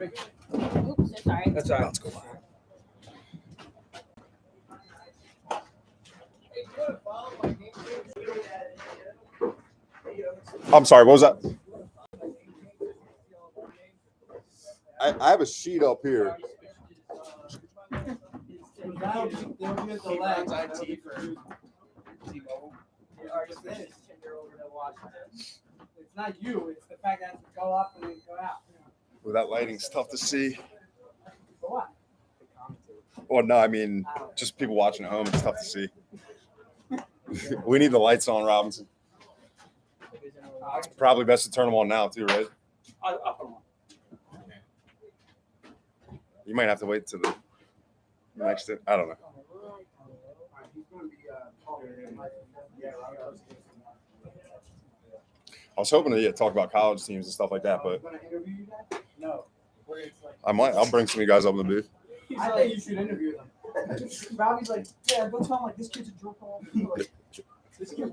Oops, sorry. That's all right. Let's go. I'm sorry, what was that? I have a sheet up here. He runs IT for T-Mobile. It's not you. It's the fact that it has to go up and then go out. Well, that lighting's tough to see. For what? Well, no, I mean, just people watching at home, it's tough to see. We need the lights on, Robinson. It's probably best to turn them on now, too, right? I'll put them on. You might have to wait till the next. I don't know. I was hoping to talk about college teams and stuff like that, but No. I might. I'll bring some of you guys up in the booth. I think you should interview them. Robbie's like, yeah, go tell him like this kid's a jerk off. Like, this kid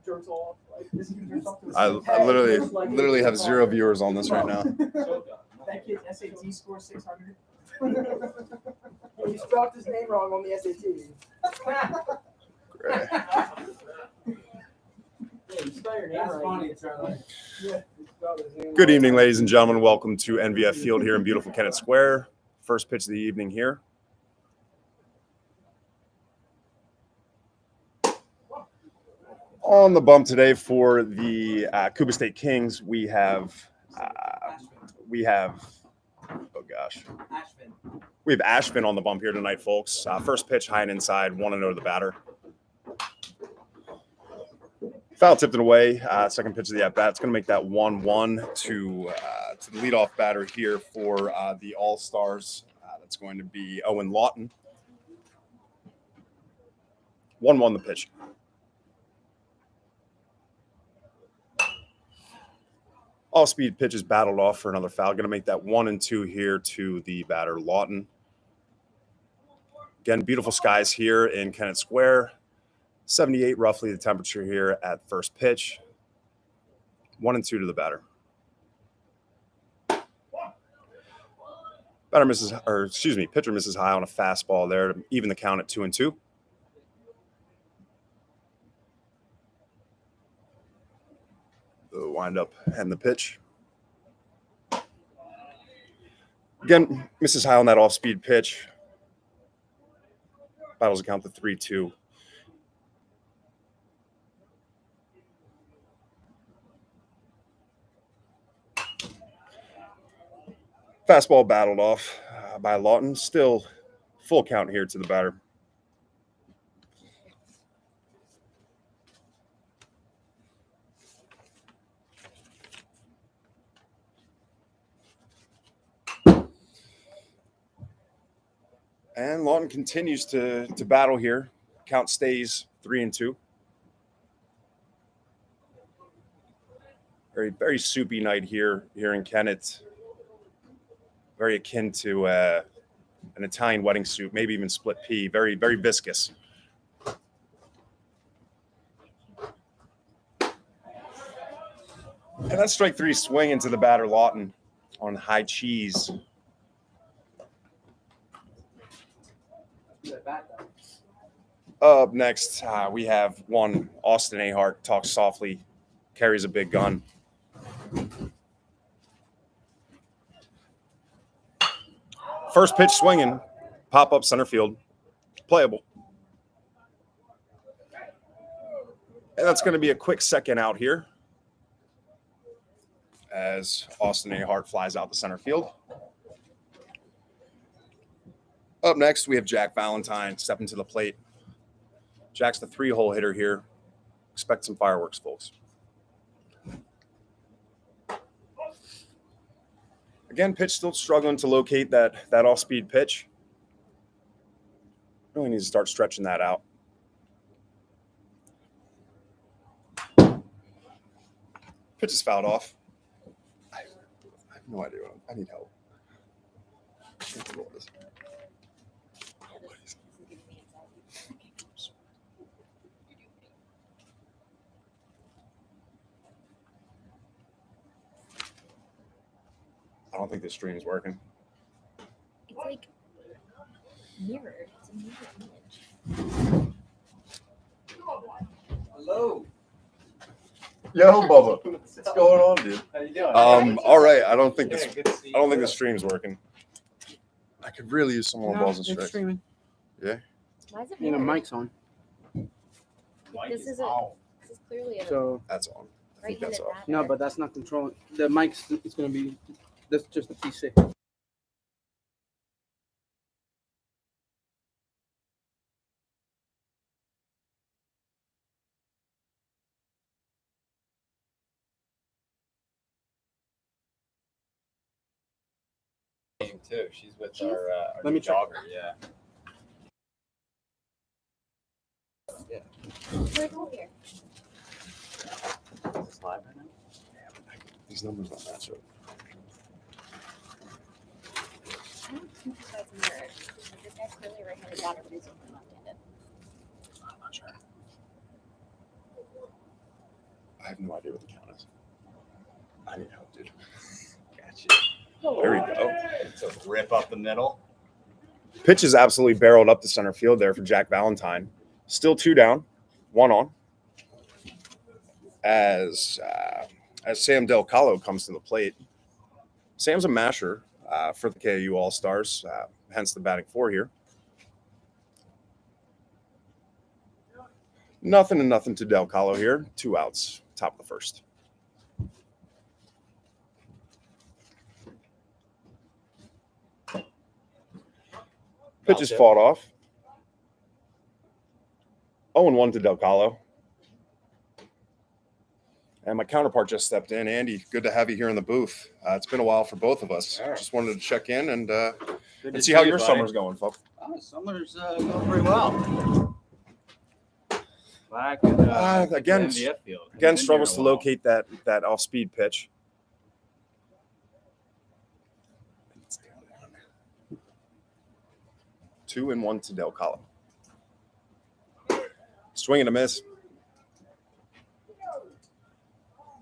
jerks off. Like, this kid jerks off. I literally have 0 viewers on this right now. That kid's SAT score 600. You spelled his name wrong on the SAT. Great. That's funny, Charlie. Yeah, Good evening, ladies and gentlemen. Welcome to NVF Field here in beautiful Kennett Square. First pitch of the evening here. On the bump today for the KUBA State Kings, we have Ashvin on the bump here tonight, folks. First pitch, high and inside, 1-0 to the batter. Foul tipped it away. Second pitch of the at-bat. It's going to make that 1-1 to the leadoff batter here for the Allstars. That's going to be Owen Lawton. 1-1 the pitch. All-speed pitch is battled off for another foul. Going to make that 1-2 here to the batter, Lawton. Again, beautiful skies here in Kennett Square. 78 roughly the temperature here at first pitch. 1-2 to the batter. Pitcher misses high on a fastball there to even the count at 2-2. The windup and the pitch. Again, misses high on that off-speed pitch. Battles account to 3-2. Fastball battled off by Lawton. Still full count here to the batter. And Lawton continues to battle here. Count stays 3-2. Very, very soupy night here in Kennett. Very akin to an Italian wedding soup, maybe even split pea. Very, very viscous. And that's strike three, swing into the batter, Lawton, on high cheese. Up next, we have one Austin Ahart, talks softly, carries a big gun. First pitch swinging, pop up center field, playable. And that's going to be a quick second out here as Austin Ahart flies out the center field. Up next, we have Jack Valentine stepping to the plate. Jack's the 3-hole hitter here. Expect some fireworks, folks. Again, pitch still struggling to locate that off-speed pitch. Really needs to start stretching that out. Pitch is fouled off. I have no idea. I need help. I don't think the stream's working. It's like mirrored. It's a mirror image. Hello. Yo, Bubba. What's going on, dude? How you doing? All right. I don't think Yeah, this. good to see I don't think you. the stream's working. I could really use some more balls and it's strikes. streaming. Why is it You know, mirrored? mic's on. This is clearly a So That's on. I think right-handed that's off. batter. no, but that's not controlling. The mic's. It's gonna be. That's just a PC. Too. She's with She's- our Let me check. jogger. Yeah. Right over here. Is this live right now? These numbers don't match up. I don't think that's mirrored. This guy's clearly a right-handed batter, but he's only left-handed. I'm not sure. I have no idea what the count is. I need help, dude. Gotcha. There we go. So rip up the middle. Pitch is absolutely barreled up the center field there for Jack Valentine. Still 2 down, 1 on. As Sam Del Calo comes to the plate. Sam's a masher for the KU Allstars, hence the batting 4 here. Nothing and nothing to Del Calo here. 2 outs, top of the first. Pitch is fought off. 0-1 to Del Calo. And my counterpart just stepped in. Andy, good to have you here in the booth. It's been a while for both of us. Sure. Just wanted to check in and Good to see how you, your buddy. summer's going, folks. Oh, summer's going pretty well. Back at, Again, the MDF field. Again, Been struggles here to a while. locate that off-speed pitch. 2-1 to Del Calo. Swing and a miss.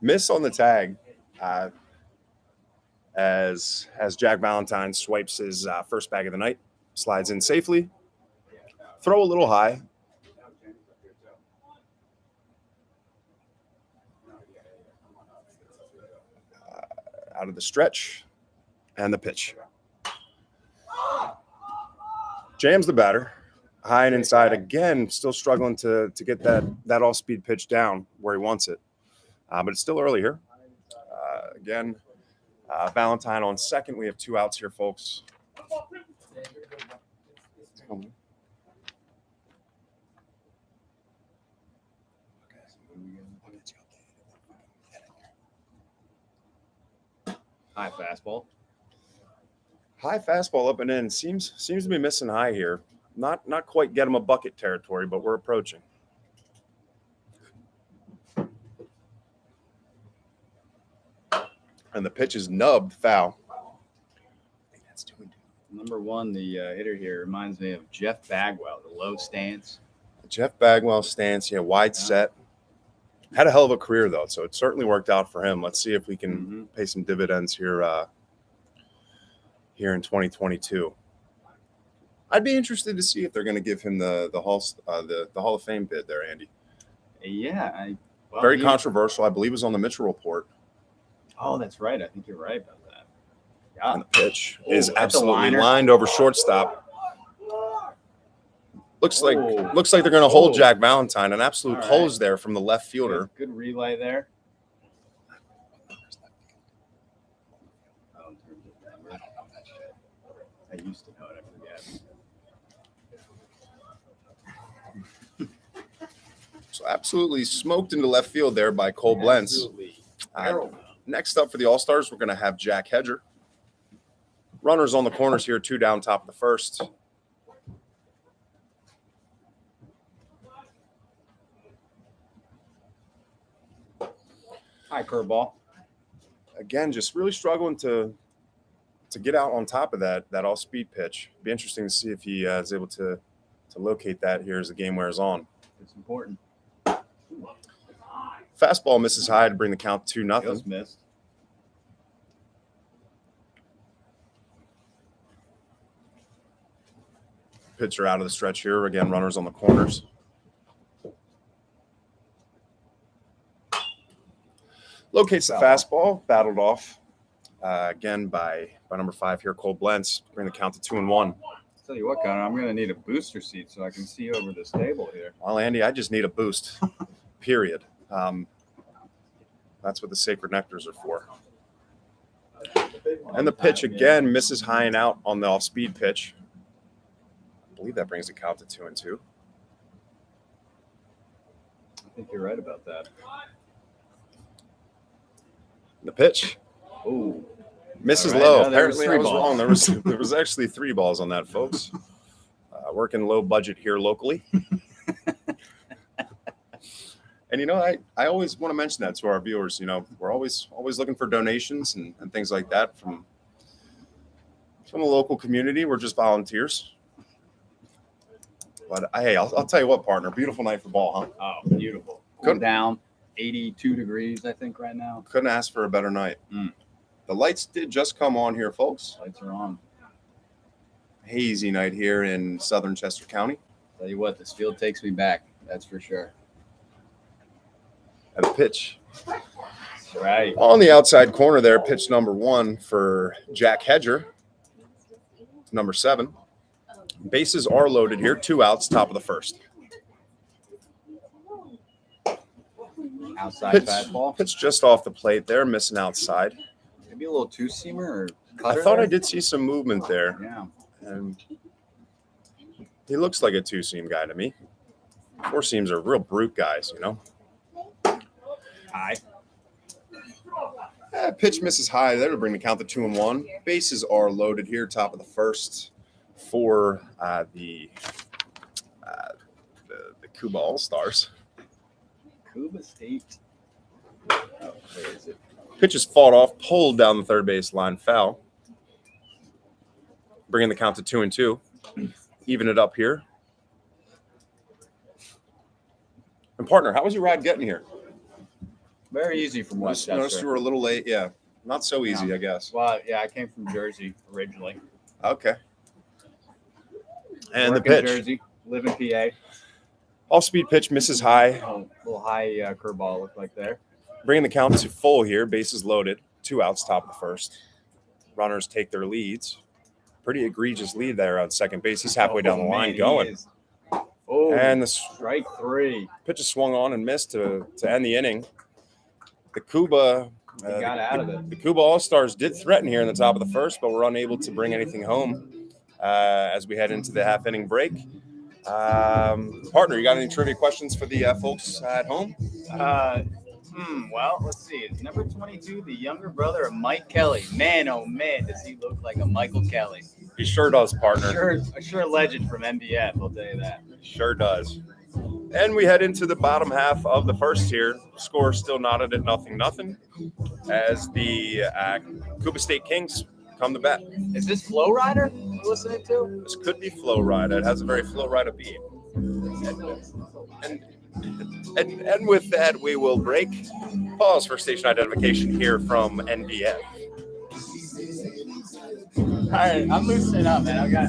Miss on the tag as Jack Valentine swipes his first bag of the night, slides in safely. Throw a little high. Out of the stretch and the pitch. Jams the batter. High and inside again, still struggling to get that off-speed pitch down where he wants it. But it's still early here. Again, Valentine on second. We have 2 outs here, folks. High fastball. High fastball up and in. Seems to be missing high here. Not quite get him a bucket territory, but we're approaching. And the pitch is nubbed, foul. I think that's 2-2. Number 1, the hitter here reminds me of Jeff Bagwell, the low stance. Jeff Bagwell stance, wide set. Had a hell of a career though, so it certainly worked out for him. Let's see if we can pay some dividends here here in 2022. I'd be interested to see if they're going to give him the Hall of Fame bid there, Andy. Yeah. Very controversial. I believe it was on the Mitchell Report. Oh, that's right. I think you're right about that. Yeah. And the pitch Oh, is that's a absolutely liner. lined over shortstop. Looks like Oh. they're going to hold Oh. Jack Valentine. An absolute All right. hose there from the left fielder. Good relay there. Oh, in terms of numbers. I don't know that shit. I used to know it. I forget. So absolutely smoked into left field there by Cole Blentz. Absolutely. Next up for the All-Stars, we're going to have Jack Hedger. Runners on the corners here, 2 down, top of the first. High curveball. Again, just really struggling to get out on top of that off-speed pitch. Be interesting to see if he is able to locate that here as the game wears on. It's important. Fastball misses high to bring the count to 2-0. Just missed. Pitcher out of the stretch here. Again, runners on the corners. Locates the fastball, battled off again by number 5 here, Cole Blentz. Bring the count to 2-1. Tell you what, Connor, I'm going to need a booster seat so I can see over this table here. Well, Andy, I just need a boost, period. That's what the sacred nectars are for. And the pitch again misses high and out on the off-speed pitch. I believe that brings the count to 2-2. I think you're right about that. The pitch Oh, misses All right, low. no, there was Apparently, I three was balls. wrong. There was actually 3 balls on that, folks. Working low budget here locally. And I always want to mention that to our viewers. We're always looking for donations and things like that from the local community. We're just volunteers. But hey, I'll tell you what, partner. Beautiful night for ball, huh? oh, beautiful. Cool down, 82 degrees, I think, right now. Couldn't ask for a better night. Mm. The lights did just come on here, folks. Lights are on. Hazy night here in southern Chester County. Tell you what, this field takes me back. That's for sure. And the pitch That's right. on the outside corner there, pitch number 1 for Jack Hedger, number 7. Bases are loaded here. 2 outs, top of the first. Outside Pitch, fastball. pitch just off the plate there, missing outside. Maybe a little two-seamer or I cutter thought there? I did see some movement there. Yeah. And he looks like a 2-seam guy to me. 4-seams are real brute guys, High. Pitch misses high. That'll bring the count to 2-1. Bases are loaded here, top of the first for the KUBA Allstars. KUBA State. Oh, where is it? Pitch is fought off, pulled down the third base line, foul. Bringing the count to 2-2. Even it up here. And partner, how was your ride getting here? Very easy from Noticed Westchester. you were a little late. Yeah, not so easy, Yeah. I guess. Well, yeah, I came from Jersey originally. Okay. And Work the in pitch. Jersey, live in PA. Off-speed pitch misses high. Little high curveball looked like there. Bringing the count to full here. Bases loaded. 2 outs, top of the first. Runners take their leads. Pretty egregious lead there on second base. He's halfway down the line Man, he going. is. Oh, And the strike 3. pitch is swung on and missed to end the inning. The KUBA He got out of it. The KUBA All-Stars did threaten here in the top of the first, but were unable to bring anything home as we head into the half-inning break. Partner, you got any trivia questions for the folks at home? Well, let's see. It's number 22, the younger brother of Mike Kelly. Man, oh man, does he look like a Michael Kelly. He sure does, partner. Sure legend from MDF, I'll tell you that. Sure does. And we head into the bottom half of the first here. Score still knotted at 0-0 as the KUBA State Kings come to bat. Is this Flow Rider we're listening to? This could be Flow Rida. It has a very Flow Rida beat. And with that, we will break. Pause for station identification here from NBF. All right, I'm loosening up, man. I got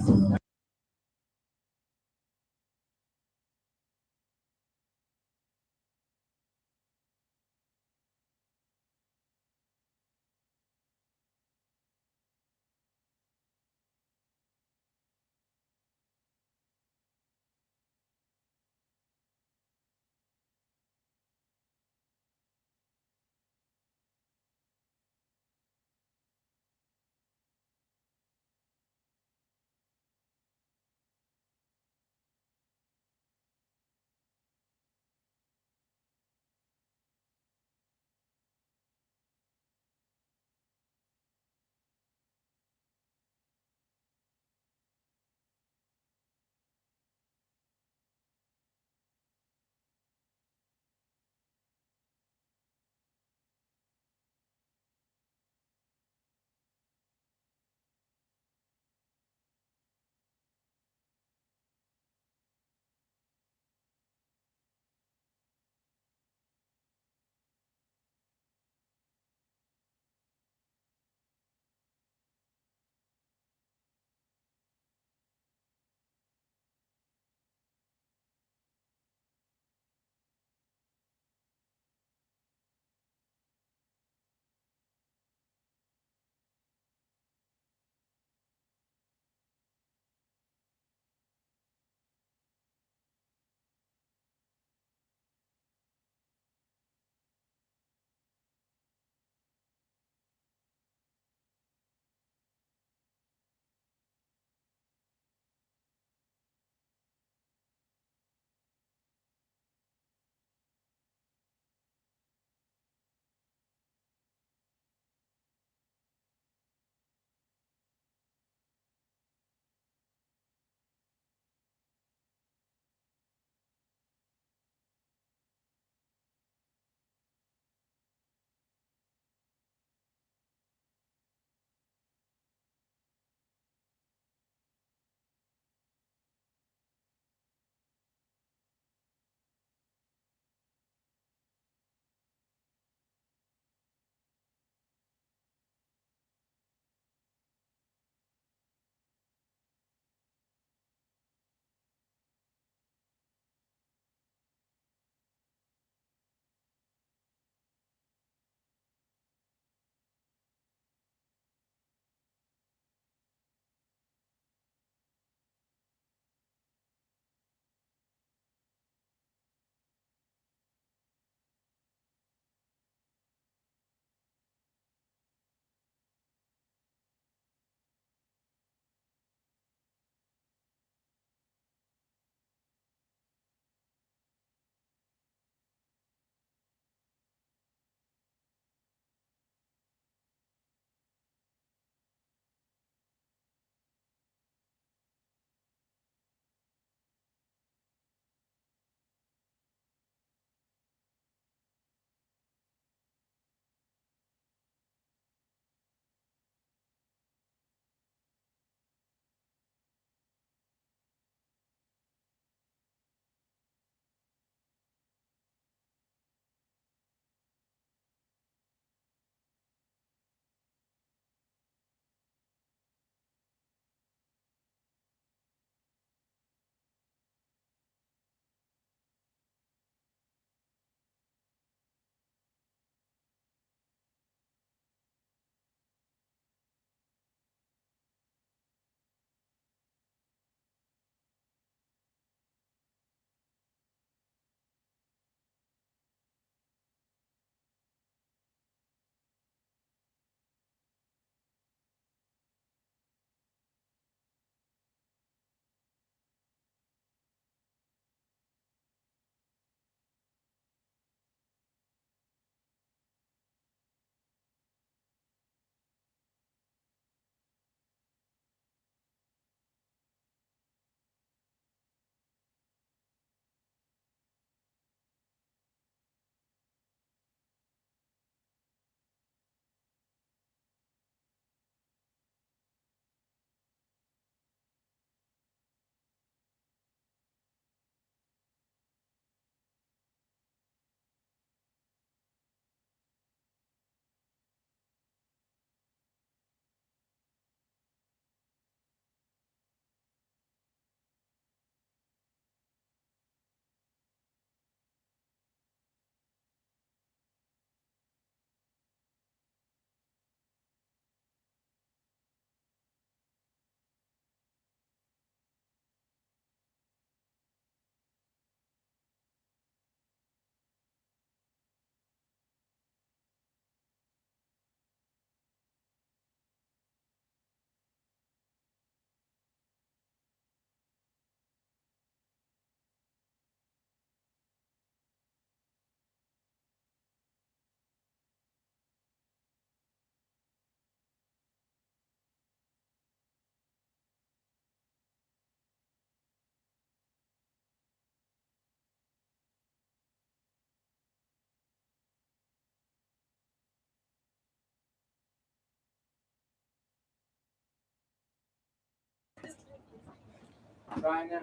Trying now.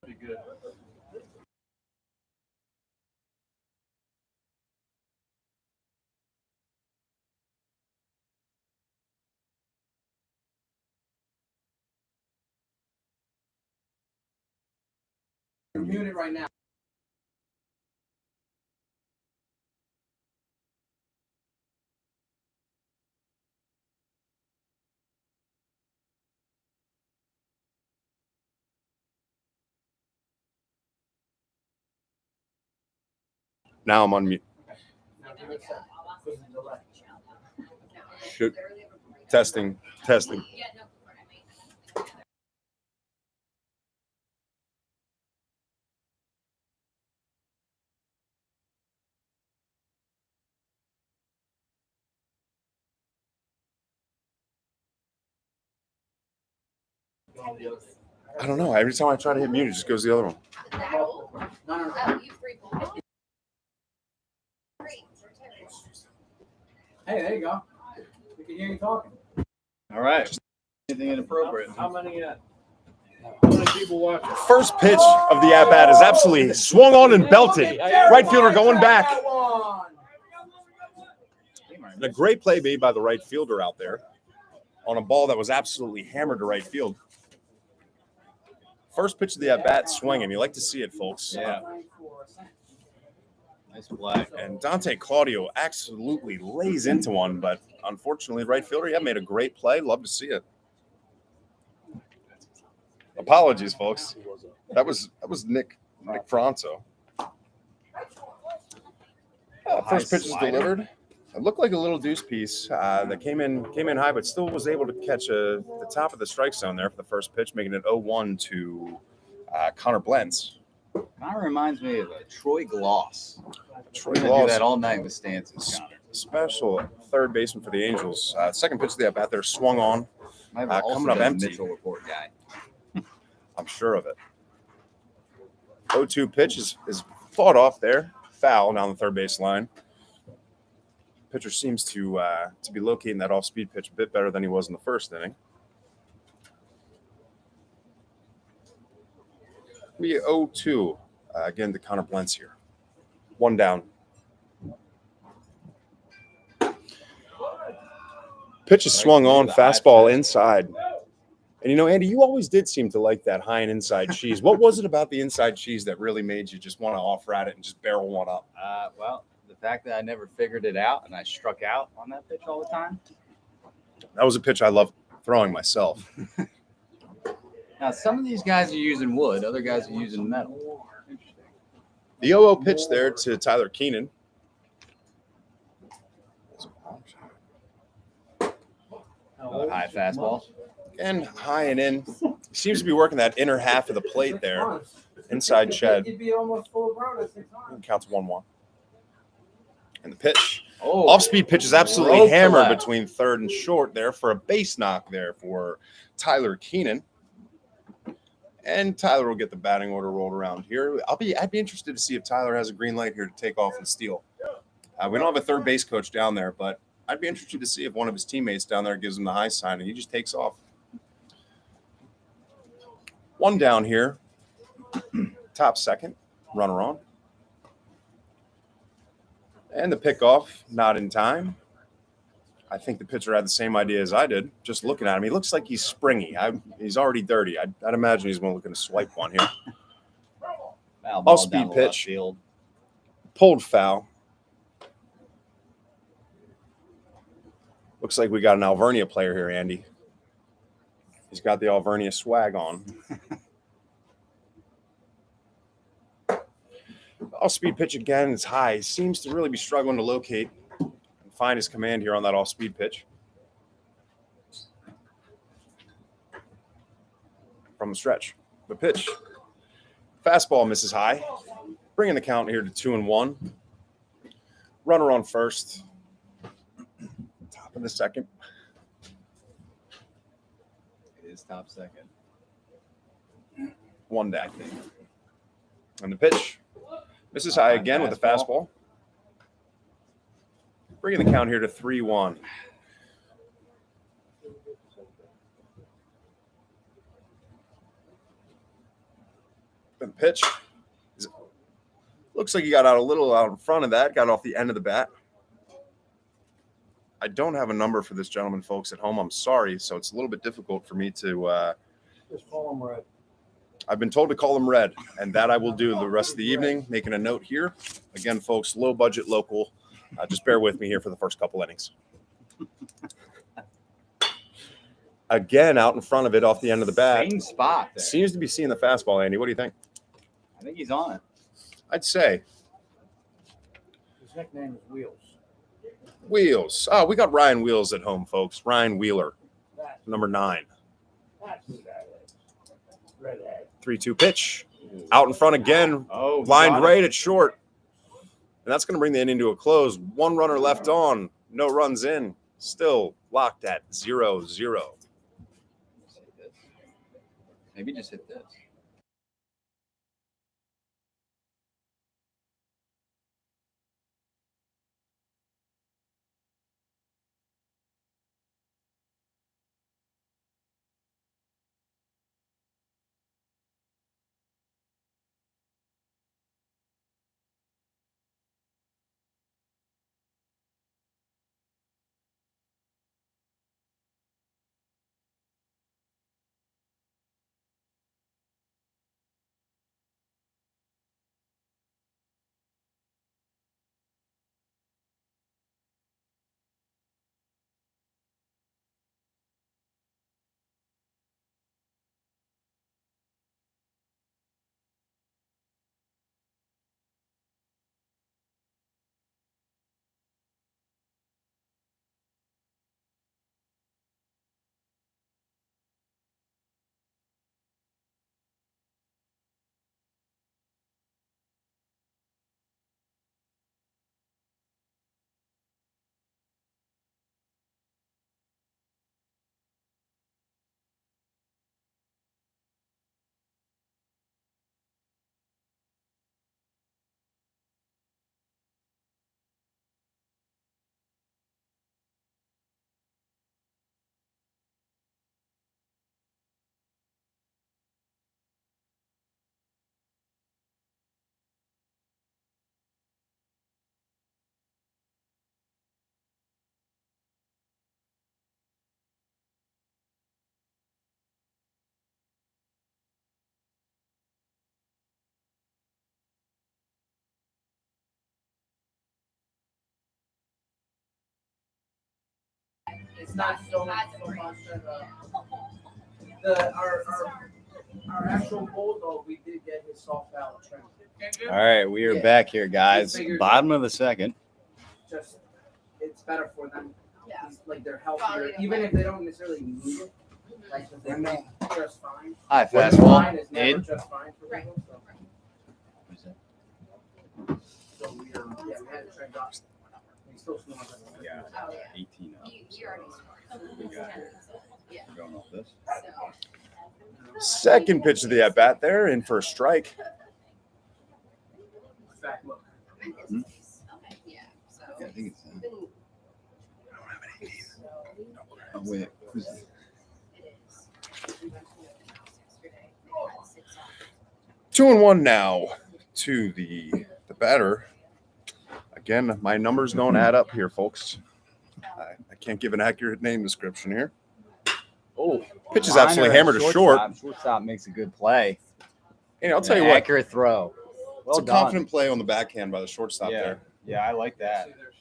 Pretty good. You're muted right now. Now I'm on mute. Now give it a second. Because of the delay. Shoot. Testing. I don't know. Every time I try to hit mute, it just goes to the other one. No. Hey, there you go. We can hear you talking. All right. Anything inappropriate? How many people watching? First pitch of the at-bat is absolutely swung on and belted. Right fielder going back. And a great play made by the right fielder out there on a ball that was absolutely hammered to right field. First pitch of the at-bat swinging. You like to see it, folks. Yeah. Nice play. And Dante Claudio absolutely lays into one, but unfortunately, right fielder, yeah, made a great play. Love to see it. Apologies, folks. That was Nick Franco. First pitch is delivered. It looked like a little deuce piece that came in high, but still was able to catch the top of the strike zone there for the first pitch, making it 0-1 to Connor Blentz. Kind of reminds me of a Troy Gloss. Troy We're gonna do Gloss, that all night with stances, Connor. special third baseman for the Angels. Second pitch of the at-bat there swung on. Might have Coming also up been a empty. Mitchell report guy. I'm sure of it. 0-2 pitch is fought off there. Foul down the third base line. Pitcher seems to be locating that off-speed pitch a bit better than he was in the first inning. We 0-2 again to Connor Blentz here. One down. Pitch is swung on, fastball inside. And you know, Andy, you always did seem to like that high and inside cheese. What was it about the inside cheese that really made you just want to offer at it and just barrel one up? Well, the fact that I never figured it out and I struck out on that pitch all the time. That was a pitch I loved throwing myself. Now, some of these guys are using wood. Other guys are using metal. Interesting. The 0-0 pitch there to Tyler Keenan. Another high fastball. Again, high and in. Seems to be working that inner half of the plate there. Inside shed. You'd be almost full grown at 6 months. Counts 1-1. And the pitch. Oh, Off-speed pitch is absolutely rope to hammered left. between third and short there for a base knock there for Tyler Keenan. And Tyler will get the batting order rolled around here. I'd be interested to see if Tyler has a green light here to take off and steal. We don't have a third base coach down there, but I'd be interested to see if one of his teammates down there gives him the high sign and he just takes off. One down here. Top second. Runner on. And the pickoff, not in time. I think the pitcher had the same idea as I did. Just looking at him, he looks like he's springy. He's already dirty. I'd imagine he's looking to swipe one here. Foul ball Off-speed down the left pitch. field. Pulled foul. Looks like we got an Alvernia player here, Andy. He's got the Alvernia swag on. Off-speed pitch again is high. He seems to really be struggling to locate and find his command here on that off-speed pitch. From the stretch. The pitch. Fastball misses high. Bringing the count here to 2-1. Runner on first. Top of the second. It is top second. One down. And the pitch. Misses high again with the fastball. Bringing the count here to 3-1. pitch. Looks like he got out a little out in front of that, got off the end of the bat. I don't have a number for this gentleman, folks, at home. I'm sorry, so it's a little bit difficult for me to. Just call him Red. I've been told to call him Red, and that I will do the rest of the evening, making a note here. Again, folks, low budget, local. Just bear with me here for the first couple innings. Again, out in front of it, off the end of the bat. Same spot there. Seems to be seeing the fastball, Andy. What do you think? I think he's on it. I'd say His nickname is Wheels. Wheels. Oh, we got Ryan Wheels at home, folks. Ryan Wheeler, That, number 9. that's who that is. Redhead. 3-2 pitch. Out in front again. Oh, he Lined got it. right at short. And that's going to bring the inning to a close. 1 runner left on. No runs in. Still locked at 0-0. Maybe just hit this. It's not so much our actual bulldog, we did get his soft palate trimmed. All right, we are Yeah. back here, guys. Figured- Bottom of the second. Just it's better for them. Yeah. Like they're healthier, Quality of even life. if they don't necessarily need it. Like if they make just fine. High Fine fastball. is never In. just fine for Right. people. So we had it trimmed up. We still smell it. Yeah. Oh, yeah. 18 up. You already smart. We got it. Yeah. We're going off this. So, Second pitch of the at bat there, in for a strike. In fact, look. Hmm? okay, yeah. So, Yeah, I think it's. been- Oh, wait. Who's this? it is. We went to the house yesterday. They had 6 offers. 2-1 now to the batter. Again, my numbers don't add up here, folks. I can't give an accurate name description here. Oh, Pitch is liner absolutely at hammered to short. Shortstop makes a good play. And I'll tell An you what, accurate throw. Well it's a done. confident play on the backhand by the shortstop Yeah, there. yeah, I like that. See, there's-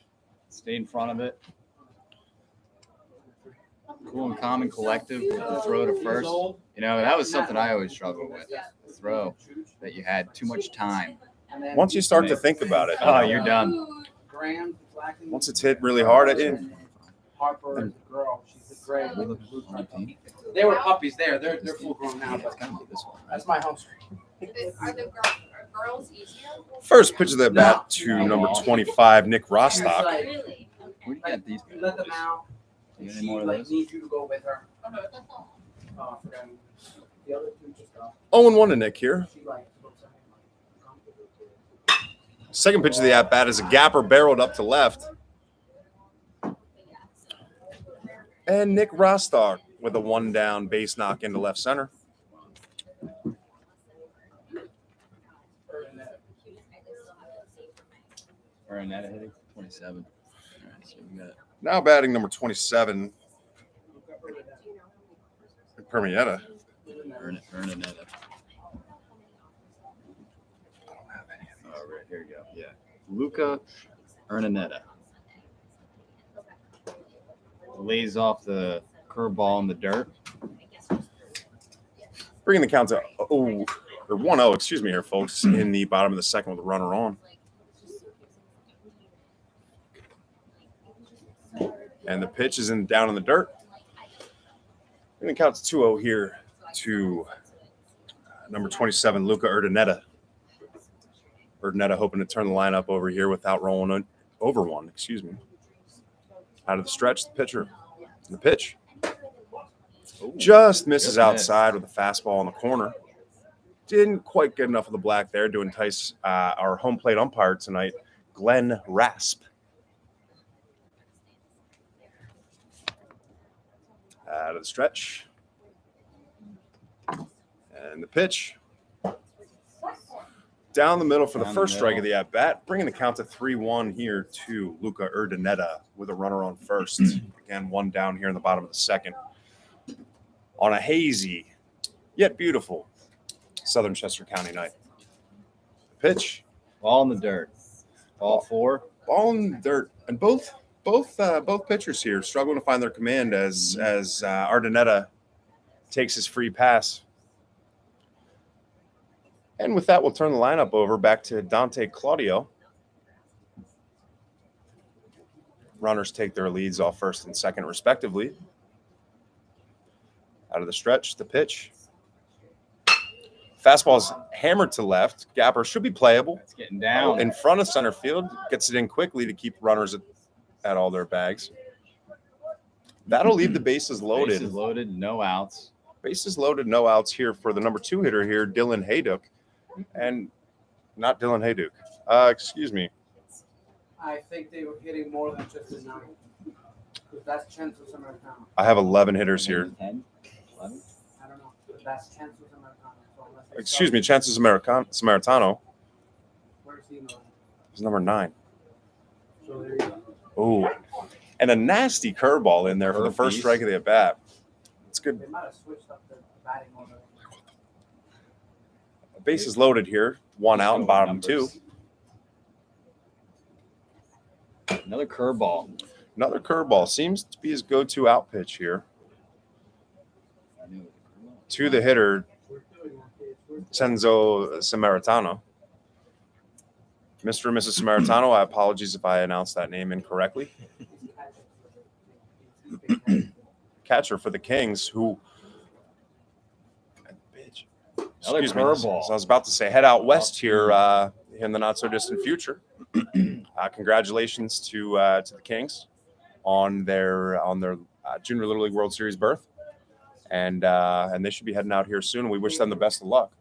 Stay in front of it. Cool and calm and collective with the throw to first. You know, that was something I always struggled with. The throw that you had too much time. And then Once you start to think about it, Oh, you're done. Graham, Blackman, once it's hit really hard, Harper is the girl. She's the gray. We look at blue team. They were puppies there. They're full grown now. Yeah, it's But gotta be this one. Right? that's my home screen. Are the girls easier? first pitch of the bat to number 25, Nick Rostock. Like, Really? Where do you get these? you let them out. You And got any she more of like those? needs you to go with her. Oh, I forgot. The other two just go. 0-1 to Nick here. She like looks at him like. Second pitch of the at bat is a gapper barreled up to left. And Nick Rostock with a 1-down base knock into left center. Arenetta hitting 27. All right, so we got Now batting number 27, Permietta. Arenetta. Oh, right here you go. Yeah, Luca Arenetta lays off the curveball in the dirt. Bringing the count to 1-0, excuse me here, folks, in the bottom of the second with a runner on. And the pitch is down in the dirt. Bringing the count to 2-0 here to number 27, Luca Urdaneta. Urdaneta hoping to turn the lineup over here without rolling over one, excuse me. Out of the stretch, the pitcher. The pitch. Just misses outside with a fastball in the corner. Didn't quite get enough of the black there to entice our home plate umpire tonight, Glenn Rasp. Out of the stretch. And the pitch. Down the middle for the first strike of the at-bat, bringing the count to 3-1 here to Luca Urdaneta with a runner on first. Again, one down here in the bottom of the second. On a hazy, yet beautiful, Southern Chester County night. Pitch. Ball in the dirt. Ball four. Ball in the dirt. And both pitchers here struggling to find their command as Urdaneta takes his free pass. And with that, we'll turn the lineup over back to Dante Claudio. Runners take their leads off first and second, respectively. Out of the stretch, the pitch. Fastball is hammered to left. Gapper should be playable. It's getting down. In front of center field. Gets it in quickly to keep runners at all their bags. That'll leave the bases loaded. Bases loaded, no outs. Bases loaded, no outs here for the number 2 hitter here, Dylan Hayduke. And not Dylan Hayduke. Excuse me. I think they were hitting more than just a 9. Because that's chances Americano. I have 11 hitters here. 10, 11. I don't know. But that's chances Americano. So unless they Excuse me, start- Chances Samaritano Where's he now? is number 9. So there you go. Oh, and a nasty curveball in there for the first strike of the at bat. It's good. They might have switched up the batting order. Bases loaded here. One out and bottom 2. Another curveball. Another curveball seems to be his go-to out pitch here to the hitter, Cenzo Samaritano. Mr. and Mrs. Samaritano, I apologize if I announced that name incorrectly. Catcher for the Kings, who Another curveball. So I was about to say head out west here in the not so distant future. Congratulations to the Kings on their Junior Little League World Series berth, and they should be heading out here soon. We wish them the best of luck.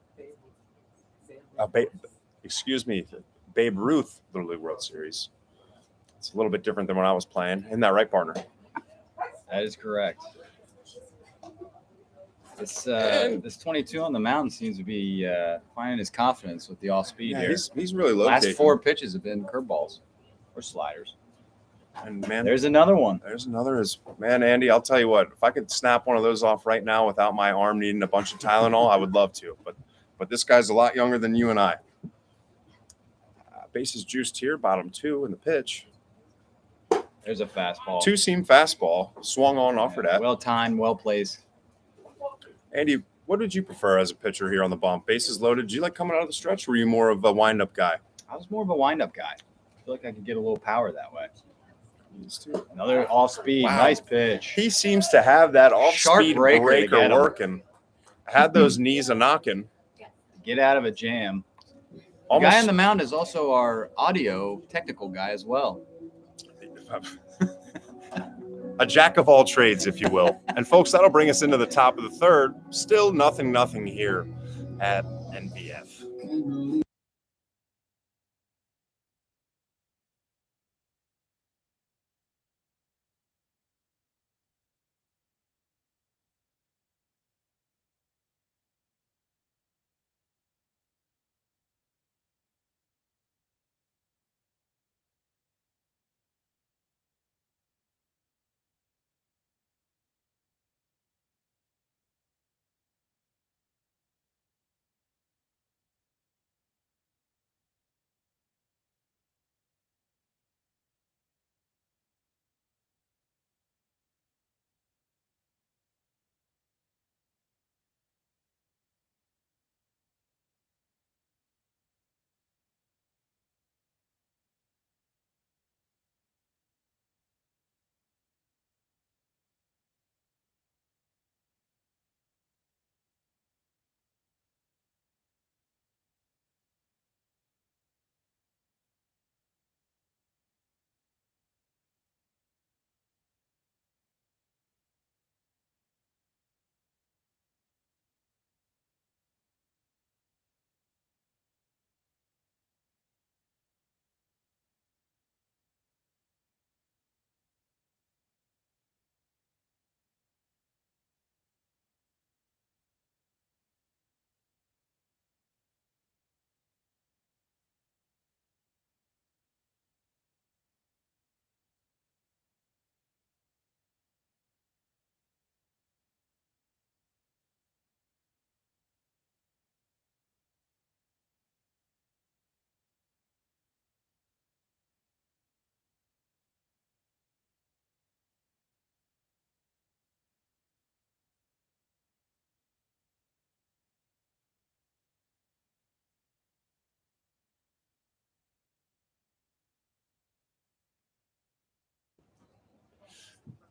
Babe Ruth Little League World Series. It's a little bit different than when I was playing. Isn't that right, partner? That is correct. This 22 on the mound seems to be finding his confidence with the off speed here. He's really located. Last 4 pitches have been curveballs or sliders. And man, There's another one. There's another. Man, Andy, I'll tell you what. If I could snap one of those off right now without my arm needing a bunch of Tylenol, I would love to. But this guy's a lot younger than you and I. Bases juiced here, bottom 2 in the pitch. There's a fastball. 2-seam fastball, swung on off for that. Well timed, well placed. Andy, what did you prefer as a pitcher here on the bump? Bases loaded. Did you like coming out of the stretch, or were you more of a wind-up guy? I was more of a wind-up guy. I feel like I could get a little power that way. Another off-speed, Wow. Nice pitch. He seems to have that off-speed Sharp breaker to breaker get him. working. Had those knees a knocking. Get out of a jam. The Almost guy on the mound is also our audio technical guy as well. a jack of all trades, if you will. And folks, that'll bring us into the top of the third. Still nothing here at NBF.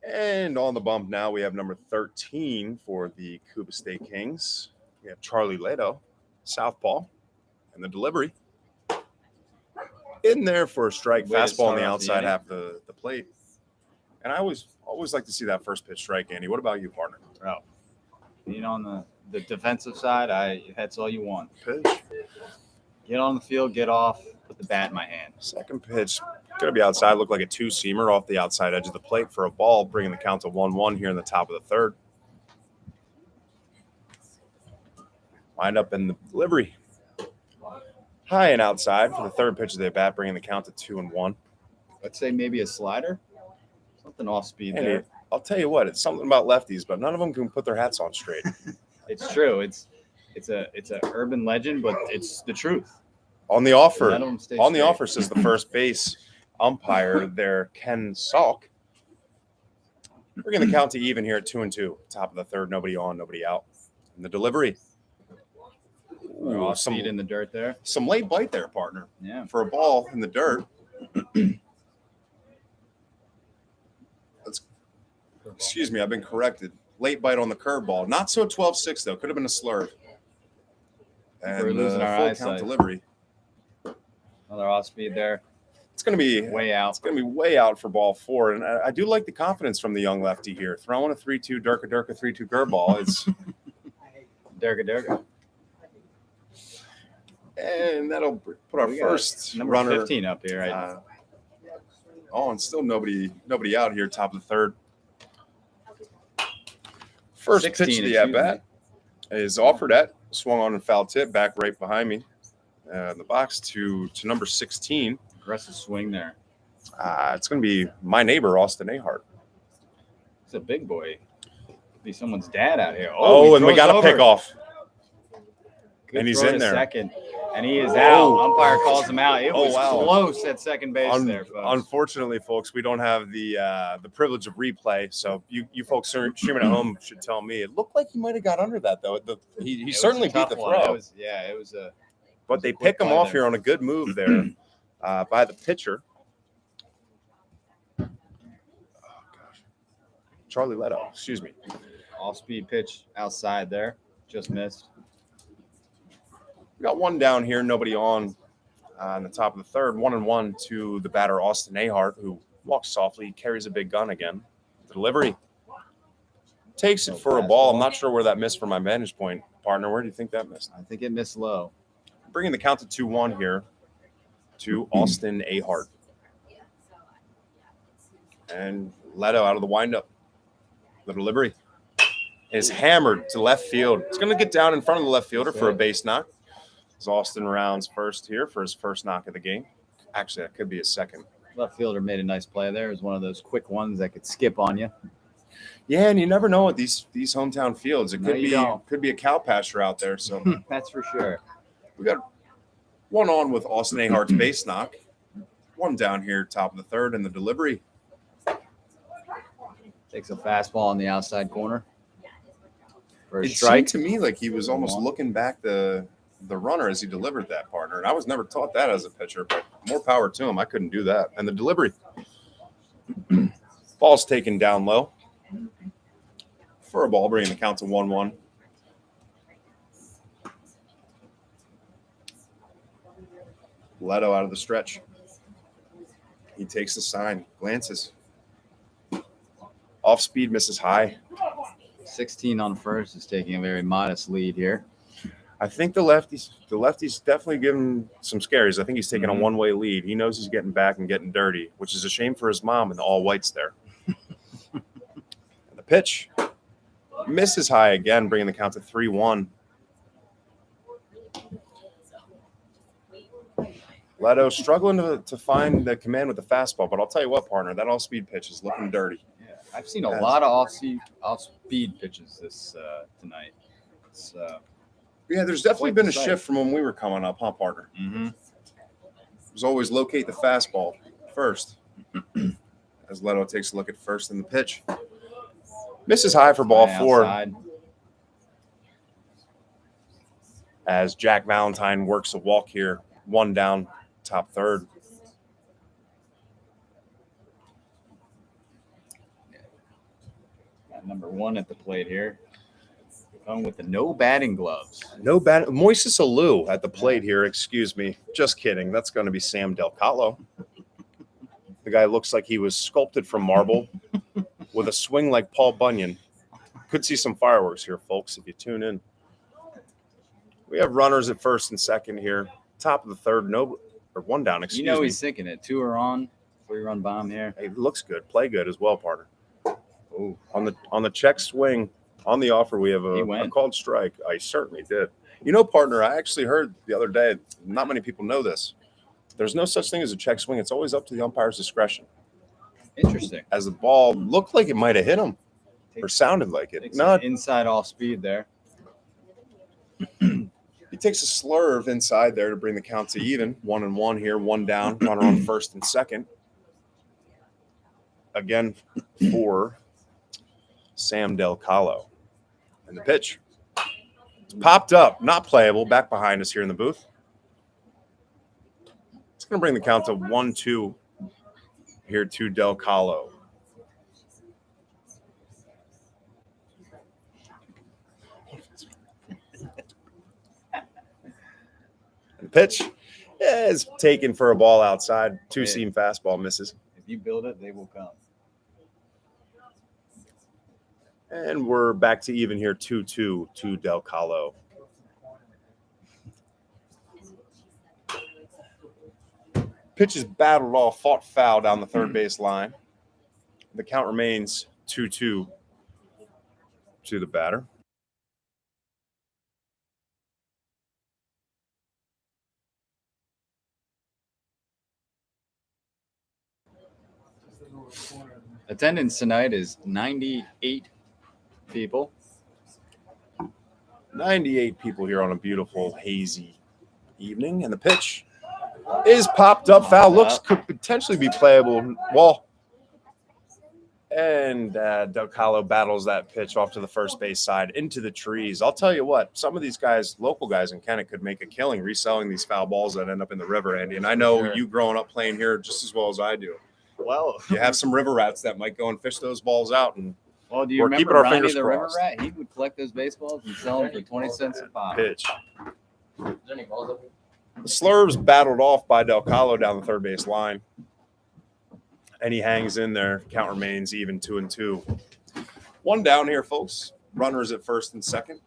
And on the bump now, we have number 13 for the KUBA State Kings. We have Charlie Leto, southpaw, and the delivery. In there for a strike, Way to fastball on start the off the outside inning. half of the plate. And I always like to see that first pitch strike, Andy. What about you, partner? Bro, being on the defensive side, that's all you want. Pitch. Get on the field, get off, put the bat in my hand. Second pitch, going to be outside. Look like a two-seamer off the outside edge of the plate for a ball, bringing the count to 1-1 here in the top of the third. Wind up in the delivery. High and outside for the third pitch of the bat, bringing the count to 2-1. Let's say maybe a slider. Something off speed Andy, there. I'll tell you what, it's something about lefties, but none of them can put their hats on straight. It's true. It's a urban legend, but it's the truth. On the offer, None of them stay on the straight. offer says the first base umpire there, Ken Salk. Bringing the count to even here at 2-2. Top of the third, nobody on, nobody out. And the delivery. Ooh, Off speed in the dirt there. some late bite there, partner, Yeah. for a ball in the dirt. Excuse me, I've been corrected. Late bite on the curveball. Not so 12-6, though. Could have been a slurve. And We're losing our full eyesight. count delivery. Another off speed there. It's going to be Way out. It's going to be way out for ball four. And I do like the confidence from the young lefty here. Throwing a 3-2 Durka 3-2 curveball. It's Durga. and that'll put our We got first number runner 15 up here. and still nobody out here, top of the third. First pitch 16, of the excuse at-bat is offered at, swung on and foul tip, back right behind me. In the box to number 16. Aggressive swing there. It's going to be my neighbor, Austin Ahart. He's a big boy. Could be someone's dad out here. Oh, he and we throws got a over. pick off. Good and he's throw in to there. Second, and he is Oh. out. Umpire calls him out. It Oh, was wow. close at second base there, folks. Unfortunately, folks, we don't have the privilege of replay. So you folks streaming at home should tell me. It looked like he might have got under that, though. He It was certainly a beat tough the one. throw. It was a. But they quick pick him play off there. here on a good move there by the pitcher. Oh, gosh. Charlie Leto, excuse me. Off-speed pitch outside there. Just missed. We got one down here, nobody on the top of the third. 1-1 to the batter, Austin Ahart, who walks softly, carries a big gun again. The delivery. Takes it for a ball. I'm not sure where that missed from my vantage point, partner. Where do you think that missed? I think it missed low. Bringing the count to 2-1 here to Austin Ahart. And Leto out of the windup. The delivery is hammered to left field. It's going to get down in front of the left fielder for a base knock. As Austin rounds first here for his first knock of the game. Actually, that could be his second. Left fielder made a nice play there. It was one of those quick ones that could skip on you. Yeah, and you never know at these hometown fields. It No, you don't. could be a cow pasture out there. So That's for sure. we got one on with Austin Ahart's base knock. One down here, top of the third, and the delivery. Takes a fastball on the outside corner for a It strike. seemed to me like he was almost looking back the runner as he delivered that, partner. And I was never taught that as a pitcher, but more power to him. I couldn't do that. And the delivery. Ball's taken down low for a ball, bringing the count to 1-1. Leto out of the stretch. He takes the sign, glances. Off speed, misses high. 16 on first is taking a very modest lead here. I think the lefty's definitely giving some scaries. I think he's taking a one-way lead. He knows he's getting back and getting dirty, which is a shame for his mom and the all whites there. And the pitch misses high again, bringing the count to 3-1. Leto struggling to find the command with the fastball, but I'll tell you what, partner, that all-speed pitch is looking dirty. Yeah, I've seen a lot of off-speed pitches this tonight. It's, Yeah, there's definitely Quite been the a sight. shift from when we were coming up, huh, partner? It was always locate the fastball first. As Leto takes a look at first in the pitch. Misses high for ball high four outside. as Jack Valentine works a walk here. One down, top third. Number 1 at the plate here. Going with the no batting gloves. No bad. Moises Alou at the plate here. Excuse me. Just kidding. That's going to be Sam Del Calo. The guy looks like he was sculpted from marble with a swing like Paul Bunyan. Could see some fireworks here, folks, if you tune in. We have runners at first and second here. Top of the third. No, or one down. Excuse me. He's thinking it. 2 are on. 3-run bomb here. Hey, looks good. Play good as well, partner. Ooh. On the check swing, on the offer, we have a called strike. I certainly did. You know, partner, I actually heard the other day, not many people know this. There's no such thing as a check swing. It's always up to the umpire's discretion. Interesting. As the ball looked like it might have hit him or sounded like it. Not inside off speed there. He takes a slurve inside there to bring the count to even. 1-1 here, 1 down, runner on first and second. Again for Sam Del Calo. And the pitch. It's popped up, not playable, back behind us here in the booth. It's going to bring the count to 1-2 here to Del Calo. The pitch is taken for a ball outside. 2-seam fastball misses. If you build it, they will come. And we're back to even here, 2-2 to Del Calo. Pitch is battled off, fought foul down the third base line. The count remains 2-2 to the batter. Attendance tonight is 98 people. 98 people here on a beautiful, hazy evening. And the pitch is popped up. Foul looks could potentially be playable. Well, and Del Calo battles that pitch off to the first base side into the trees. I'll tell you what, some of these guys, local guys in Kennett, could make a killing reselling these foul balls that end up in the river, Andy. And I know you growing up playing here just as well as I do. Well, you have some river rats that might go and fish those balls out. And well, do you remember Ronnie the river rat? He would collect those baseballs and sell them for 20 cents a pop. Pitch. The slurves battled off by Del Calo down the third base line. And he hangs in there. Count remains even 2-2. 1 down here, folks. Runners at first and second.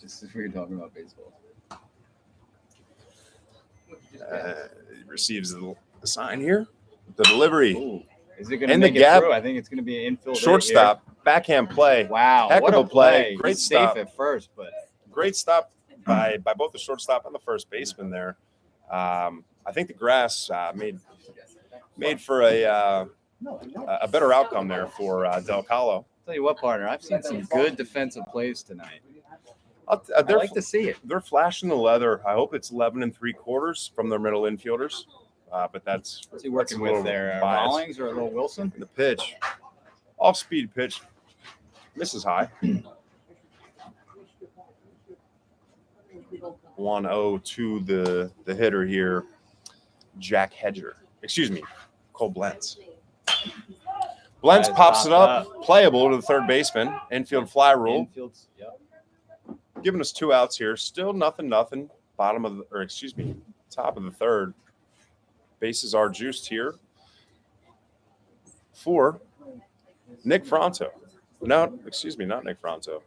Just as we were talking about baseball. Receives the sign here. The delivery. Ooh. Is it going to make it through? I think it's going to be an infield. Shortstop. Backhand play. Wow. Heck of a play. Great He's stop. Safe at first, but great stop by both the shortstop and the first baseman there. I think the grass made for a better outcome there for Del Calo. I'll tell you what, partner, I've seen some good defensive plays tonight. I'd like to see it. They're flashing the leather. I hope it's 11 3/4 from their middle infielders. But that's what's he working with there? Rawlings or a little Wilson? The pitch, off-speed pitch, misses high. 1-0 to the hitter here, Jack Hedger. Excuse me, Cole Blentz. Blentz pops it up, playable to the third baseman. Infield fly rule. Giving us 2 outs here. Still nothing. Top of the third. Bases are juiced here for Nick Fronto. No, excuse me, not Nick Fronto.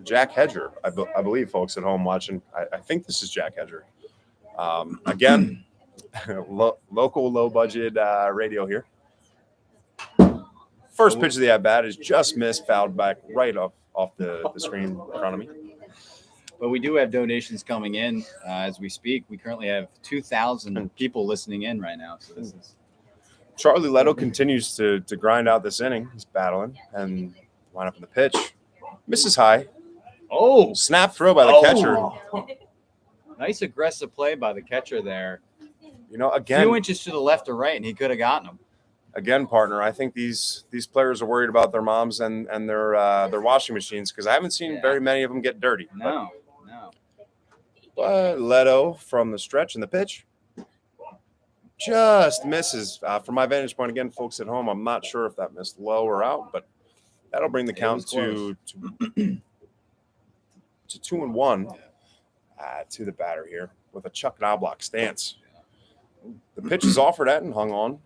Jack Hedger, I believe, folks at home watching. I think this is Jack Hedger. Again, local, low-budget radio here. First pitch of the at-bat is just missed, fouled back right off the screen in front of me. But we do have donations coming in as we speak. We currently have 2,000 people listening in right now. So this is Charlie Leto continues to grind out this inning. He's battling and line up in the pitch. Misses high. Oh, snap throw by the catcher. Nice aggressive play by the catcher there. You know, again, a few inches to the left or right, and he could have gotten him. Again, partner, I think these players are worried about their moms and their washing machines because I haven't seen very many of them get dirty. No. But Leto from the stretch and the pitch. just misses. From my vantage point, again, folks at home, I'm not sure if that missed low or out, but that'll bring the count to 2-1 to the batter here with a Chuck Knobloch stance. The pitch is offered at and hung on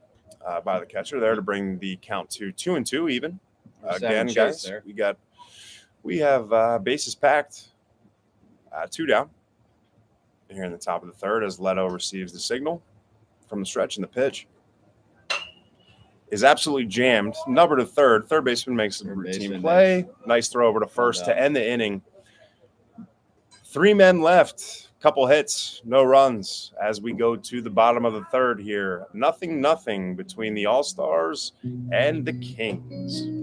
by the catcher there to bring the count to 2-2 even. Again, guys, we have bases packed, 2 down here in the top of the third as Leto receives the signal from the stretch, and the pitch is absolutely jammed. Number to third. Third baseman makes a routine play. Nice throw over to first to end the inning. 3 men left. Couple hits, no runs as we go to the bottom of the third here. 0-0 between the All-Stars and the Kings.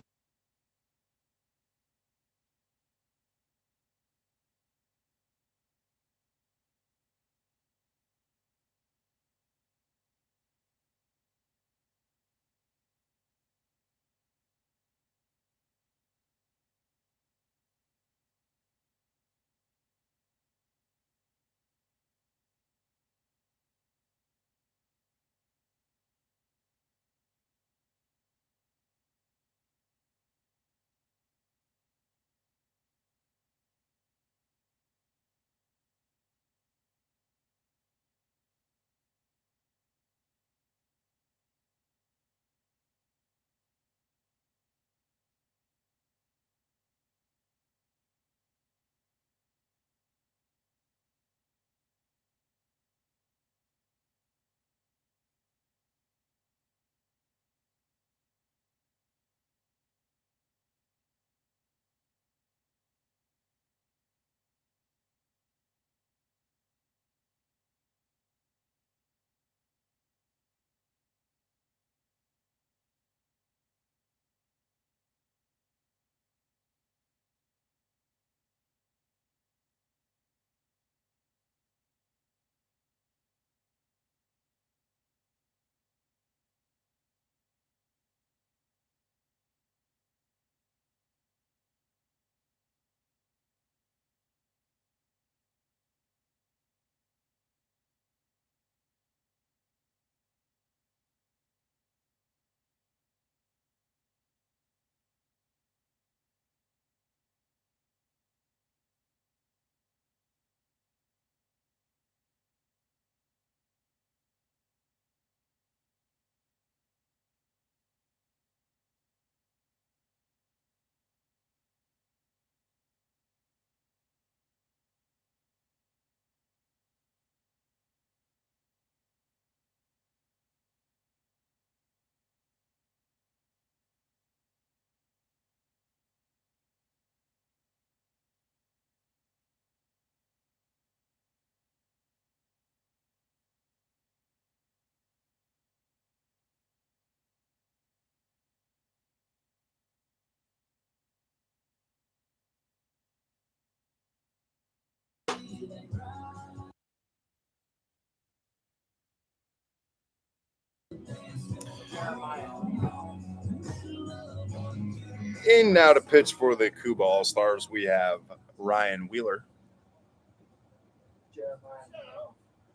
In now to pitch for the KUBA All-Stars, we have Ryan Wheeler.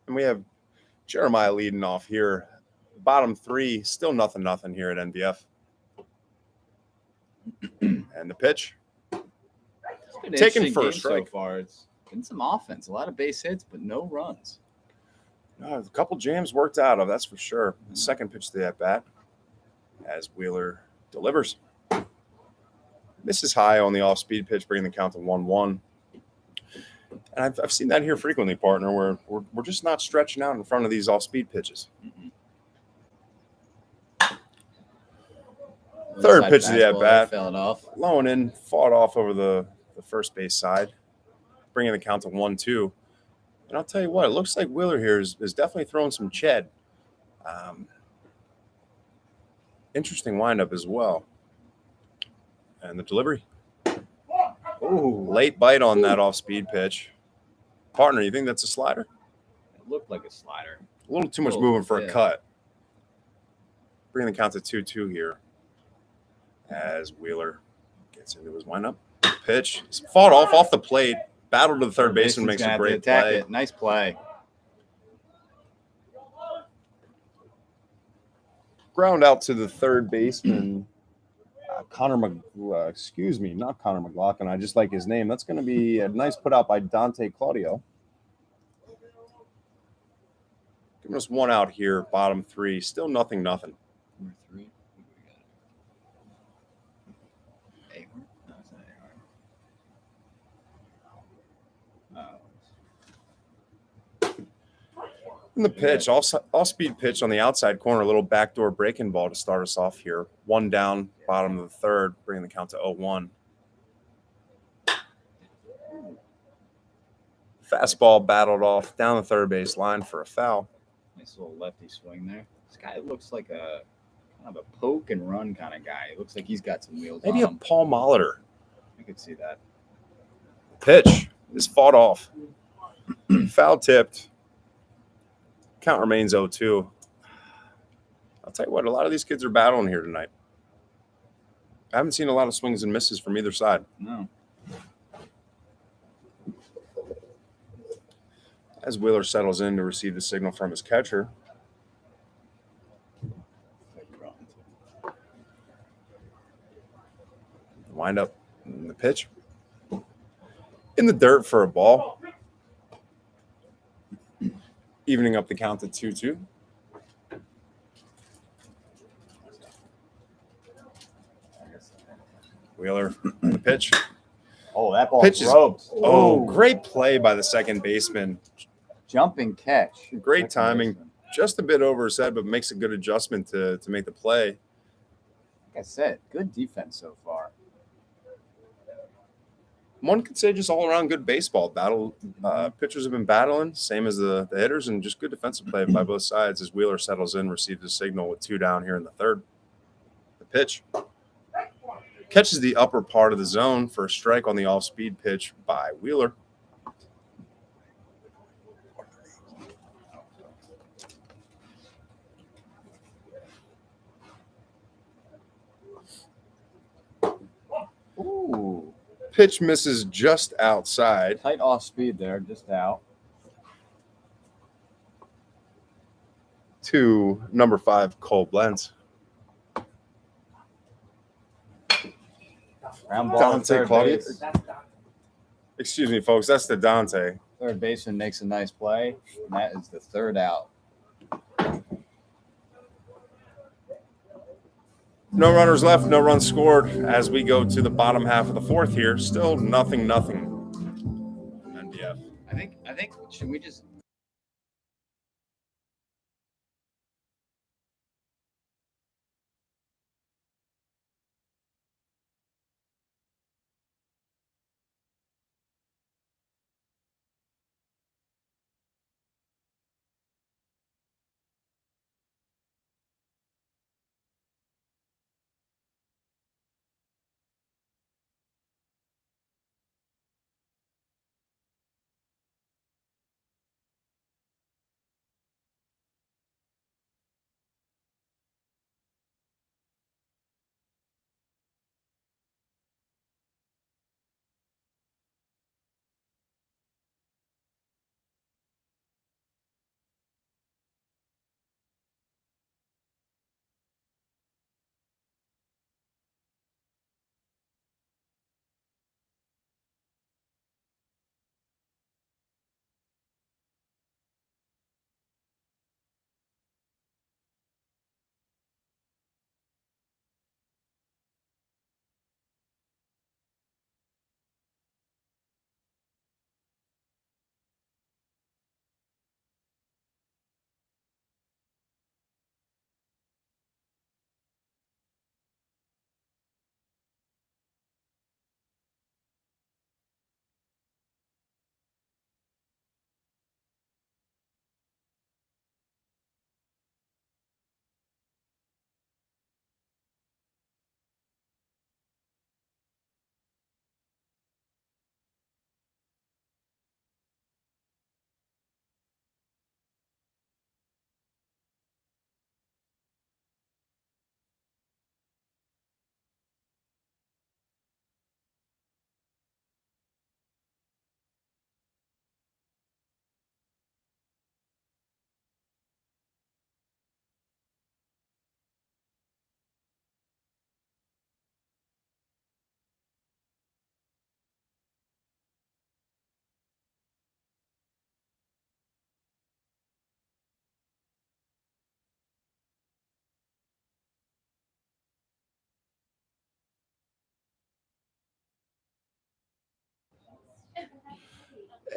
And we have Jeremiah leading off here. Bottom 3, still 0-0 here at NBF. And the pitch. Taken first, so strike. far. It's been some offense, a lot of base hits, but no runs. A couple jams worked out of, that's for sure. The second pitch to the at-bat as Wheeler delivers. This is high on the off-speed pitch, bringing the count to 1-1. And I've seen that here frequently, partner, where we're just not stretching out in front of these off-speed pitches. Third pitch to the at-bat. Fell it off. Low and in, fought off over the first base side, bringing the count to 1-2. And I'll tell you what, it looks like Wheeler here is definitely throwing some ched. Interesting windup as well. And the delivery. Ooh, late bite on that off-speed pitch. Partner, you think that's a slider? It looked like a slider. A little too much movement for a cut. Bringing the count to 2-2 here as Wheeler gets into his windup. Pitch. He's fought off the plate. Battled to the third baseman, makes a great play. Nice play. Ground out to the third baseman, not Connor McLaughlin. I just like his name. That's going to be a nice put out by Dante Claudio. Giving us one out here, bottom three. Still nothing. Number 3. Who do we got? Ahorn? No, it's not Ahorn. In the pitch, off-speed pitch on the outside corner, a little backdoor breaking ball to start us off here. One down, bottom of the third, bringing the count to 0-1. Fastball battled off down the third base line for a foul. Nice little lefty swing there. This guy looks like a kind of a poke and run kind of guy. It looks like he's got some wheels Maybe on a him. Paul Molitor. I could see that. Pitch is fought off. Foul tipped. Count remains 0-2. I'll tell you what, a lot of these kids are battling here tonight. I haven't seen a lot of swings and misses from either side. No. As Wheeler settles in to receive the signal from his catcher. Wind up in the pitch. In the dirt for a ball. Evening up the count to 2-2. Wheeler, the pitch. Oh, that ball Pitch is- roped. Oh, great play by the second baseman. Jumping catch. Great Second timing. baseman. Just a bit over his head, but makes a good adjustment to make the play. Like I said, good defense so far. One could say just all around good baseball. Pitchers have been battling, same as the hitters, and just good defensive play by both sides as Wheeler settles in, receives a signal with 2 down here in the third. The pitch catches the upper part of the zone for a strike on the off-speed pitch by Wheeler. Ooh. Pitch misses just outside. Tight off speed there, just out. To number 5, Cole Blentz. Ground ball Dante to third Claudio. base. That's Dante. Excuse me, folks. That's the Dante. Third baseman makes a nice play, and that is the third out. No runners left, no runs scored as we go to the bottom half of the fourth here. Still nothing. NBF. I think should we just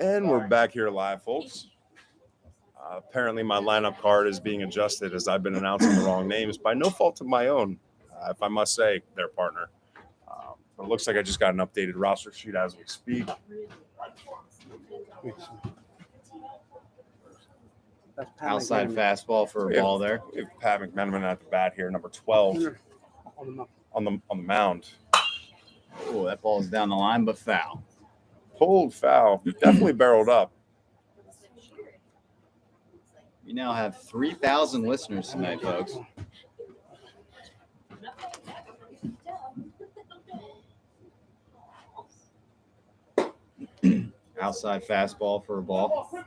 And we're back here live, folks. Apparently, my lineup card is being adjusted as I've been announcing the wrong names by no fault of my own, if I must say, their partner. But it looks like I just got an updated roster sheet as we speak. Outside fastball for a ball there. We have Pat McMenamin at the bat here, number 12 on the mound. Oh, that ball's down the line, but foul. Pulled foul, definitely barreled up. We now have 3,000 listeners tonight, folks. Outside fastball for a ball.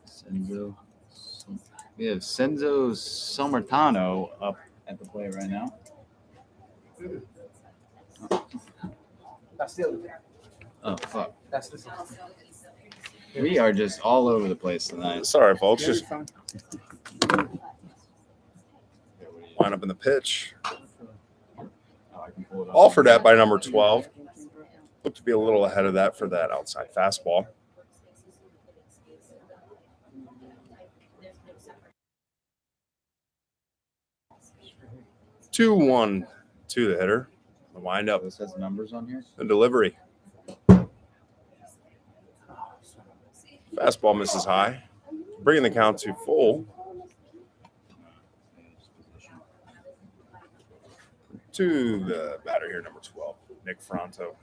Senzo. We have Senzo Somertano up at the plate right now. That's the other thing. Oh, fuck. That's the thing. We are just all over the place tonight. Sorry, folks. Just line up in the pitch. Offered at by number 12. Looked to be a little ahead of that for that outside fastball. Two one to the hitter. The windup. This has numbers on here. The delivery. Fastball misses high. Bringing the count to full. To the batter here, number 12, Nick Fronto.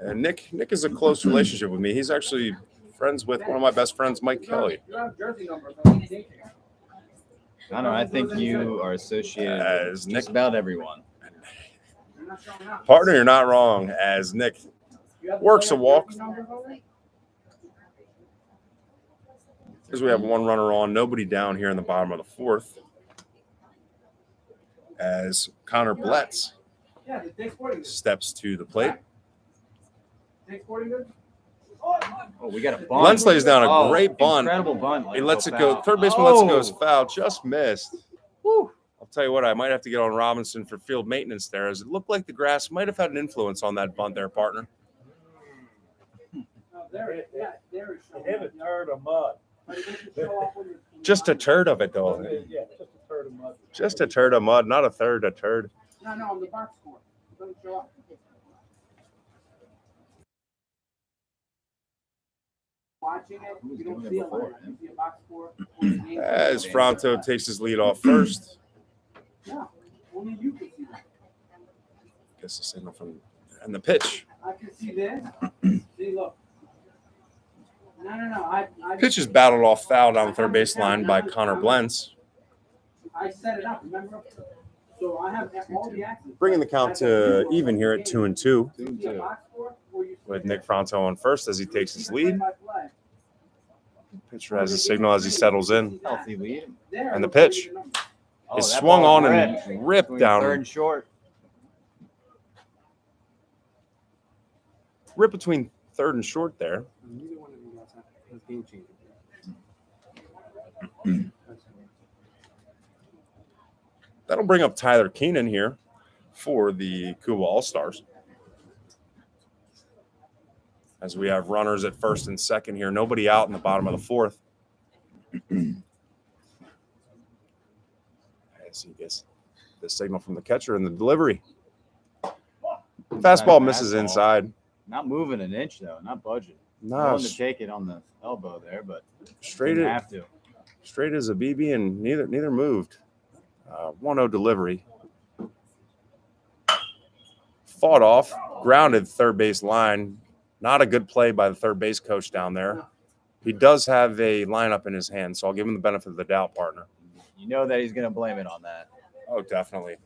And Nick is a close relationship with me. He's actually friends with one of my best friends, Mike Kelly. I don't know. I think you are associated As with Nick, just about everyone. partner, you're not wrong. As Nick works a walk. As we have one runner on, nobody down here in the bottom of the fourth. As Connor Bletz steps to the plate. Oh, we got a bunt. Lentz lays down a great bunt. Incredible bunt. He lets it go. Third baseman lets it go as foul. Just missed. Woo. I'll tell you what, I might have to get on Robinson for field maintenance there, as it looked like the grass might have had an influence on that bunt there, partner. Hit a turd of mud. Just a turd of it, though. Yeah, just a turd of mud. Just a turd of mud, not a third, a turd. No, on the box score. It doesn't show up. Watching it, you don't see it. You see a box score. As Fronto takes his lead off first. Yeah, only you can see that. Gets the signal from and the pitch. I can see this. See, look. No. I Pitch is battled off foul down the third baseline by Connor Blentz. I set it up, remember? So I have all the actions. Bringing the count to even here at 2-2. 2-2. With Nick Fronto on first as he takes his lead. Pitcher has a signal as he settles in. Healthy lead. And the pitch Oh, is that swung ball on and ripped between down. Third and short. Rip between third and short there. Neither one of you guys has game changer. That'll bring up Tyler Keenan here for the KUBA Allstars. As we have runners at first and second here. Nobody out in the bottom of the fourth. As he gets the signal from the catcher and the delivery. Fastball misses inside. Not moving an inch, though. Not budging. No, Willing to take it on the elbow there, but straight didn't it. have to. Straight as a BB, and neither moved. 1-0 delivery. Fought off, grounded third base line. Not a good play by the third base coach down there. He does have a lineup in his hand, so I'll give him the benefit of the doubt, partner. You know that he's going to blame it on that. Oh, definitely.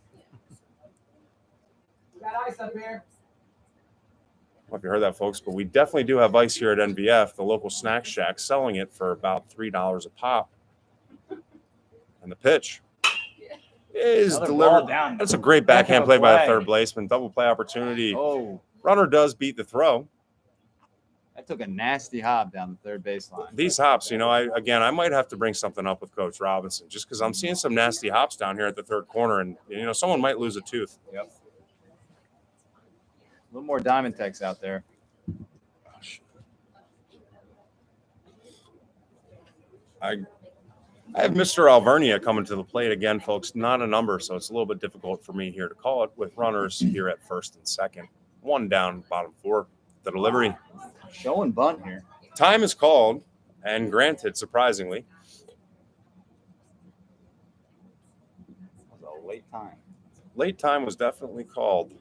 We got ice up here. I don't know if you heard that, folks, but we definitely do have ice here at NVF, the local snack shack, selling it for about $3 a pop. And the pitch is Another delivered. ball down. That's a great Heck of backhand a play by the play. third baseman. Double play opportunity. Oh, Runner does beat the throw. That took a nasty hop down the third baseline. These hops, I might have to bring something up with Coach Robinson just because I'm seeing some nasty hops down here at the third corner, and someone might lose a tooth. Yep. A little more Diamond Techs out there. I have Mr. Alvernia coming to the plate again, folks. Not a number, so it's a little bit difficult for me here to call it with runners here at first and second. One down, bottom four. The delivery. Showing bunt here. Time is called and granted, surprisingly. It was a late time. Late time was definitely called.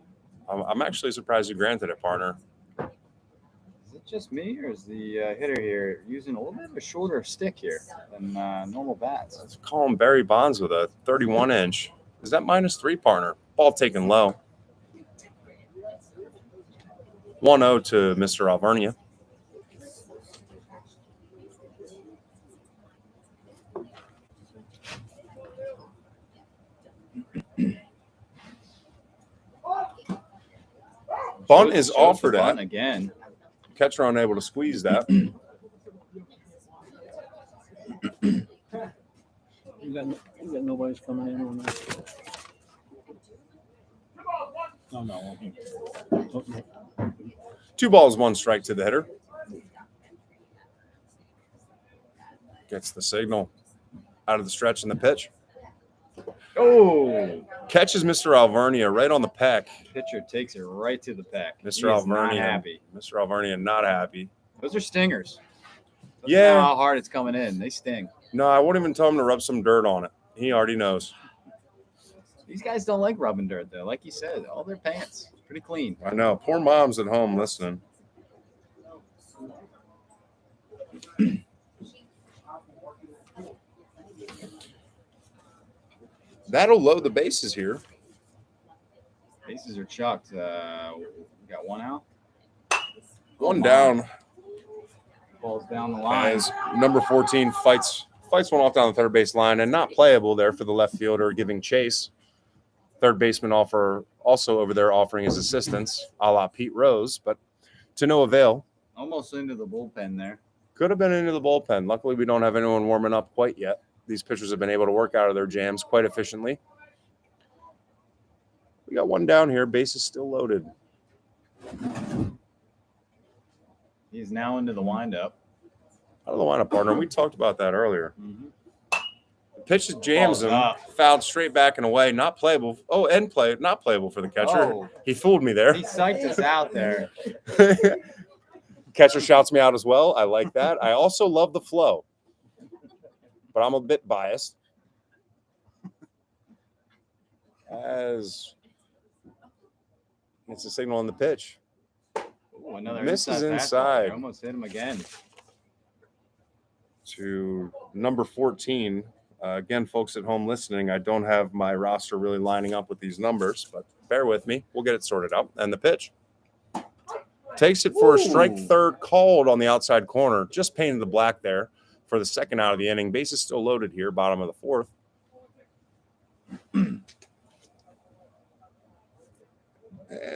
I'm actually surprised you granted it, partner. Is it just me, or is the hitter here using a little bit of a shorter stick here than normal bats? Let's call him Barry Bonds with a 31-inch. Is that -3, partner? Ball taken low. 1-0 to Mr. Alvernia. Bunt is offered at. Bunt again. Catcher unable to squeeze that. You got nobody's coming in on that. No. 2 balls, 1 strike to the hitter. Gets the signal out of the stretch in the pitch. Oh, Catches Mr. Alvernia right on the peck. pitcher takes it right to the peck. Mr. He is not Alvernia happy. Mr. Alvernia not happy. Those are stingers. Doesn't Yeah. matter how hard it's coming in. They sting. No, I won't even tell him to rub some dirt on it. He already knows. These guys don't like rubbing dirt, though. Like you said, all their pants pretty clean. I know. Poor moms at home listening. That'll load the bases here. Bases are chucked. We got 1 out. One down Ball's down the line. as number 14 fights one off down the third base line and not playable there for the left fielder giving chase. Third baseman also over there offering his assistance, a la Pete Rose, but to no avail. Almost into the bullpen there. Could have been into the bullpen. Luckily, we don't have anyone warming up quite yet. These pitchers have been able to work out of their jams quite efficiently. We got 1 down here. Base is still loaded. He's now into the windup. Out of the lineup, partner. We talked about that earlier. Mm-hmm. Pitch jams him, fouled straight back and away. Not playable. Oh, and not playable for the catcher. Oh. He fooled me there. He psyched us out there. Catcher shouts me out as well. I like that. I also love the flow, but I'm a bit biased. As it's a signal on the pitch. Ooh, another Misses fastball. inside. They almost hit him again. To number 14. Again, folks at home listening, I don't have my roster really lining up with these numbers, but bear with me. We'll get it sorted out. And the pitch. Takes it for a strike third called on the outside corner. Just painted the black there for the second out of the inning. Base is still loaded here, bottom of the fourth. And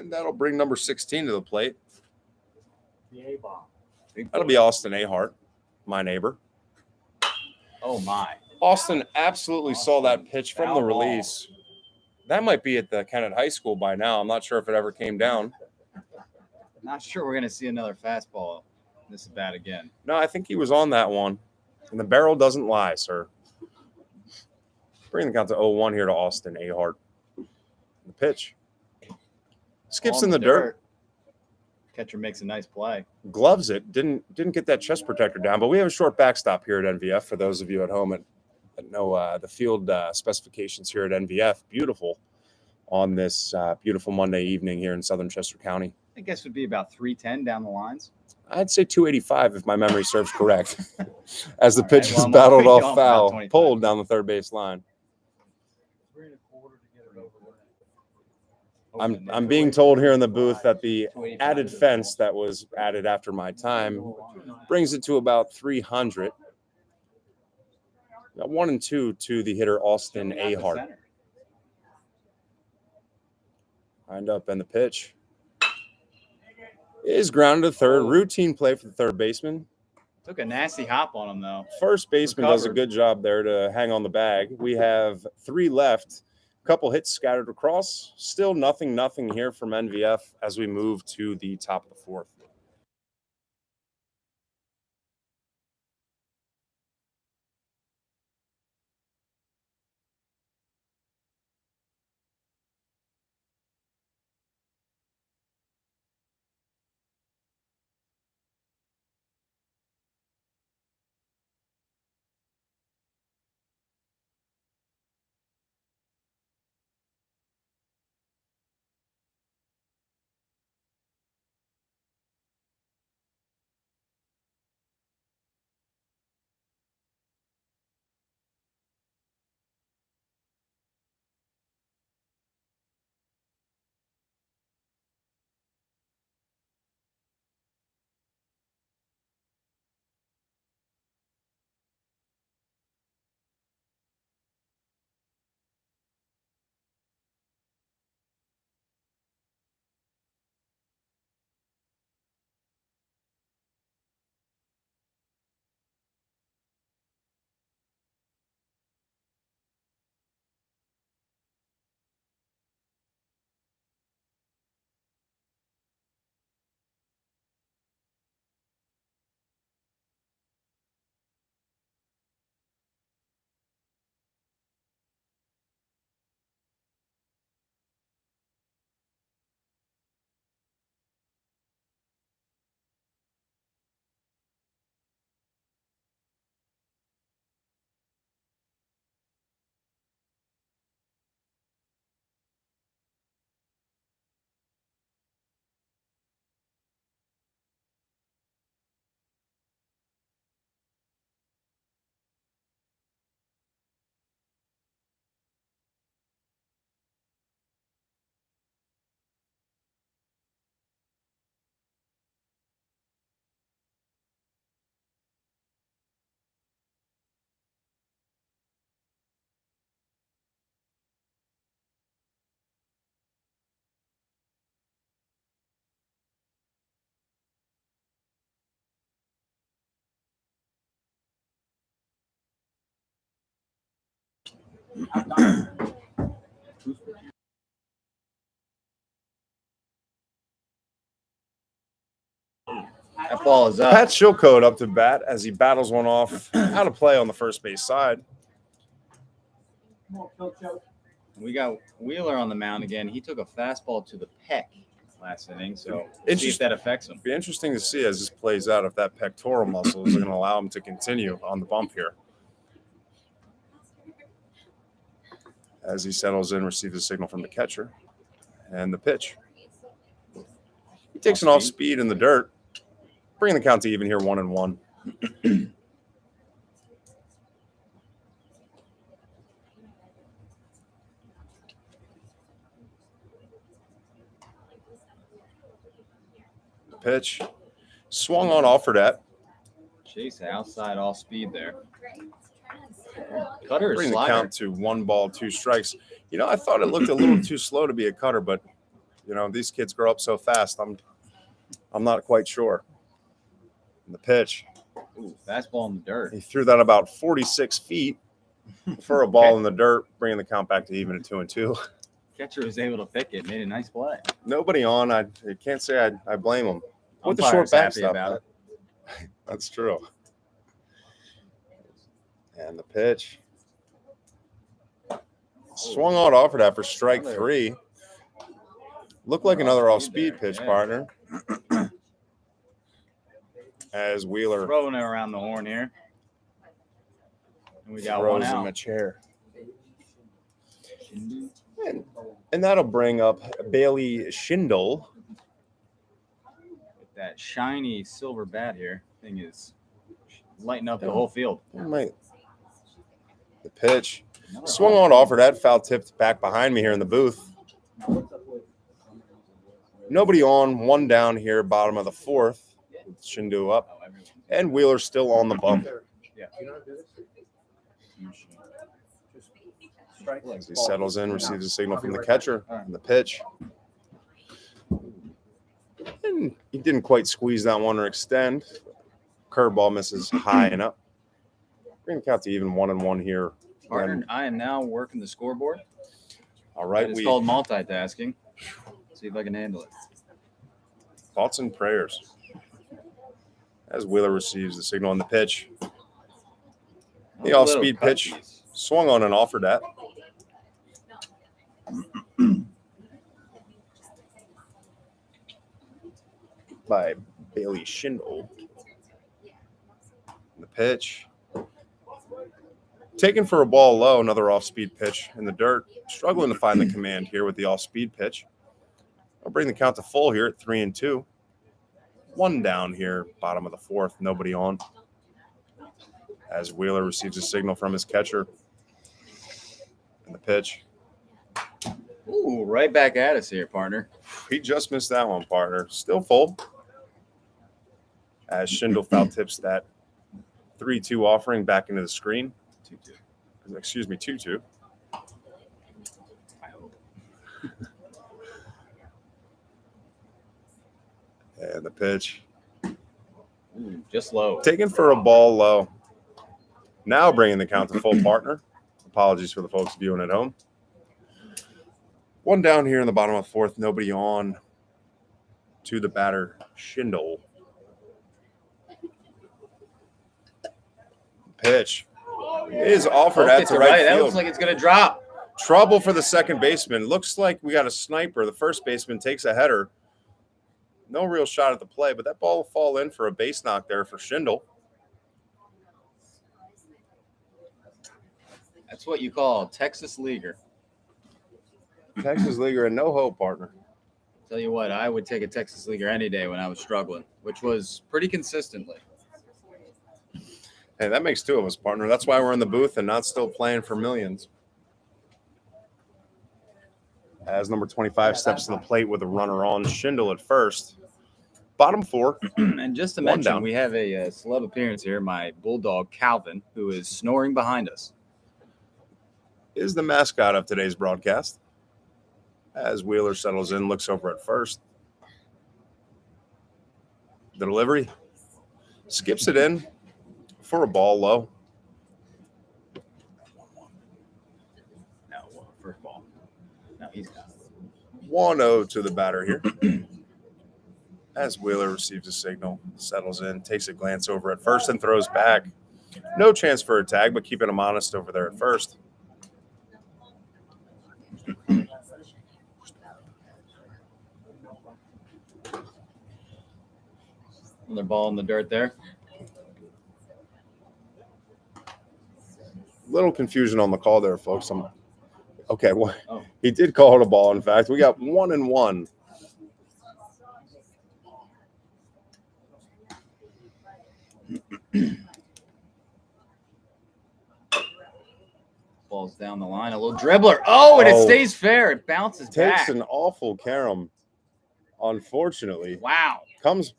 that'll bring number 16 to the plate. That'll be Austin Ahart, my neighbor. Oh, my. Austin absolutely saw that pitch from the release. That might be at the Kennett High School by now. I'm not sure if it ever came down. Not sure we're going to see another fastball this bat again. No, I think he was on that one. And the barrel doesn't lie, sir. Bring the count to 0-1 here to Austin Ahart. The pitch. Skips Ball in the dirt. Catcher makes a nice play. Gloves it. Didn't get that chest protector down. But we have a short backstop here at NVF for those of you at home that know the field specifications here at NVF. Beautiful on this beautiful Monday evening here in southern Chester County. I guess it would be about 310 down the lines. I'd say 285 if my memory serves correct. As the pitch is I'm battled already off off foul, about 25. pulled down the third base line. 3 1/4 to get it over there. I'm being told here in the booth that the added fence that was added after my time brings it to about 300. Got 1 and 2 to the hitter Austin Ahart. Lined up and the pitch. is grounded to third. Routine play for the third baseman. Took a nasty hop on him, though. First baseman does a Recovered. good job there to hang on the bag. We have 3 left. A couple hits scattered across. Still nothing here from NVF as we move to the top of the 4th. That ball is up. Pat Shilcoat up to bat as he battles one off out of play on the first base side. Come on, Phil Choke. We got Wheeler on the mound again. He took a fastball to the pec last inning, so we'll see if that affects him. Be interesting to see as this plays out if that pectoral muscle is going to allow him to continue on the bump here. As he settles in, receives a signal from the catcher, and the pitch. He takes an off speed in the dirt, bringing the count to even here, 1-1. The pitch swung on, offered at. Chase outside off speed there. Cutter is Bring the slider. count to 1 ball, 2 strikes. You know, I thought it looked a little too slow to be a cutter, but you know, these kids grow up so fast. I'm not quite sure. And the pitch. Ooh, fastball in the dirt. He threw that about 46 feet for a ball in the dirt, bringing the count back to even at 2-2. Catcher was able to pick it, made a nice play. Nobody on. I can't say I blame him. With the Umpire's short happy backstop. about it. That's true. And the pitch. Swung on, offered at for strike 3. Looked like another off-speed pitch, Yeah. partner. As Wheeler Throwing it around the horn here. And we got one throws him a out. chair. And that'll bring up Bailey Schindel. With that shiny silver bat here. Thing is lighting up the whole field. The pitch. Swung on, offered at, foul tipped back behind me here in the booth. Nobody on, 1 down here, bottom of the 4th. Shindu up. And Wheeler still on the bump. Yeah. As he settles in, receives a signal from the catcher. And the pitch. And he didn't quite squeeze that one or extend. Curveball misses high and up. Bring the count to even 1-1 here. Partner, And, I am now working the scoreboard. all right, It's called multitasking. See if I can handle it. Thoughts and prayers. As Wheeler receives the signal on the pitch. The off-speed pitch swung on and offered at. By Bailey Schindel. The pitch. Taken for a ball low, another off-speed pitch in the dirt. Struggling to find the command here with the off-speed pitch. I'll bring the count to full here at 3-2. One down here, bottom of the fourth, nobody on. As Wheeler receives a signal from his catcher. And the pitch. Ooh, right back at us here, partner. He just missed that one, partner. Still full. As Schindel foul tips that 3-2 offering back into the screen. 2-2. Excuse me, 2-2. I hope. And the pitch. Ooh, just low. Taken for a ball low. Now bringing the count to full, partner. Apologies for the folks viewing at home. One down here in the bottom of the fourth. Nobody on. To the batter, Schindel. Pitch is offered at the right That field. looks like it's going to drop. Trouble for the second baseman. Looks like we got a sniper. The first baseman takes a header. No real shot at the play, but that ball will fall in for a base knock there for Schindel. That's what you call Texas Leaguer. Texas Leaguer and no hope, partner. Tell you what, I would take a Texas Leaguer any day when I was struggling, which was pretty consistently. Hey, that makes two of us, partner. That's why we're in the booth and not still playing for millions. As number 25 steps to the plate with a runner on, Schindel at first. Bottom four. And just to One mention, down. we have a celeb appearance here, my bulldog Calvin, who is snoring behind us. Is the mascot of today's broadcast. As Wheeler settles in, looks over at first. The delivery. Skips it in for a ball low. No, first ball. No, he's got it. 1-0 to the batter here. As Wheeler receives a signal, settles in, takes a glance over at first and throws back. No chance for a tag, but keeping him honest over there at first. Another ball in the dirt there. Little confusion on the call there, folks. Okay, well, Oh. he did call it a ball. In fact, we got 1-1. Ball's down the line. A little dribbler. Oh, and it Oh. stays fair. It bounces Takes back. an awful carom, unfortunately. Wow. Comes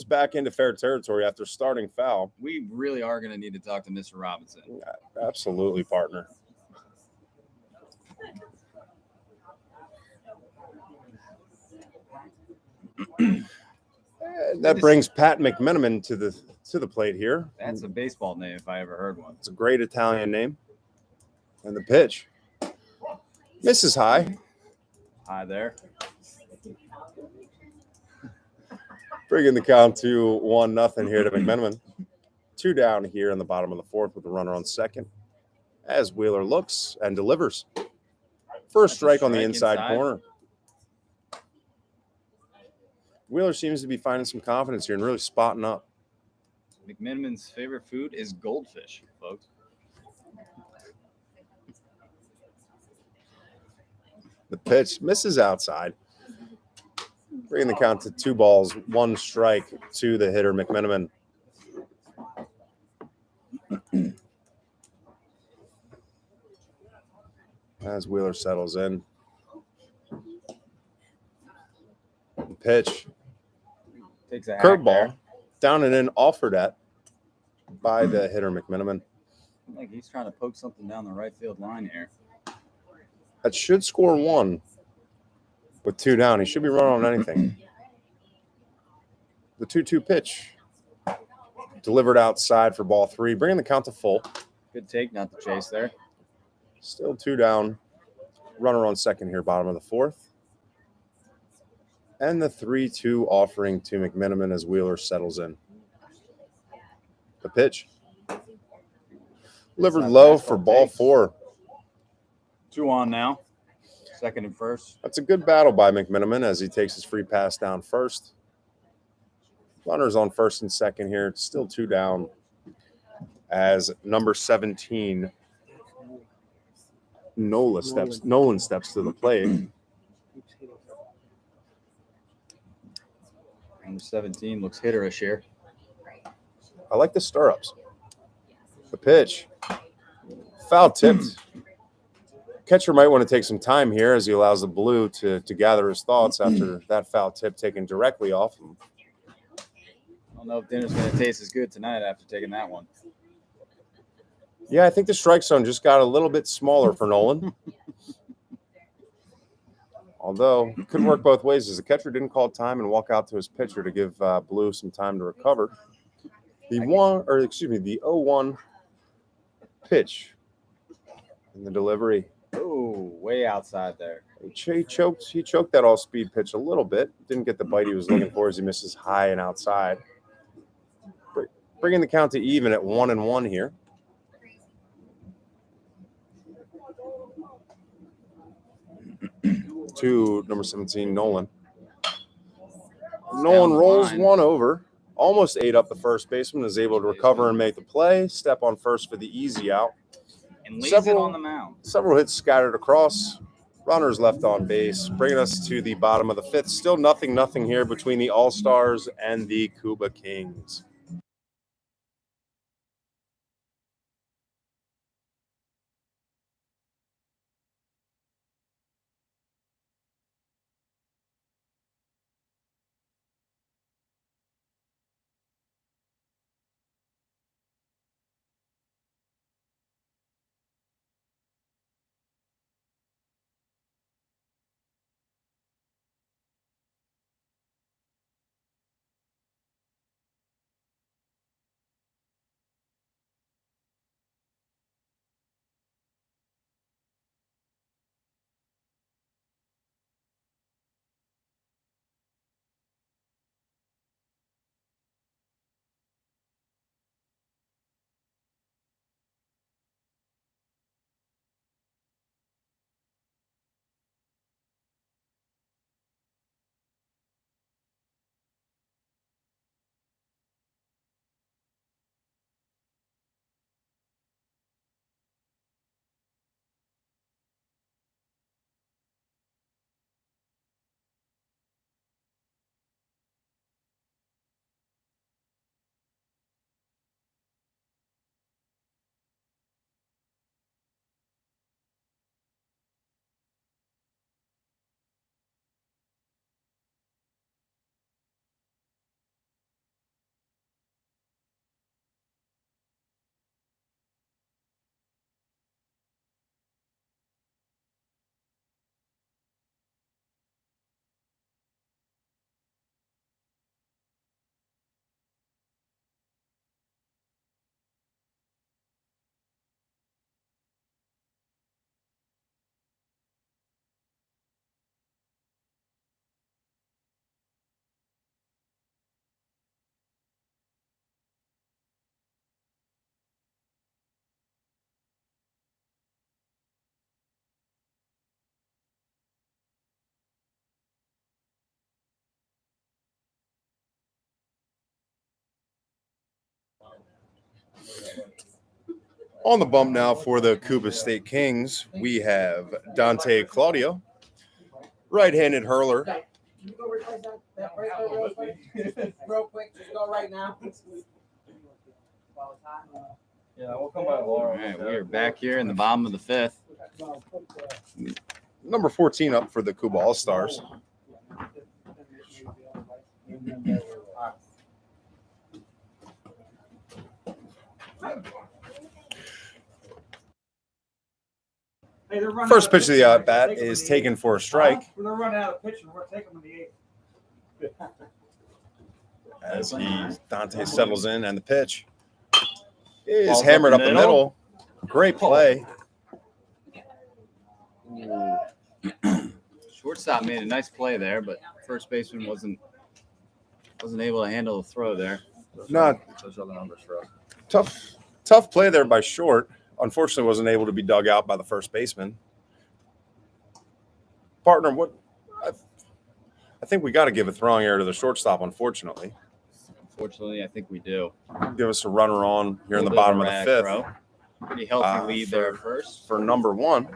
back into fair territory after starting foul. We really are going to need to talk to Mr. Robinson. Absolutely, partner. That brings Pat McMenamin to the plate here. That's a baseball name if I ever heard one. It's a great Italian name. And the pitch misses high. Hi there. Bringing the count to 1-0 here to McMenamin. 2 down here in the bottom of the fourth with a runner on second. As Wheeler looks and delivers. First strike on the inside corner. Wheeler seems to be finding some confidence here and really spotting up. McMenamin's favorite food is goldfish, folks. The pitch misses outside. Bringing the count to 2 balls, 1 strike to the hitter, McMenamin. As Wheeler settles in. The pitch. Takes a Curveball. Down and in, offered at by the hitter, McMenamin. Like he's trying to poke something down the right field line here. That should score 1 with 2 down. He should be running on anything. The 2-2 pitch. Delivered outside for ball 3, bringing the count to full. Good take, not the chase there. Still 2 down. Runner on second here, bottom of the 4th. And the 3-2 offering to McMiniman as Wheeler settles in. The pitch. Delivered low for ball 4. 2 on now. Second and first. That's a good battle by McMiniman as he takes his free pass down first. Runners on first and second here. It's still 2 down as number 17, Nolan steps to the plate. Number 17 looks hitterish here. I like the stirrups. The pitch. Foul tipped. Catcher might want to take some time here as he allows the blue to gather his thoughts after that foul tip taken directly off him. I don't know if dinner's going to taste as good tonight after taking that one. Yeah, I think the strike zone just got a little bit smaller for Nolan. Although, it could work both ways as the catcher didn't call time and walk out to his pitcher to give Blue some time to recover. The 0-1 pitch in the delivery. Oh, way outside there. He choked that all-speed pitch a little bit. Didn't get the bite he was looking for as he misses high and outside. Bringing the count to even at 1-1 here. To number 17, Nolan. Nolan rolls one over. Almost ate up the first baseman. Is able to recover and make the play. Step on first for the easy out. And leaves it on the mound. Several hits scattered across. Runners left on base. Bringing us to the bottom of the 5th. Still nothing here between the All-Stars and the KUBA Kings. On the bump now for the KUBA State Kings, we have Dante Claudio, right-handed hurler. Can you go replace that right there real quick? Real quick, just go right now. Yeah, we'll come by All Laura. right, we are back here in the bottom of the 5th. Number 14 up for the KUBA All-Stars. Hey, they're running First out pitch of the pitching. at-bat Take 'em is in the taken for a strike. They're running out of pitching. We're taking them in the 8th. As Dante settles in, and the pitch is Ball's hammered up up the the middle. Great play. Shortstop made a nice play there, but first baseman wasn't able to handle the throw there. Not Those are the numbers for us. tough play there by Short. Unfortunately, wasn't able to be dug out by the first baseman. Partner, what? I think we got to give a throwing error to the shortstop. Unfortunately, Unfortunately, I think we do. give us a runner on here in the Little bit bottom of a the rag fifth throw. Pretty healthy lead there first. for number one.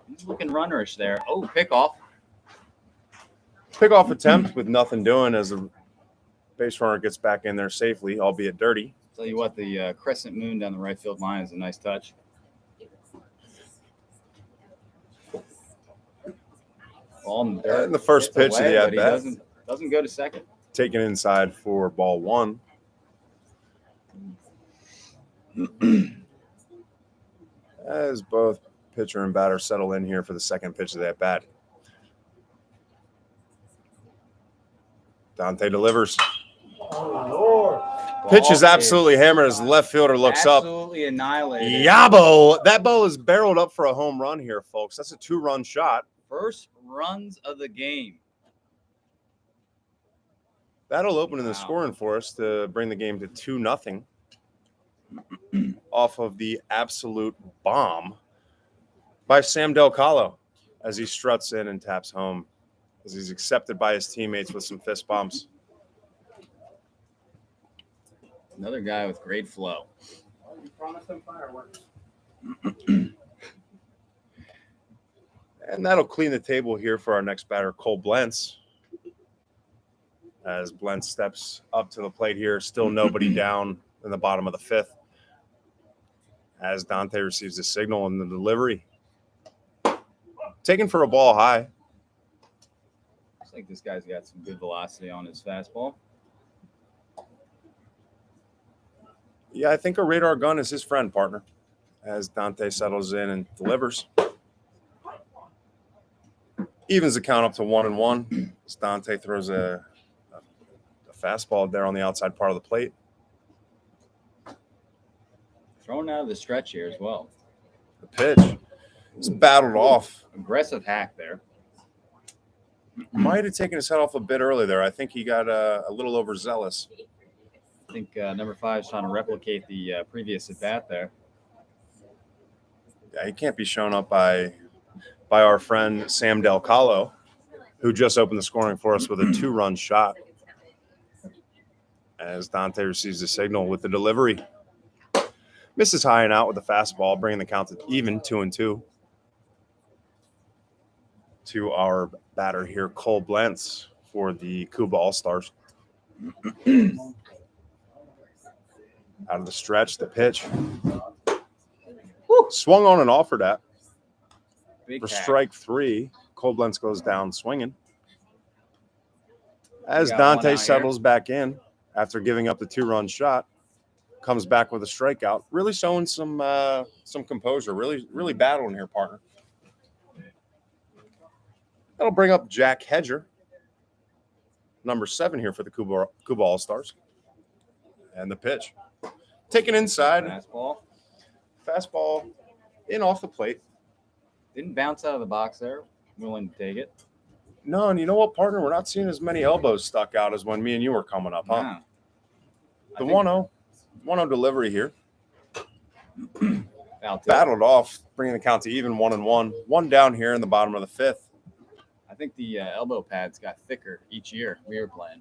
He's looking runnerish there. Oh, pickoff. Pickoff attempt with nothing doing as the base runner gets back in there safely, albeit dirty. Tell you what, the crescent moon down the right field line is a nice touch. Ball in the dirt. And the first Gets pitch of away, the but he at-bat. doesn't go to second. Taken inside for ball one. As both pitcher and batter settle in here for the second pitch of the at-bat. Dante delivers. Pitch is absolutely hammered as the left fielder looks up. Absolutely annihilated. Yabo! That ball is barreled up for a home run here, folks. That's a 2-run shot. First runs of the game. That'll open in the Wow. scoring for us to bring the game to 2-0 off of the absolute bomb by Sam Del Calo as he struts in and taps home as he's accepted by his teammates with some fist bumps. Another guy with great flow. Well, you promised them fireworks. And that'll clean the table here for our next batter, Cole Blentz. As Blentz steps up to the plate here, still nobody down in the bottom of the fifth. As Dante receives a signal in the delivery. Taken for a ball high. Looks like this guy's got some good velocity on his fastball. Yeah, I think a radar gun is his friend, partner. As Dante settles in and delivers. Evens the count up to 1-1. As Dante throws a fastball there on the outside part of the plate. Thrown out of the stretch here as well. The pitch is battled off. Aggressive hack there. Might have taken his head off a bit early there. I think he got a little overzealous. I think number 5 is trying to replicate the previous at bat there. Yeah, he can't be shown up by our friend Sam Del Calo, who just opened the scoring for us with a 2-run shot. As Dante receives the signal with the delivery. Misses high and out with the fastball, bringing the count to even 2-2. To our batter here, Cole Blentz for the KUBA Allstars. Out of the stretch, the pitch. Woo, swung on and offered at. Big For hack. strike 3, Cole Blentz goes down swinging. As got one Dante out settles back in after giving up the 2-run shot, comes back with a strikeout, really showing some composure, really battling here, partner. That'll bring up Jack Hedger, number 7 here for the KUBA All-Stars. And the pitch. Taken inside. Fastball in off the plate. Didn't bounce out of the box there. Willing to take it. No, and you know what, partner? We're not seeing as many elbows stuck out as when me and you were coming up, huh? Yeah. The 1-0 delivery here. Foul tip. Battled off, bringing the count to even 1-1. One down here in the bottom of the fifth. I think the elbow pads got thicker each year we were playing.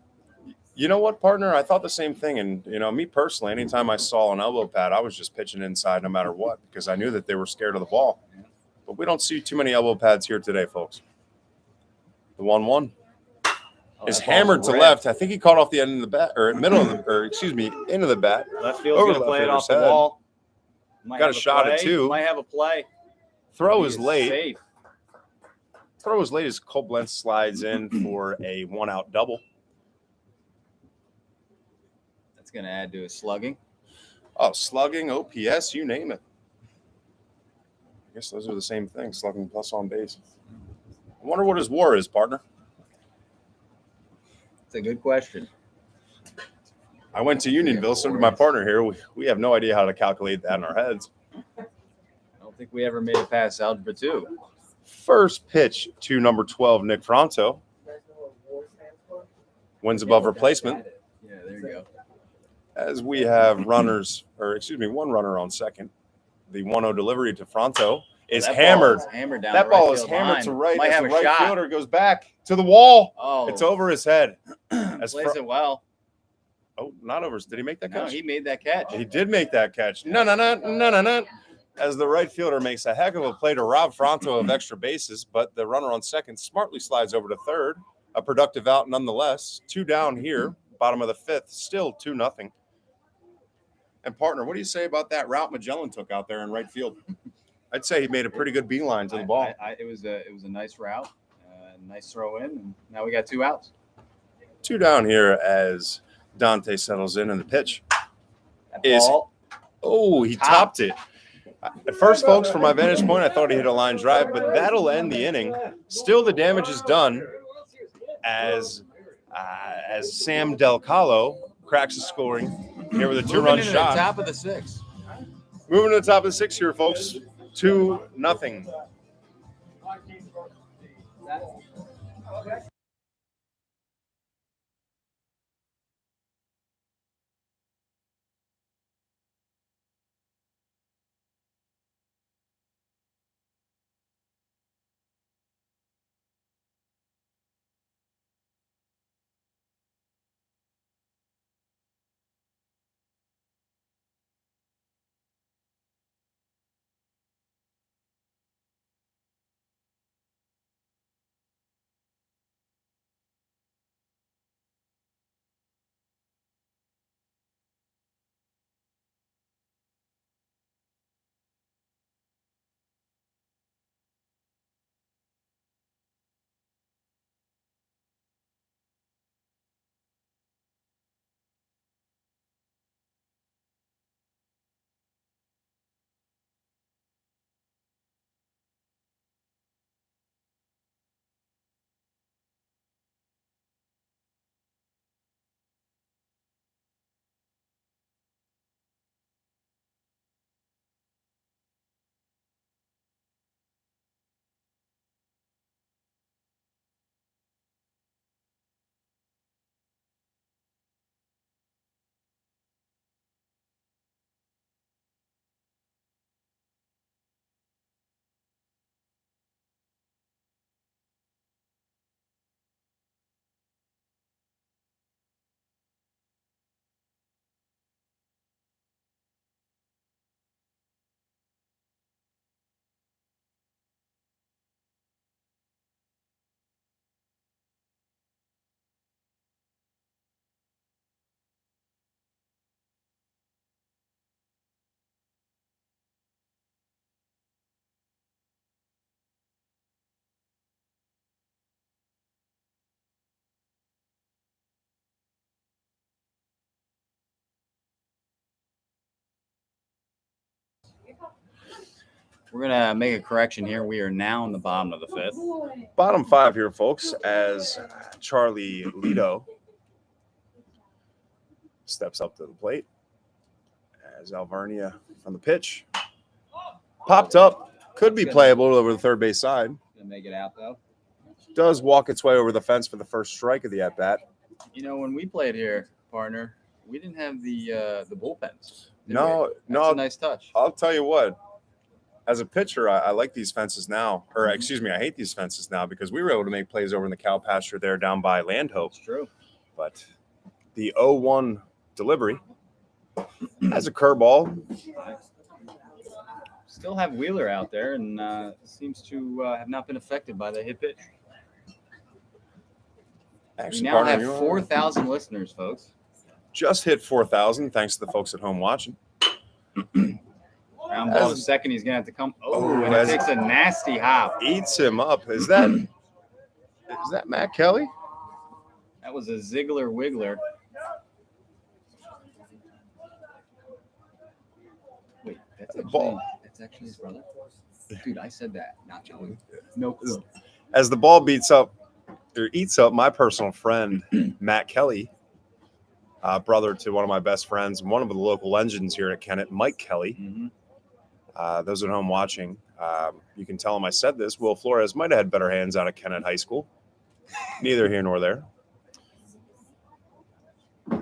You know what, partner? I thought the same thing. And, me personally, anytime I saw an elbow pad, I was just pitching inside no matter what because I knew that they were scared of the ball. But we don't see too many elbow pads here today, folks. The 1-1 is hammered to left. I think he caught off the end of the bat, or middle of the, or excuse me, into the bat. Left field's Over going to the play it left off the fielder's head. wall. Might Got have a shot at play. 2. Might have a play. Throw He is late. Safe. Throw is late as Cole Blentz slides in for a 1-out double. That's going to add to his slugging. Oh, slugging, OPS, you name it. I guess those are the same thing, slugging plus on base. I wonder what his WAR is, partner. It's That's a good question. I went to Unionville, so did my partner here. We have no idea how to calculate that in our heads. I don't think we ever made it past Algebra 2. First pitch to number 12, Nick Fronto. Wins above replacement. Yeah, there you go. As we have one runner on second. The 1-0 delivery to Fronto is That hammered. ball is hammered down That the right ball is field hammered line. to right Might as have the a right shot. fielder goes back to the wall. Oh, It's over his head. As plays it well. not over. Did he make that No, catch? he made that catch. He did make that catch. No. As the right fielder makes a heck of a play to rob Fronto of extra bases, but the runner on second smartly slides over to third. A productive out nonetheless. 2 down here, bottom of the 5th, still 2-0. And partner, what do you say about that route Magellan took out there in right field? I'd say he made a pretty good beeline to the ball. It was a nice route, nice throw in, and now we got 2 outs. 2 down here as Dante settles in, and the pitch That is ball, he topped it. At first, folks, from my vantage point, I thought he hit a line drive, but that'll end the inning. Still, the damage is done as Sam Del Calo cracks the scoring here with a 2-run moving to shot. the top of the 6th. Moving to the top of the 6th here, folks. 2-0. We're going to make a correction here. We are now in the bottom of the 5th. Bottom 5 here, folks, as Charlie Lido steps up to the plate. As Alvernia from the pitch. Popped up. Could be playable over the third base side. Going to make it out, though. Does walk its way over the fence for the first strike of the at-bat. You know, when we played here, partner, we didn't have the bullpens. No. That's a nice touch. I'll tell you what. As a pitcher, I like these fences now. Or, excuse me, I hate these fences now because we were able to make plays over in the cow pasture there down by Land Hope. It's true. But the 0-1 delivery has a curveball. Still have Wheeler out there and seems to have not been affected by the hit pitch. Actually, We now partner, have 4,000 listeners, folks. just hit 4,000 thanks to the folks at home watching. Round ball to second, he's going to have to come. Oh, and it as- takes a nasty hop. Eats him up. Is that Matt Kelly? That was a Ziggler Wiggler. Wait, that's actually his brother? Dude, I said that. Not Joey. No clue. As the ball beats up or eats up my personal friend, Matt Kelly, brother to one of my best friends and one of the local legends here at Kennett, Mike Kelly. Mm-hmm. Those at home watching, you can tell him I said this. Will Flores might have had better hands out of Kennett High School. Neither here nor there.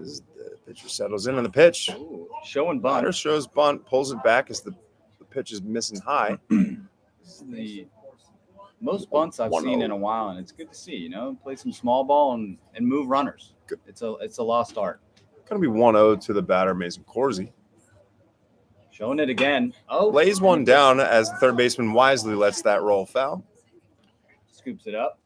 As the pitcher settles in on the pitch. Ooh, showing bunt. Batter shows bunt, pulls it back as the pitch is missing high. This is the most bunts I've seen in a while, and it's good to see. Play some small ball and move runners. Good. It's a lost art. Going to be 1-0 to the batter, Mason Corsi. Showing it again. Oh, Lays one down as the third baseman wisely lets that roll foul. scoops it up.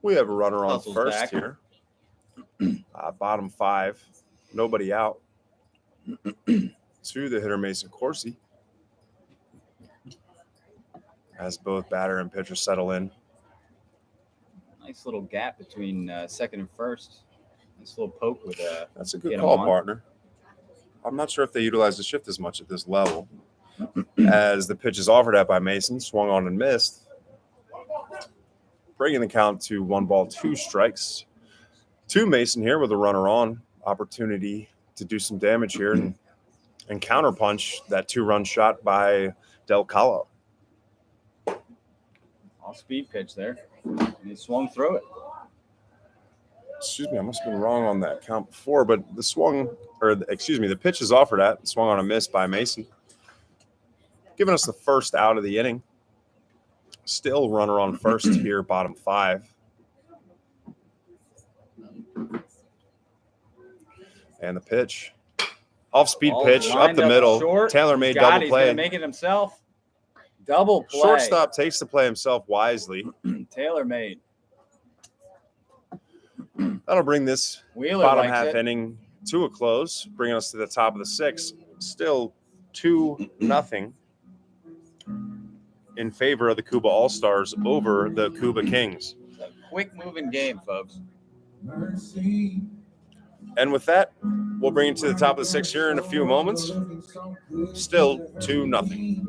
We have a runner on Hustles first back. here. Bottom 5. Nobody out. To the hitter, Mason Corsi. As both batter and pitcher settle in. Nice little gap between second and first. Nice little poke with a. That's a good Get him call, on. partner. I'm not sure if they utilize the shift as much at this level. As the pitch is offered at by Mason, swung on and missed. Bringing the count to 1 ball, 2 strikes. To Mason here with a runner on. Opportunity to do some damage here and counterpunch that 2-run shot by Del Calo. Off-speed pitch there. And he swung through it. Excuse me, I must have been wrong on that count before, but the pitch is offered at, swung on a miss by Mason. Giving us the first out of the inning. Still runner on first here, bottom 5. And the pitch. Off-speed Ball pitch, up lined the middle. short. Tailor-made He's double He's play. going to make it himself. Double play. Shortstop takes the play himself wisely. Tailor-made. That'll bring this Wheeler bottom likes half it. inning to a close, bringing us to the top of the 6th. Still 2-0 in favor of the KUBA Allstars over the KUBA Kings. It's a quick-moving game, folks. And with that, we'll bring it to the top of the 6th here in a few moments. Still 2-0.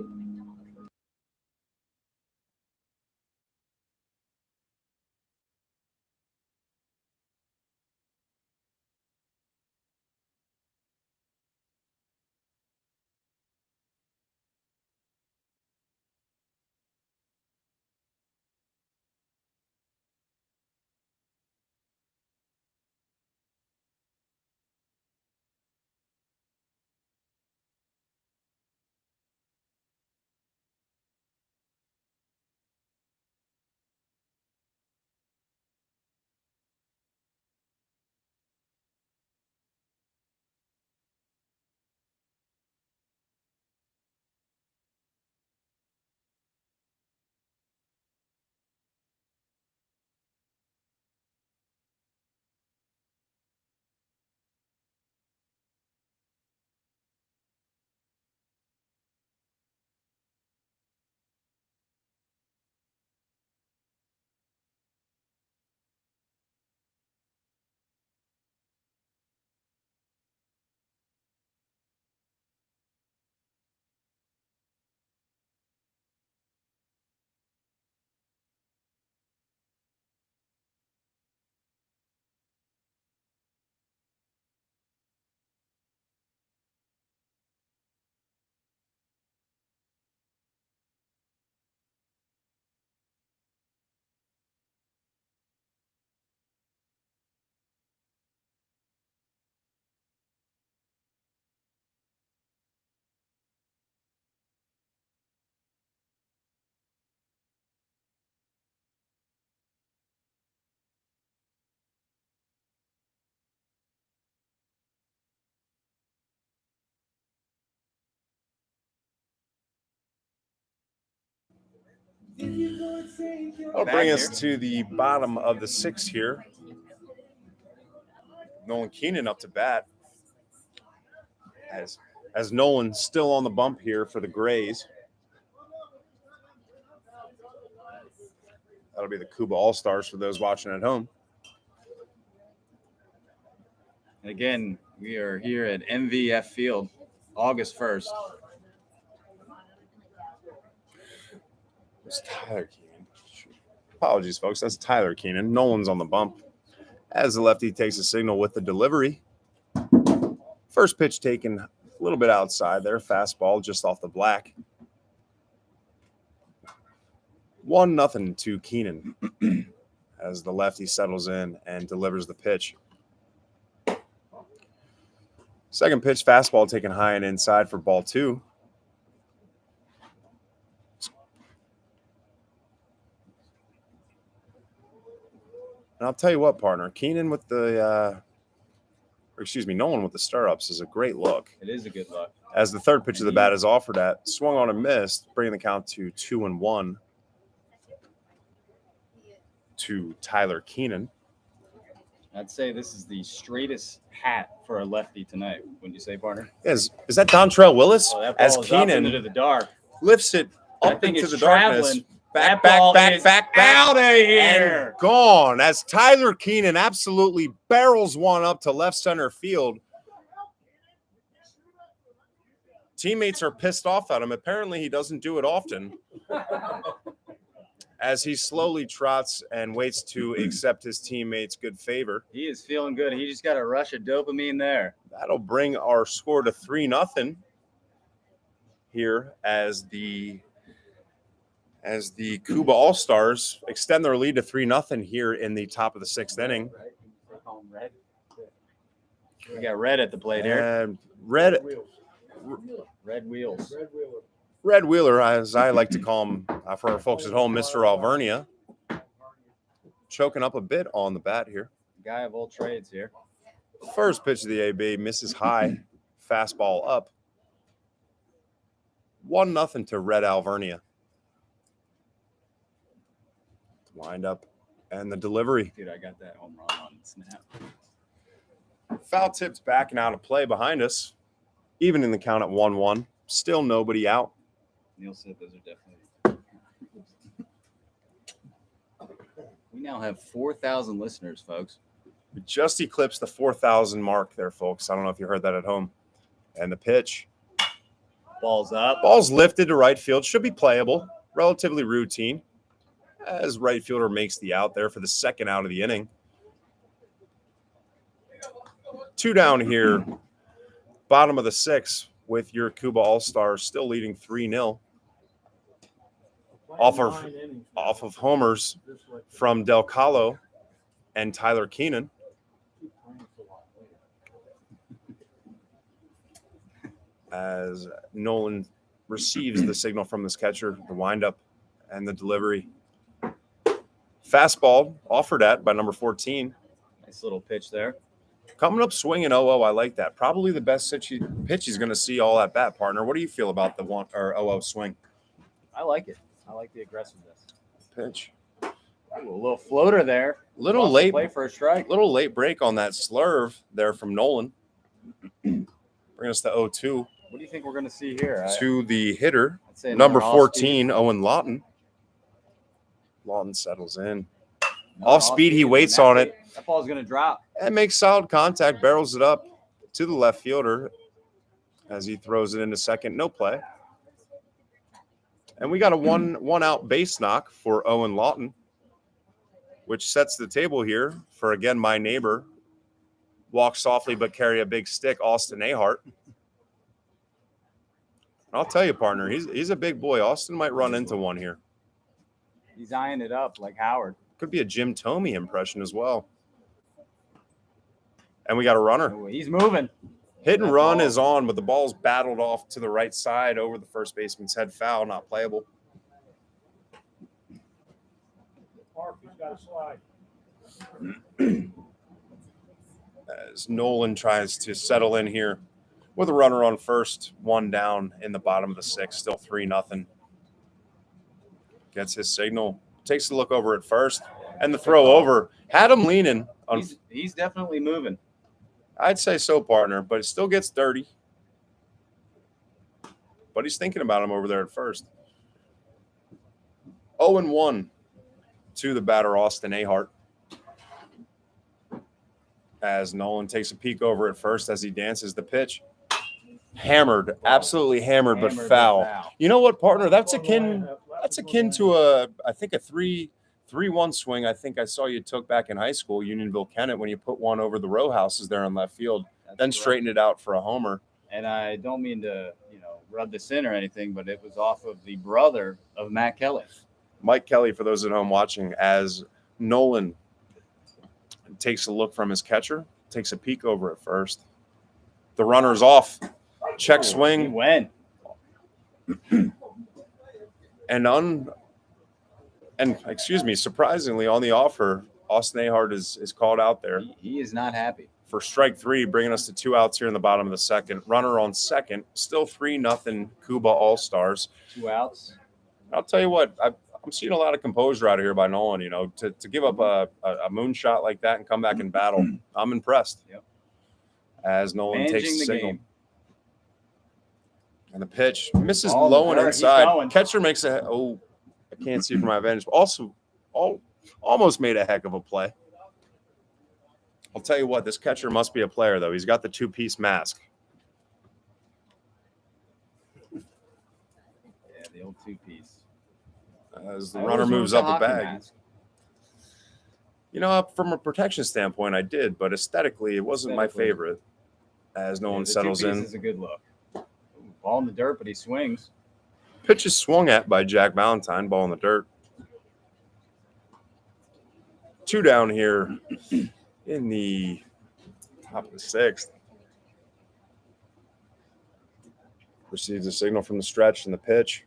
That'll bring us to the bottom of the 6th here. Nolan Keenan up to bat. As Nolan still on the bump here for the Grays. That'll be the KUBA All-Stars for those watching at home. And again, we are here at MVF Field, August 1st. It's Tyler Keenan. Apologies, folks. That's Tyler Keenan. Nolan's on the bump as the lefty takes a signal with the delivery. First pitch taken a little bit outside there. Fastball just off the black. 1-0 to Keenan as the lefty settles in and delivers the pitch. Second pitch, fastball taken high and inside for ball 2. And I'll tell you what, partner, Keenan with the, Nolan with the stirrups is a great look. It is a good look. As the third pitch of the bat is offered at, swung on and missed, bringing the count to 2-1 to Tyler Keenan. I'd say this is the straightest hat for a lefty tonight. Wouldn't you say, partner? Is that Dontrell Willis? Oh, that ball as is Keenan up into the dark. lifts it I up think into it's the darkness. traveling. Back That ball is out of here. and gone as Tyler Keenan absolutely barrels one up to left center field. Teammates are pissed off at him. Apparently, he doesn't do it often. As he slowly trots and waits to accept his teammates' good favor. He is feeling good. He just got a rush of dopamine there. That'll bring our score to 3-0 here as the KUBA Allstars extend their lead to 3-0 here in the top of the 6th inning. We got red at the plate here. And Red Wheels. Red Wheeler, as I like to call him for our folks at home, Mr. Alvernia, choking up a bit on the bat here. Guy of all trades here. First pitch of the AB misses high, fastball up. 1-0 to Red Alvernia. Wind up and the delivery. Dude, I got that home run on snap. Foul tipped back and out of play behind us. Even in the count at 1-1. Still nobody out. Neil said those are definitely. We now have 4,000 listeners, folks. We just eclipsed the 4,000 mark there, folks. I don't know if you heard that at home. And the pitch. Ball's up. Ball's lifted to right field. Should be playable. Relatively routine. As right fielder makes the out there for the second out of the inning. 2 down here. Bottom of the 6th with your KUBA All-Stars still leading 3-0. Off of homers from Del Calo and Tyler Keenan. As Nolan receives the signal from this catcher, the windup and the delivery. Fastball offered at by number 14. Nice little pitch there. Coming up swinging 0-0, I like that. Probably the best pitch he's going to see all at bat, partner. What do you feel about the 0-0 swing? I like it. I like the aggressiveness. Pitch. Ooh, a little floater there. Little Across the late plate for a strike. Little late break on that slurve there from Nolan. Bring us to 0-2 What do you think we're going to see here? to the hitter, I'd say number another 14, Owen Lawton. Lawton settles in. Another Off speed, he waits on it That ball's going to drop. and makes solid contact, barrels it up to the left fielder as he throws it into second. No play. And we got a one out base knock for Owen Lawton, which sets the table here for, again, my neighbor. Walk softly but carry a big stick, Austin Ahart. I'll tell you, partner, he's a big boy. Austin might run into one here. He's eyeing it up like Howard. Could be a Jim Thome impression as well. And we got a runner. Oh, he's moving. Hit and That run ball. is on, but the ball's battled off to the right side over the first baseman's head. Foul, not playable. As Nolan tries to settle in here with a runner on first, 1 down in the bottom of the 6th, still 3-0. Gets his signal, takes a look over at first, and the throw over. Had him leaning. He's definitely moving. I'd say so, partner, but it still gets dirty. But he's thinking about him over there at first. 0-1 to the batter, Austin Ahart. As Nolan takes a peek over at first as he dances the pitch. Hammered, absolutely hammered, but foul. You know what, partner? That's akin That's akin to I think a 3-1 swing. I think I saw you took back in high school, Unionville, Kennett, when you put one over the row houses there in left field, That's then correct. straightened it out for a homer. And I don't mean to, rub this in or anything, but it was off of the brother of Matt Kelly. Mike Kelly, for those at home watching, as Nolan takes a look from his catcher, takes a peek over at first. The runner's off. Check He swing. went. And surprisingly, on the offer, Austin Ahart is called out there He is not happy. for strike 3, bringing us to 2 outs here in the bottom of the second. Runner on second, still 3-0 KUBA All-Stars. 2 outs. I'll tell you what, I'm seeing a lot of composure out of here by Nolan. To give up a moonshot like that and come back and battle, I'm impressed. Yep. As Nolan Managing takes the the signal. game. And the pitch misses Ball low and hurt. He's inside. going. Catcher makes I can't see from my advantage. Also, almost made a heck of a play. I'll tell you what, this catcher must be a player, though. He's got the 2-piece mask. Yeah, the old 2-piece. As the I runner always moves went up with the hockey bag. mask. From a protection standpoint, I did, but aesthetically, it wasn't my Aesthetically. favorite. As no Yeah, one the settles 2-piece in. is a good look. Ooh, ball in the dirt, but he swings. Pitch is swung at by Jack Valentine, ball in the dirt. 2 down here in the top of the 6th. Receives a signal from the stretch and the pitch.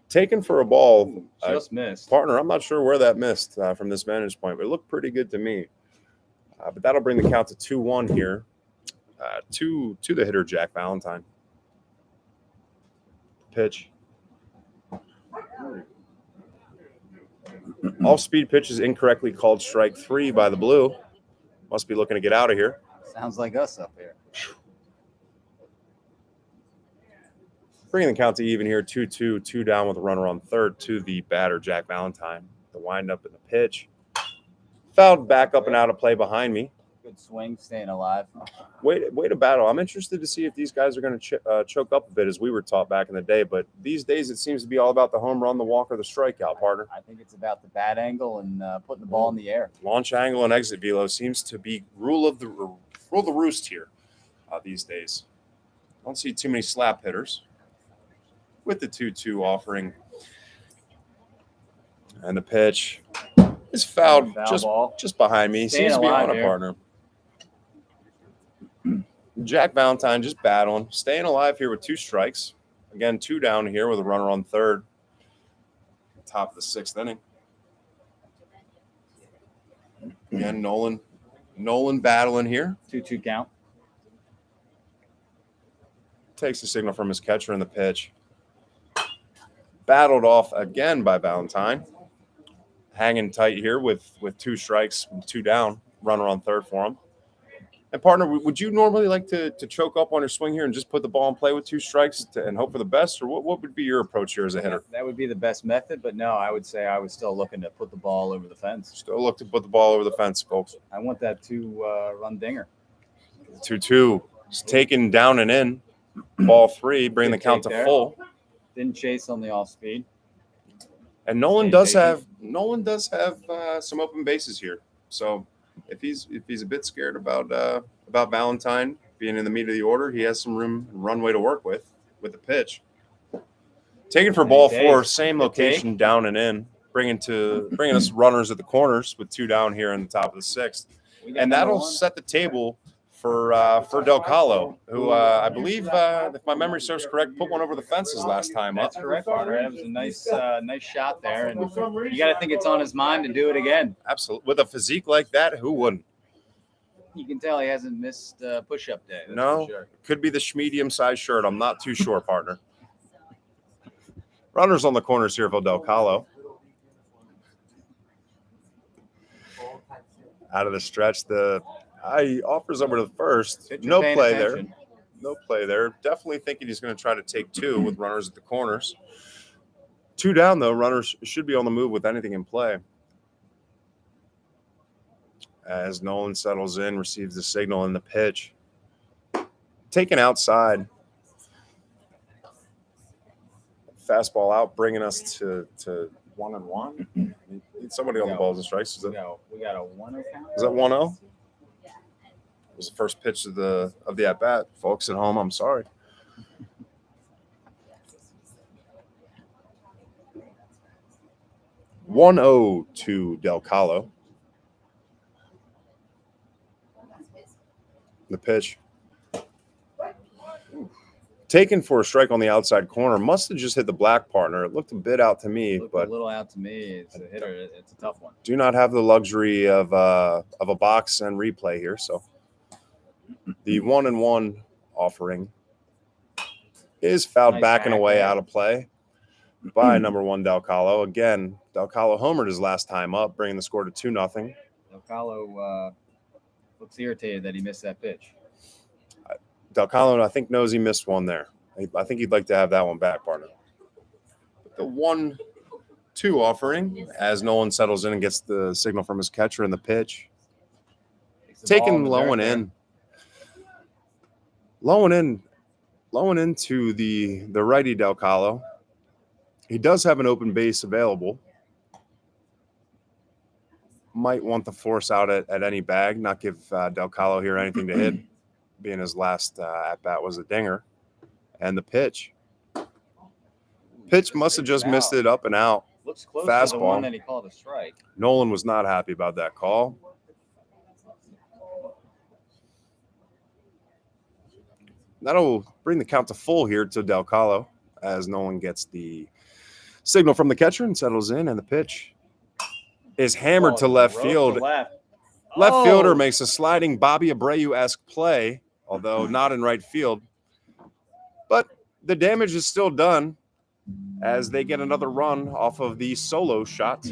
Taken for a ball. Just missed. Partner, I'm not sure where that missed from this vantage point, but it looked pretty good to me. But that'll bring the count to 2-1 here to the hitter, Jack Valentine. Pitch. Off-speed pitch is incorrectly called strike 3 by the blue. Must be looking to get out of here. Sounds like us up here. Bringing the count to even here, 2-2, 2 down with a runner on third to the batter, Jack Valentine. The windup in the pitch. Fouled back up and out of play behind me. Good swing, staying alive. Way to battle. I'm interested to see if these guys are going to choke up a bit, as we were taught back in the day. But these days, it seems to be all about the home run, the walk, or the strikeout, partner. I think it's about the bat angle and putting the ball in the air. Launch angle and exit velo seems to be rule of the roost here these days. Don't see too many slap hitters with the 2-2 offering. And the pitch is fouled Foul ball. just behind me. Staying Seems to be alive on a here. partner. Jack Valentine just battling, staying alive here with 2 strikes. Again, 2 down here with a runner on third. Top of the 6th inning. Again, Nolan battling here. 2-2 count. Takes the signal from his catcher in the pitch. Battled off again by Valentine. Hanging tight here with 2 strikes, 2 down. Runner on third for him. And partner, would you normally like to choke up on your swing here and just put the ball in play with 2 strikes and hope for the best? Or what would be your approach here as a hitter? That would be the best method, but no, I would say I was still looking to put the ball over the fence. Still look to put the ball over the fence, folks. I want that 2-run dinger. 2-2. It's taken down and in. Ball 3, bring the Good count take to there. full. Didn't chase on the off speed. And Nolan Stay does patient. have some open bases here. So if he's a bit scared about Valentine being in the meat of the order, he has some runway to work with the pitch. Taken for ball Good 4, take. same Good location, down and in, bringing us runners at the corners with 2 down here in the top of the 6th, We got and number that'll 1. set the table for Del Calo, who I believe, if my memory serves correct, put one over the fences last time up. That's correct, partner. That was a nice shot there, and you got to think it's on his mind to do it again. Absolutely, with a physique like that, who wouldn't? You can tell he hasn't missed push-up day. That's No. for sure. Could be the medium-sized shirt. I'm not too sure, partner. Runners on the corners here for Del Calo. Out of the stretch, I offers over to the first. Pitcher No paying play attention. there. No play there. Definitely thinking he's going to try to take 2 with runners at the corners. 2 down, though. Runners should be on the move with anything in play. As Nolan settles in, receives the signal in the pitch. Taken outside. fastball out, bringing us to 1-1. Need somebody on the balls and strikes. Is We that got a 1-0 count. 1-0? It was the first pitch of the at bat. Folks at home, I'm sorry. (1-0) to Del Calo. The pitch. Taken for a strike on the outside corner. Must have just hit the black partner. It looked a bit out to me, Looked but a little out to me. It's a hitter. It's a tough one. do not have the luxury of a box and replay here. So the 1-1 offering is fouled Nice back and back away there. out of play by number 1 Del Calo. Again, Del Calo homered his last time up, bringing the score to 2-0. Del Calo looks irritated that he missed that pitch. Del Calo, I think, knows he missed one there. I think he'd like to have that one back, partner. But the 1-2 offering, as Nolan settles in and gets the signal from his catcher in the pitch. Takes the ball Taken in the low dirt and there. in. Low and into the righty Del Calo. He does have an open base available. Might want the force out at any bag, not give Del Calo here anything to hit, being his last at-bat was a dinger. And the pitch. Pitch must have just missed it up and out. Looks close to the Fastball. one that he called a strike. Nolan was not happy about that call. That'll bring the count to full here to Del Calo as Nolan gets the signal from the catcher and settles in, and the pitch is hammered to left Broke to field. left. Left Oh! fielder makes a sliding Bobby Abreu-esque play, although not in right field. But the damage is still done as they get another run off of the solo shot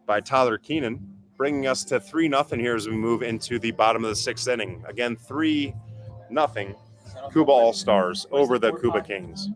by Tyler Keenan, bringing us to 3-0 here as we move into the bottom of the 6th inning. Again, 3-0 KUBA Allstars over the KUBA Kings.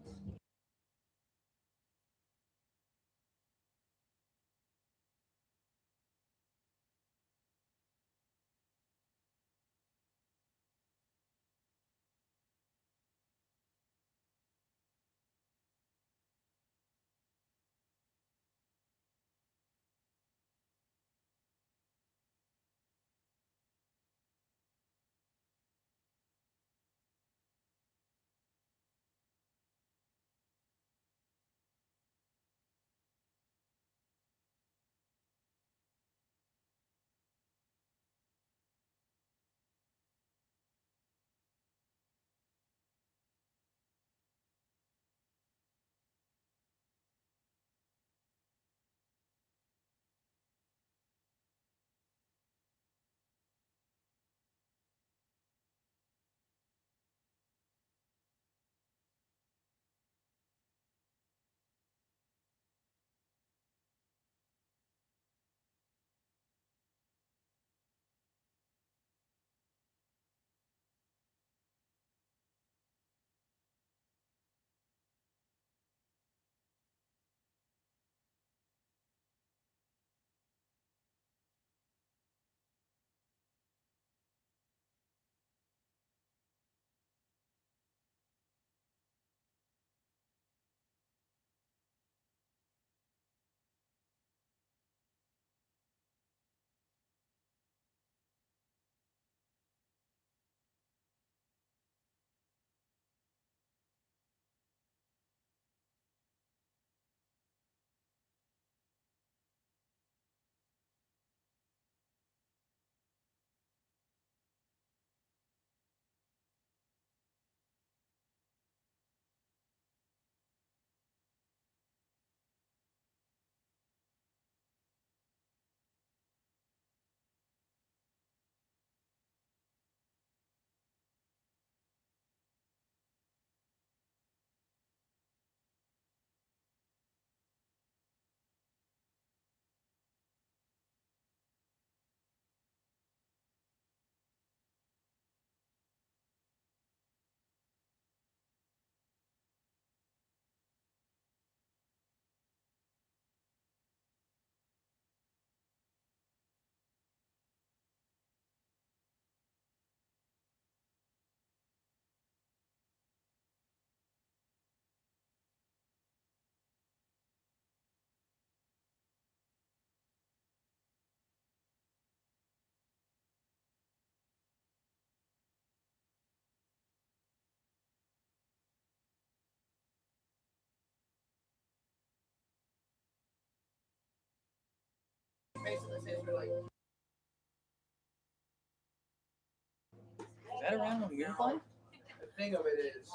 Is that around when we were playing? The thing of it is,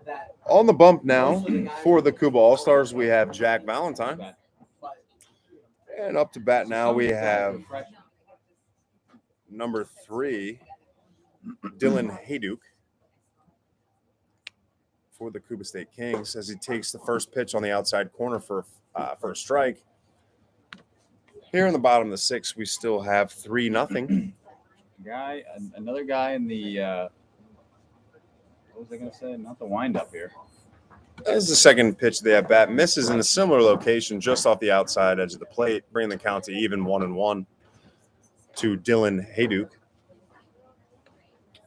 that On the bump now for the KUBA All-Stars, we have Jack Valentine. And up to bat now, we have number 3, Dylan Hayduk for the KUBA State Kings as he takes the first pitch on the outside corner for a strike. Here in the bottom of the 6th, we still have 3-0. Another guy in the what was I going to say? Not the windup here. As the second pitch of the at-bat misses in a similar location just off the outside edge of the plate, bringing the count to even 1-1 to Dylan Hayduk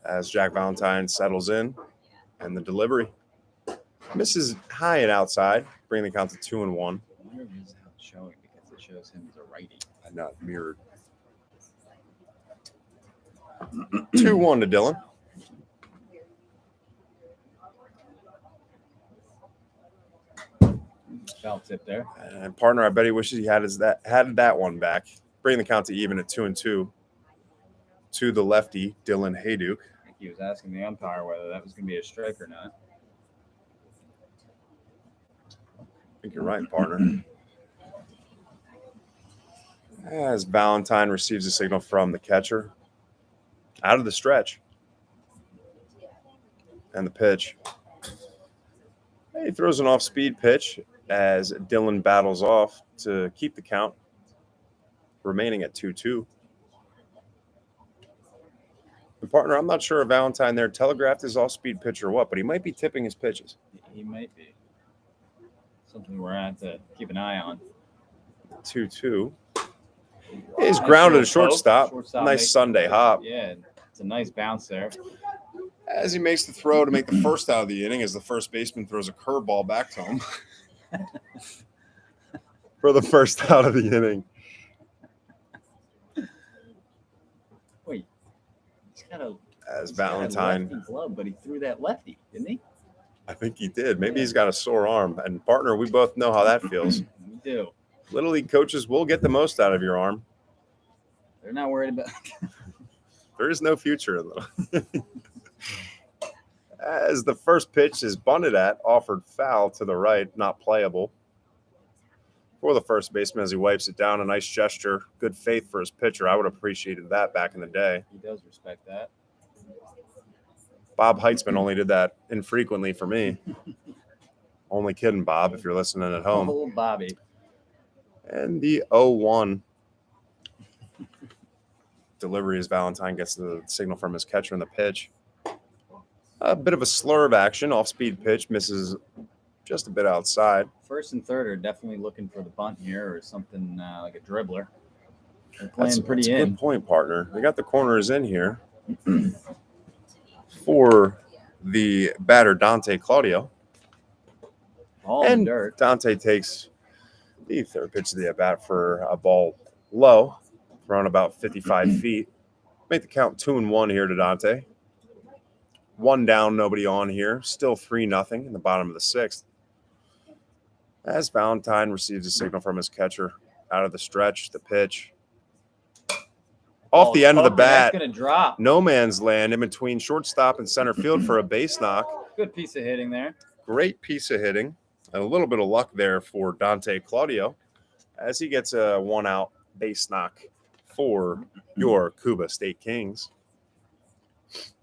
as Jack Valentine settles in, and the delivery misses high and outside, bringing the count to 2-1. I wonder if this is how it's showing because it shows him as a righty. And not mirrored. 2-1 to Dylan. Foul tip there. And partner, I bet he wishes he had that one back. Bringing the count to even at 2-2 to the lefty, Dylan Hayduk. I think he was asking the umpire whether that was going to be a strike or not. I think you're right, partner. As Valentine receives a signal from the catcher. Out of the stretch. And the pitch. He throws an off-speed pitch as Dylan battles off to keep the count, remaining at 2-2. And partner, I'm not sure if Valentine there telegraphed his off-speed pitch or what, but he might be tipping his pitches. He might be. Something we're going to have to keep an eye on. 2-2. He's grounded a shortstop. Shortstop Nice Sunday hop. Yeah, it's a nice bounce there. As he makes the throw to make the first out of the inning, as the first baseman throws a curveball back to him for the first out of the inning. Wait, he's got a Valentine, lefty glove, but he threw that lefty, didn't he? I think he did. Maybe he's got a sore arm. And partner, we both know how that feels. We do. Little league coaches will get the most out of your arm. They're not worried about. There is no future in them. As the first pitch is bunted at, offered foul to the right, not playable. For the first baseman as he wipes it down, a nice gesture. Good faith for his pitcher. I would have appreciated that back in the day. He does respect that. Bob Heitzman only did that infrequently for me. Only kidding, Bob, if you're listening at home. Oh, Bobby. And the 0-1 delivery as Valentine gets the signal from his catcher in the pitch. A bit of a slur of action, off-speed pitch, misses just a bit outside. First and third are definitely looking for the bunt here or something like a dribbler. They're playing pretty that's a in. good point, partner. They got the corners in here for the batter, Dante Claudio. All in And dirt. Dante takes the third pitch of the at-bat for a ball low, thrown about 55 feet. Make the count 2-1 here to Dante. One down, nobody on here. Still 3-0 in the bottom of the 6th. As Valentine receives a signal from his catcher out of the stretch, the pitch. Off the end of the bat. That's going to drop. No man's land in between shortstop and center field for a base knock. Good piece of hitting there. Great piece of hitting. And a little bit of luck there for Dante Claudio as he gets a one-out base knock for your KUBA State Kings.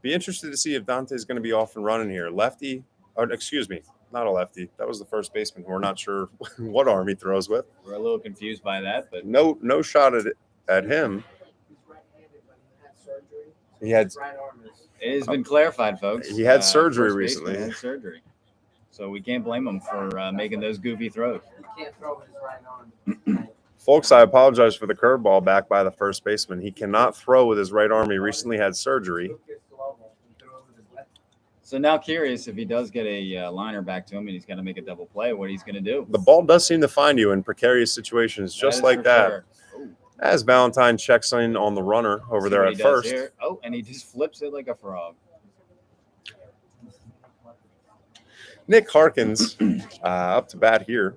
Be interested to see if Dante's going to be off and running here. Lefty, or excuse me, not a lefty. That was the first baseman. We're not sure what arm he throws with. We're a little confused by that, but No shot at him. he's right-handed, but he had surgery. He had His right arm is. it has been clarified, folks. He had surgery First baseman recently. Had surgery, so we can't blame him for making those goofy throws. He can't throw with his right arm. Folks, I apologize for the curveball back by the first baseman. He cannot throw with his right arm. He recently had surgery. Lucas Lobo, he threw it with his left. So now curious if he does get a liner back to him and he's going to make a double play, what he's going to do. The ball does seem to find you in precarious situations, just is like for that. sure. Ooh, As Valentine checks in on the runner over see there what at he does first. here. Oh, and he just flips it like a frog. Nick Harkins up to bat here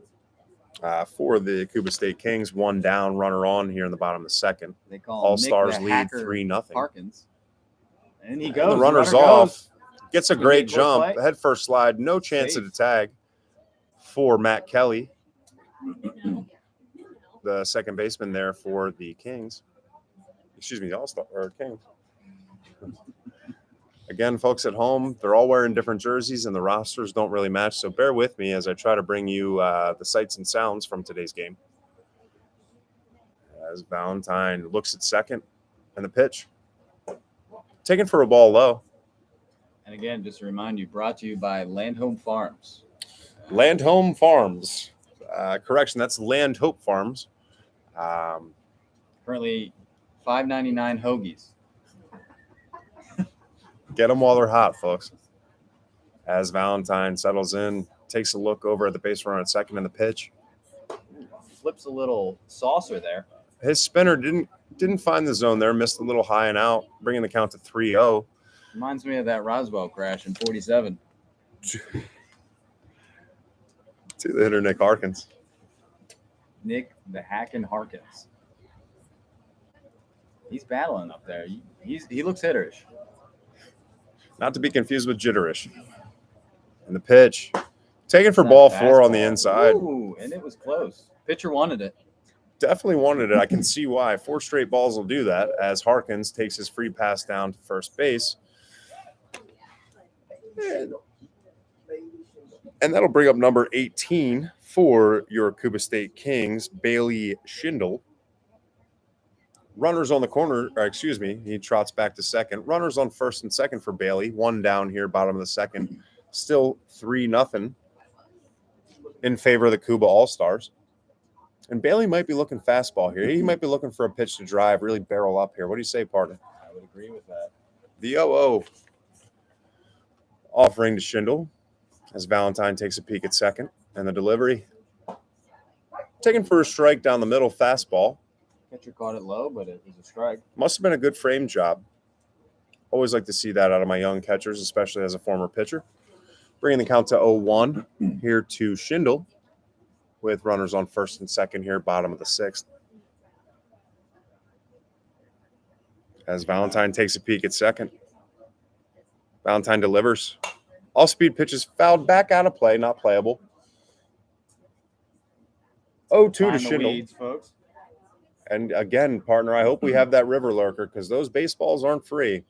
for the KUBA State Kings. One down, runner on here in the bottom of the second. They call him Nick Allstars the lead Hacker 3-0. Harkins. And he And goes. the runner's runner off. goes. Gets a Gonna be great close jump. play. Head first slide. No chance Safe. of the tag for Matt Kelly, the second baseman there for the Kings. Excuse me, the All-Star or Kings. Again, folks at home, they're all wearing different jerseys and the rosters don't really match. So bear with me as I try to bring you the sights and sounds from today's game. As Valentine looks at second and the pitch. Taken for a ball low. And again, just to remind you, brought to you by Land Home Farms. Land Home Farms. Correction, that's Land Hope Farms. Currently $5.99 hoagies. Get them while they're hot, folks. As Valentine settles in, takes a look over at the base runner at second in the pitch. Flips a little saucer there. His spinner didn't find the zone there, missed a little high and out, bringing the count to 3-0. Reminds me of that Roswell crash in 47. To the hitter, Nick Harkins. Nick the Hackin' Harkins. He's battling up there. He looks hitterish. Not to be confused with jitterish. And the pitch. Taken for Not ball a 4 on the fastball. inside. Ooh, and it was close. Pitcher wanted it. Definitely wanted it. I can see why. 4 straight balls will do that as Harkins takes his free pass down to first base. And that'll bring up number 18 for your KUBA State Kings, Bailey Schindel. Runners on the corner, or excuse me, he trots back to second. Runners on first and second for Bailey. One down here, bottom of the second. Still 3-0 in favor of the KUBA All-Stars. And Bailey might be looking fastball here. He might be looking for a pitch to drive, really barrel up here. What do you say, partner? I would agree with that. The 0-0 offering to Schindel as Valentine takes a peek at second. And the delivery. Taken for a strike down the middle, fastball. Pitcher caught it low, but it was a strike. Must have been a good frame job. Always like to see that out of my young catchers, especially as a former pitcher. Bringing the count to 0-1 here to Schindel with runners on first and second here, bottom of the sixth. As Valentine takes a peek at second. Valentine delivers. All-speed pitches fouled back out of play, not playable. 0-2 to Find the Schindel. weeds, folks. And again, partner, I hope we have that river lurker because those baseballs aren't free.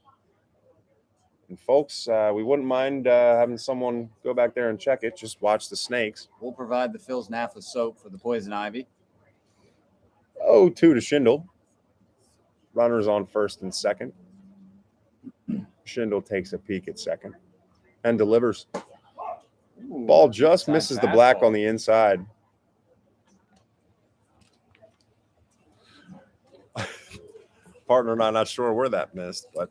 And folks, we wouldn't mind having someone go back there and check it. Just watch the snakes. We'll provide the Phil's Naphtha soap for the poison ivy. 0-2 to Schindel. Runners on first and second. Schindel takes a peek at second and delivers. Ooh, Ball just inside misses the black fastball. on the inside. Partner and I not sure where that missed, but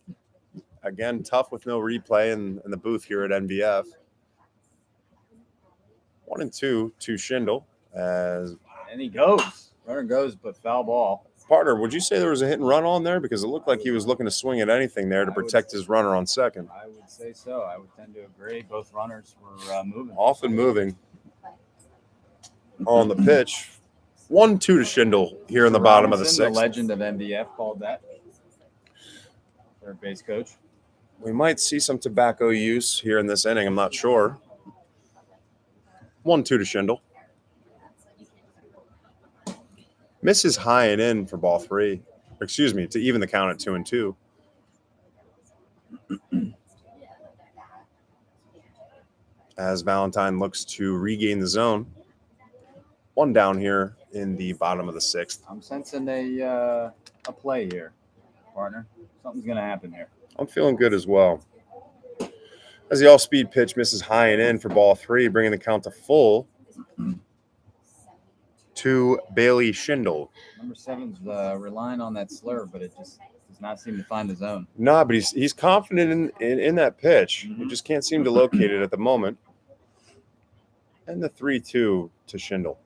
again, tough with no replay in the booth here at NBF. 1-2 to Schindel. As And he goes. Runner goes, but foul ball. partner, would you say there was a hit and run on there? Because it looked like he was looking to swing at anything there to protect his runner on second. I would say so. I would tend to agree. Both runners were moving. Often moving on the pitch. 1-2 to Schindel here in the bottom of the Robinson, sixth. The legend of MBF called that. Third base coach. We might see some tobacco use here in this inning. I'm not sure. 1-2 to Schindel. Misses high and in for ball 3. Excuse me, to even the count at 2-2. As Valentine looks to regain the zone. One down here in the bottom of the sixth. I'm sensing a play here, partner. Something's going to happen here. I'm feeling good as well. As the all-speed pitch misses high and in for ball 3, bringing the count to full to Bailey Schindel. Number 7's relying on that slurve, but it just does not seem to find the zone. Nah, but he's confident in that pitch. He just can't seem to locate it at the moment. And the 3-2 to Schindel.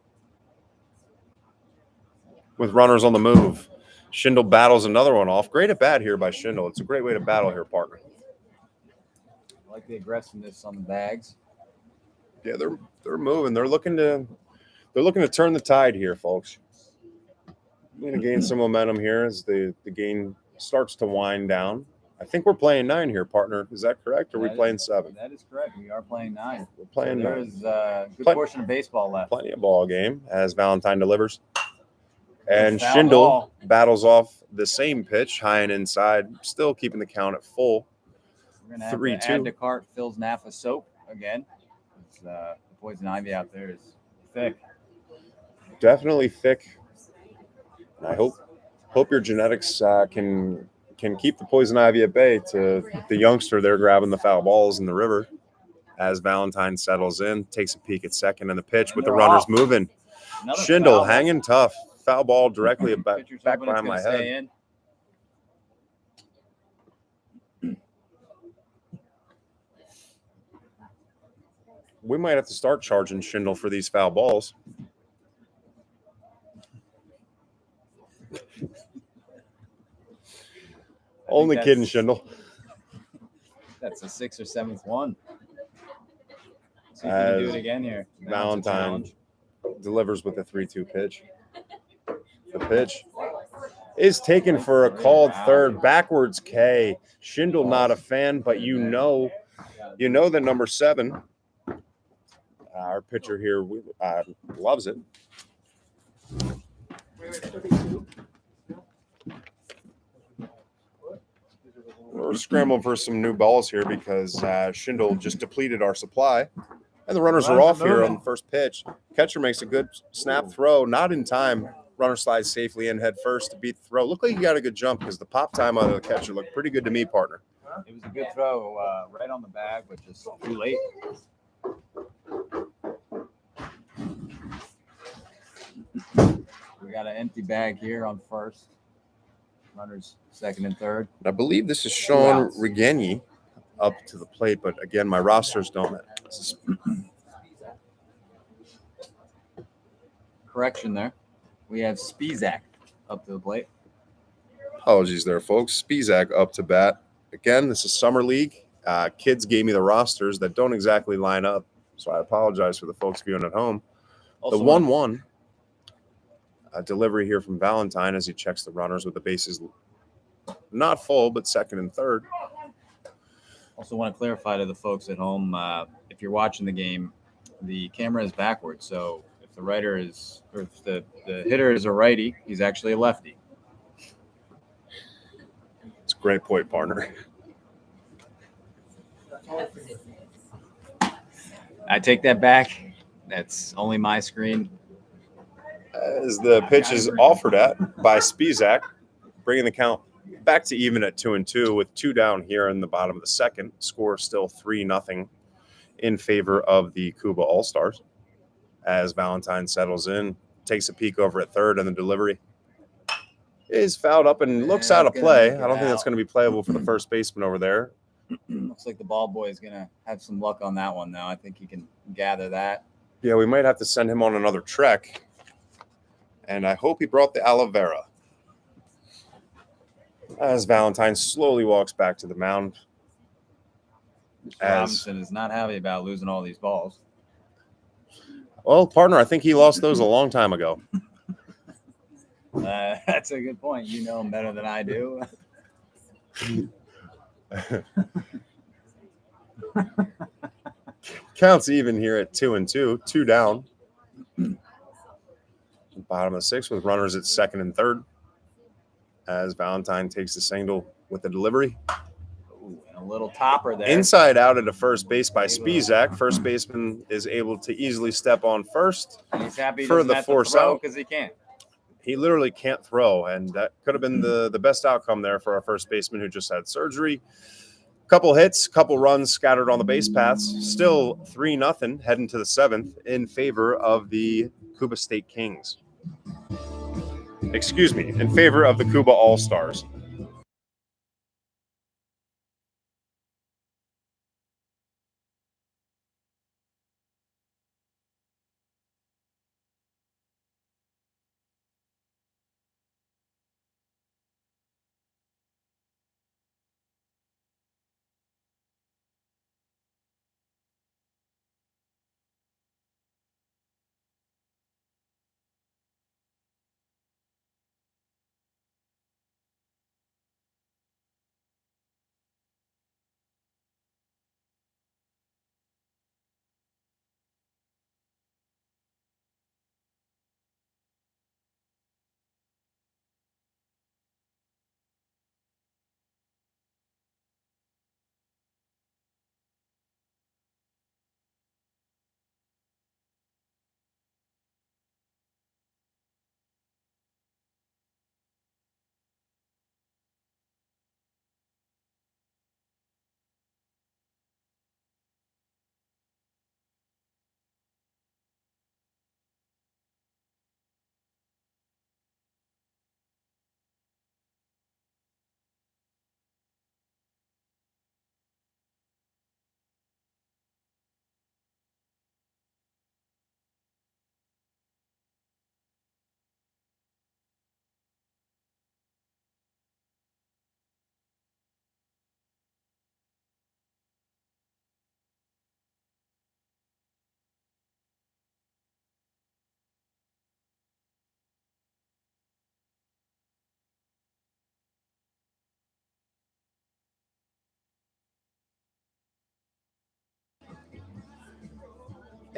With runners on the move, Schindel battles another one off. Great at bat here by Schindel. It's a great way to battle here, partner. I like the aggressiveness on the bags. Yeah, they're moving. They're looking to turn the tide here, folks. Going to gain some momentum here as the game starts to wind down. I think we're playing 9 here, partner. Is that correct? Or are we playing 7? That is correct. We are playing 9. We're playing 9. There is a good portion of baseball left. Plenty of ball game as Valentine delivers. And Foul Schindel ball. battles off the same pitch, high and inside, still keeping the count at full. We're going to have 3-2. to add to cart Phil's Napa soap again. The poison ivy out there is thick. Definitely thick. And I hope your genetics can keep the poison ivy at bay to the youngster there grabbing the foul balls in the river as Valentine settles in, takes a peek at second, and the pitch with the runners moving. Another Schindel foul. hanging tough. Foul ball directly back Pitcher's hoping it's behind gonna my stay head. in. We might have to start charging Schindel for these foul balls. Only kidding, Schindel. That's the 6th or 7th one. See if we can do it again here. Now it's a Valentine challenge. delivers with a 3-2 pitch. The pitch is taken for a called third, backwards K. Schindel not a fan, but you know that number 7, our pitcher here loves it. We're scrambling for some new balls here because Schindel just depleted our supply. And the runners are off here on the first pitch. Catcher makes a good snap throw, not in time. Runner slides safely in head first to beat the throw. Looked like he got a good jump because the pop time out of the catcher looked pretty good to me, partner. It was a good throw right on the bag, but just too late. We got an empty bag here on first. Runners second and third. I believe this is Sean Regeni up to the plate, but again, my rosters don't. Correction there. We have Spizak up to the plate. Apologies there, folks. Spizak up to bat. Again, this is Summer League. Kids gave me the rosters that don't exactly line up, so I apologize for the folks viewing at home. Also The 1-1 delivery here from Valentine as he checks the runners with the bases not full, but second and third. Also want to clarify to the folks at home, if you're watching the game, the camera is backwards. So if the if the hitter is a righty, he's actually a lefty. It's a great point, partner. I take that back. That's only my screen. As the pitch is offered at by Spizak, bringing the count back to even at 2-2 with 2 down here in the bottom of the second. Score still 3-0 in favor of the KUBA Allstars. As Valentine settles in, takes a peek over at third, and the delivery is fouled up and looks out of play. I don't think that's going to be playable for the first baseman over there. Looks like the ball boy is going to have some luck on that one, though. I think you can gather that. Yeah, we might have to send him on another trek. And I hope he brought the aloe vera. As Valentine slowly walks back to the mound. Robinson is not happy about losing all these balls. Well, partner, I think he lost those a long time ago. That's a good point. You know him better than I do. Counts even here at 2-2, 2 down. Bottom of the 6th with runners at second and third. As Valentine takes the single with the delivery. Ooh, and a little topper there. Inside out at a first base by Spizak. First baseman is able to easily step on first. And he's happy for the force out because he can't. He literally can't throw, and that could have been the best outcome there for our first baseman who just had surgery. Couple hits, couple runs scattered on the base paths. Still 3-0 heading to the 7th in favor of the KUBA State Kings. Excuse me, in favor of the KUBA All-Stars.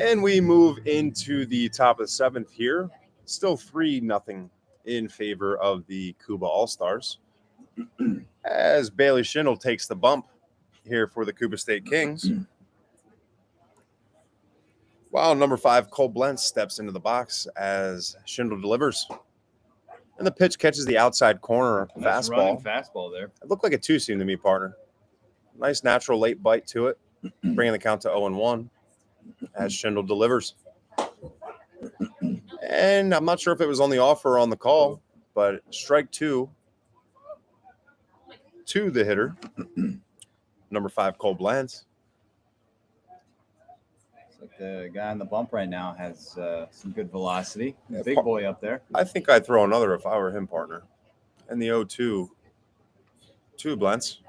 And we move into the top of the 7th here. Still 3-0 in favor of the KUBA Allstars. As Bailey Schindel takes the bump here for the KUBA State Kings. While number 5, Cole Blentz, steps into the box as Schindel delivers. And the pitch catches the outside corner Nice running fastball. fastball there. It looked like a 2-seam to me, partner. Nice natural late bite to it, bringing the count to 0-1 as Schindel delivers. And I'm not sure if it was on the offer or on the call, but strike 2 to the hitter, number 5, Cole Blentz. Looks like the guy on the bump right now has some good velocity. Yeah, Big boy up there. I think I'd throw another if I were him, partner. And the 0-2 to Blentz.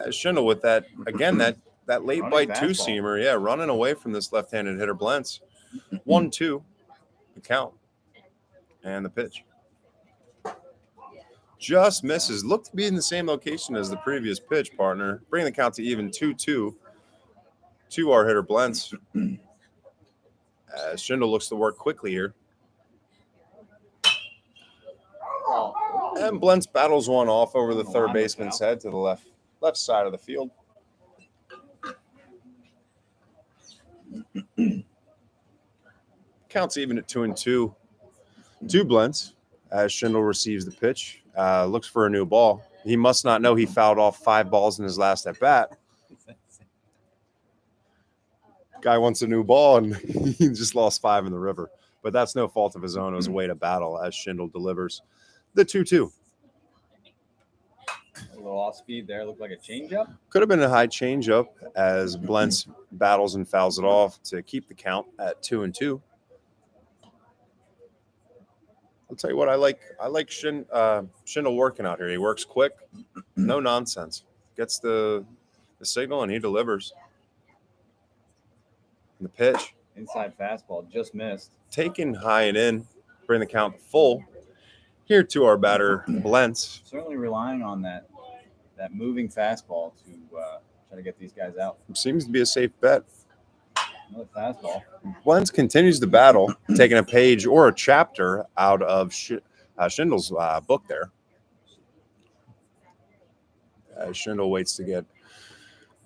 Schindel with that, again, that late Running bite fastball. 2-seamer. Yeah, running away from this left-handed hitter, Blentz. 1-2, the count. And the pitch. Just misses. Looked to be in the same location as the previous pitch, partner. Bringing the count to even 2-2 to our hitter, Blentz. As Schindel looks to work quickly here. And Blentz battles one off over the third baseman's head to the left side of the field. Counts even at 2-2 to Blentz as Schindel receives the pitch. Looks for a new ball. He must not know he fouled off 5 balls in his last at bat. Guy wants a new ball, and he just lost 5 in the river. But that's no fault of his own. It was a way to battle as Schindel delivers the 2-2. A little off speed there. Looked like a changeup. Could have been a high changeup as Blentz battles and fouls it off to keep the count at 2-2. I'll tell you what, I like Schindel working out here. He works quick, no nonsense. Gets the signal and he delivers. And the pitch. Inside fastball just missed. Taken high and in, bring the count to full. Here to our batter, Blentz. Certainly relying on that moving fastball to try to get these guys out. Seems to be a safe bet. Another fastball. Blentz continues the battle, taking a page or a chapter out of Schindel's book there. Schindel waits to get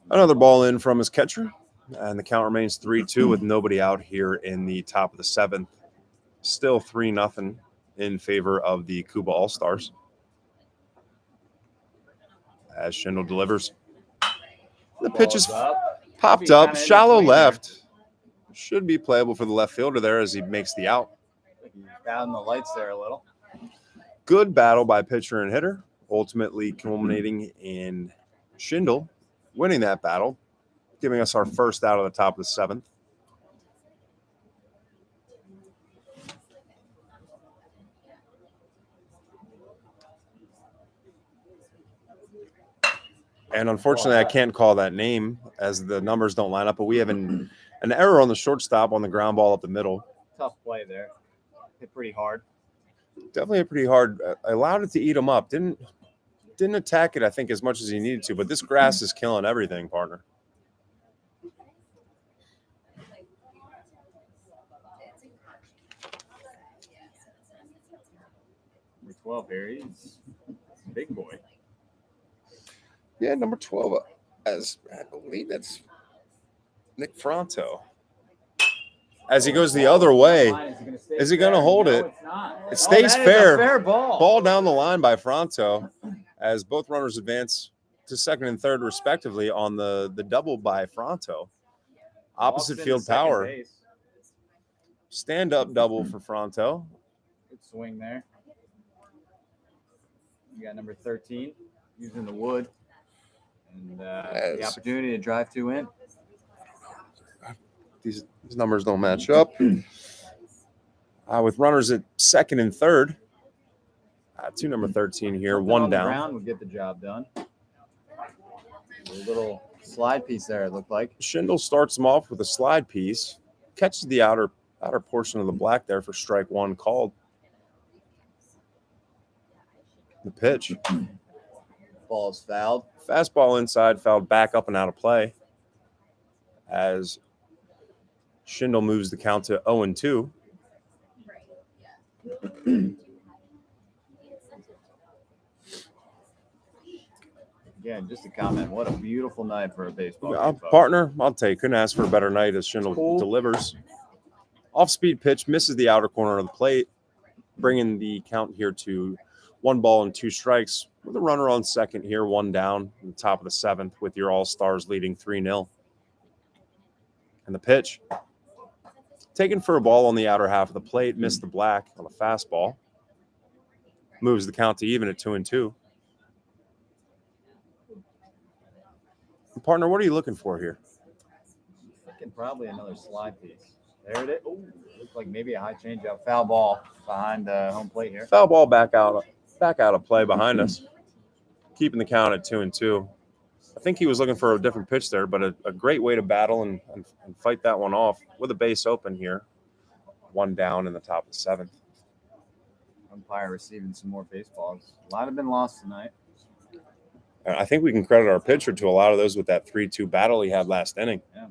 another ball in from his catcher, and the count remains 3-2 with nobody out here in the top of the 7th. Still 3-0 in favor of the KUBA Allstars. As Schindel delivers. The pitch is popped up, shallow left. Should be playable for the left fielder there as he makes the out. He's down the lights there a little. Good battle by pitcher and hitter, ultimately culminating in Schindel winning that battle, giving us our first out of the top of the 7th. And unfortunately, I can't call that name as the numbers don't line up, but we have an error on the shortstop on the ground ball up the middle. Tough play there. Hit pretty hard. Definitely a pretty hard. Allowed it to eat him up. Didn't attack it, I think, as much as he needed to. But this grass is killing everything, partner. Number 12 here. He's a big boy. Yeah, number 12, as I believe that's Nick Fronto. As he goes the other way, is he going to hold it? It stays fair. Fair ball. Ball down the line by Fronto as both runners advance to second and third, respectively, on the double by Fronto. Opposite field power. Stand-up double for Fronto. Good swing there. You got number 13 using the wood. And the opportunity to drive 2 in. These numbers don't match up. With runners at second and third. To number 13 here, Something one on the down. ground would get the job done. A little slide piece there, it looked like. Schindel starts him off with a slide piece. Catches the outer portion of the black there for strike 1 called. The pitch. Ball is fouled. Fastball inside, fouled back up and out of play. As Schindel moves the count to 0-2. Again, just a comment. What a beautiful night for a baseball game, folks. Partner, I'll take. Couldn't ask for a better night as Schindel delivers. Off-speed pitch misses the outer corner of the plate, bringing the count here to 1 ball and 2 strikes with a runner on second here, 1 down in the top of the 7th with your All-Stars leading 3-0. And the pitch, taken for a ball on the outer half of the plate, missed the black on a fastball. Moves the count to even at 2-2. And partner, what are you looking for here? Thinking probably another slide piece. There it is. Ooh, looks like maybe a high changeup. Foul ball behind home plate here. Foul ball back out of play behind us, keeping the count at 2-2. I think he was looking for a different pitch there, but a great way to battle and fight that one off with a base open here. 1 down in the top of the 7th. Umpire receiving some more baseballs. A lot have been lost tonight. I think we can credit our pitcher to a lot of those with that 3-2 battle he had last inning. Yeah.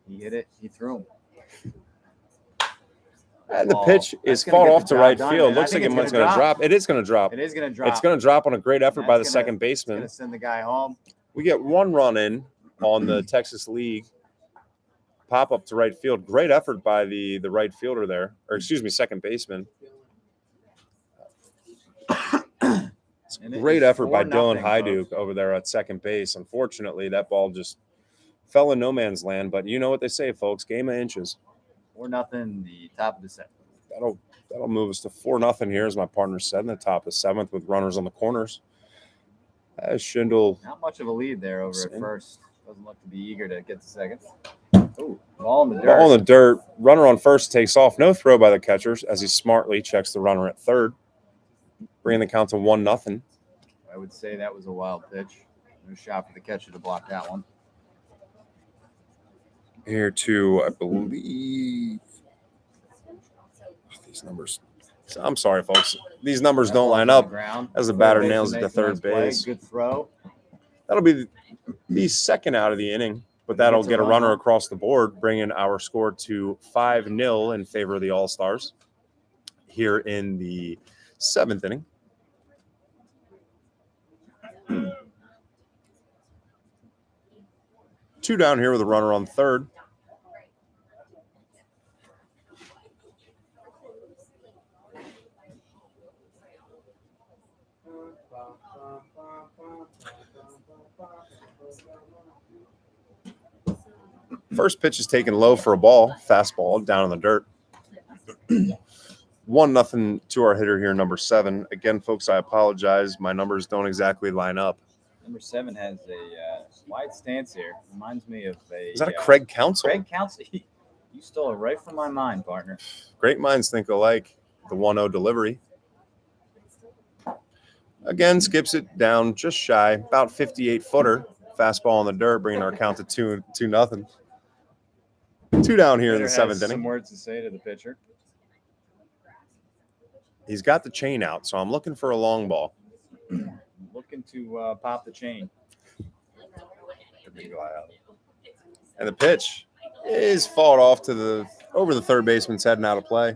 He hit it. He threw him. And the pitch is fought off to right field. Looks like it's going to drop. It is going to drop. It is going to drop. It's going to drop on a great effort by the second baseman. It's going to send the guy home. We get 1 run in on the Texas League. Pop up to right field. Great effort by the right fielder there. Or excuse me, second baseman. Great effort by Dylan Hyduke over there at second base. Unfortunately, that ball just fell in no man's land. But you know what they say, folks. Game of inches. 4-0, the top of the 7th. That'll move us to 4-0 here, as my partner said, in the top of the 7th with runners on the corners. As Schindel. Not much of a lead there over at first. Doesn't look to be eager to get to second. Oh, ball in the dirt. Ball in the dirt. Runner on first takes off. No throw by the catchers as he smartly checks the runner at third, bringing the count to 1-0. I would say that was a wild pitch. No shot for the catcher to block that one. Here to, I believe, these numbers. I'm sorry, folks. These numbers don't line up as the batter nails it to third base. Good throw. That'll be the second out of the inning, but that'll get a runner across the board, bringing our score to 5-0 in favor of the All-Stars here in the 7th inning. Two down here with a runner on third. First pitch is taken low for a ball, fastball down in the dirt. 1-0 to our hitter here, number 7. Again, folks, I apologize. My numbers don't exactly line up. Number 7 has a wide stance here. Reminds me of a. Is that a Craig Counsell? Craig Counsell. You stole it right from my mind, partner. Great minds think alike. The 1-0 delivery. Again, skips it down just shy, about 58-footer. Fastball in the dirt, bringing our count to 2-0. 2 down here in the 7th inning. Some words to say to the pitcher. He's got the chain out, so I'm looking for a long ball. Looking to pop the chain. And the pitch is fought off to over the third baseman's head and out of play.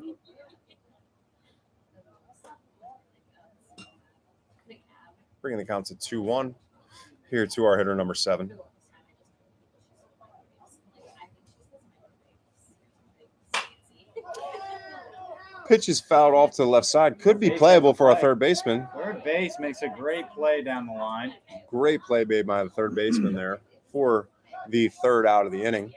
Bringing the count to 2-1 here to our hitter, number 7. Pitch is fouled off to the left side. Could be playable for our third baseman. Third base makes a great play down the line. Great play made by the third baseman there for the third out of the inning.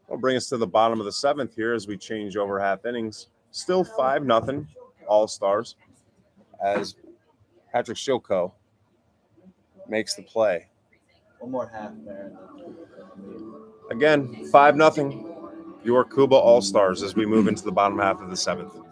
That'll bring us to the bottom of the 7th here as we change over half innings. Still 5-0 All-Stars as Patrick Shilko makes the play. One more half there. Again, 5-0. Your KUBA All-Stars as we move into the bottom half of the 7th.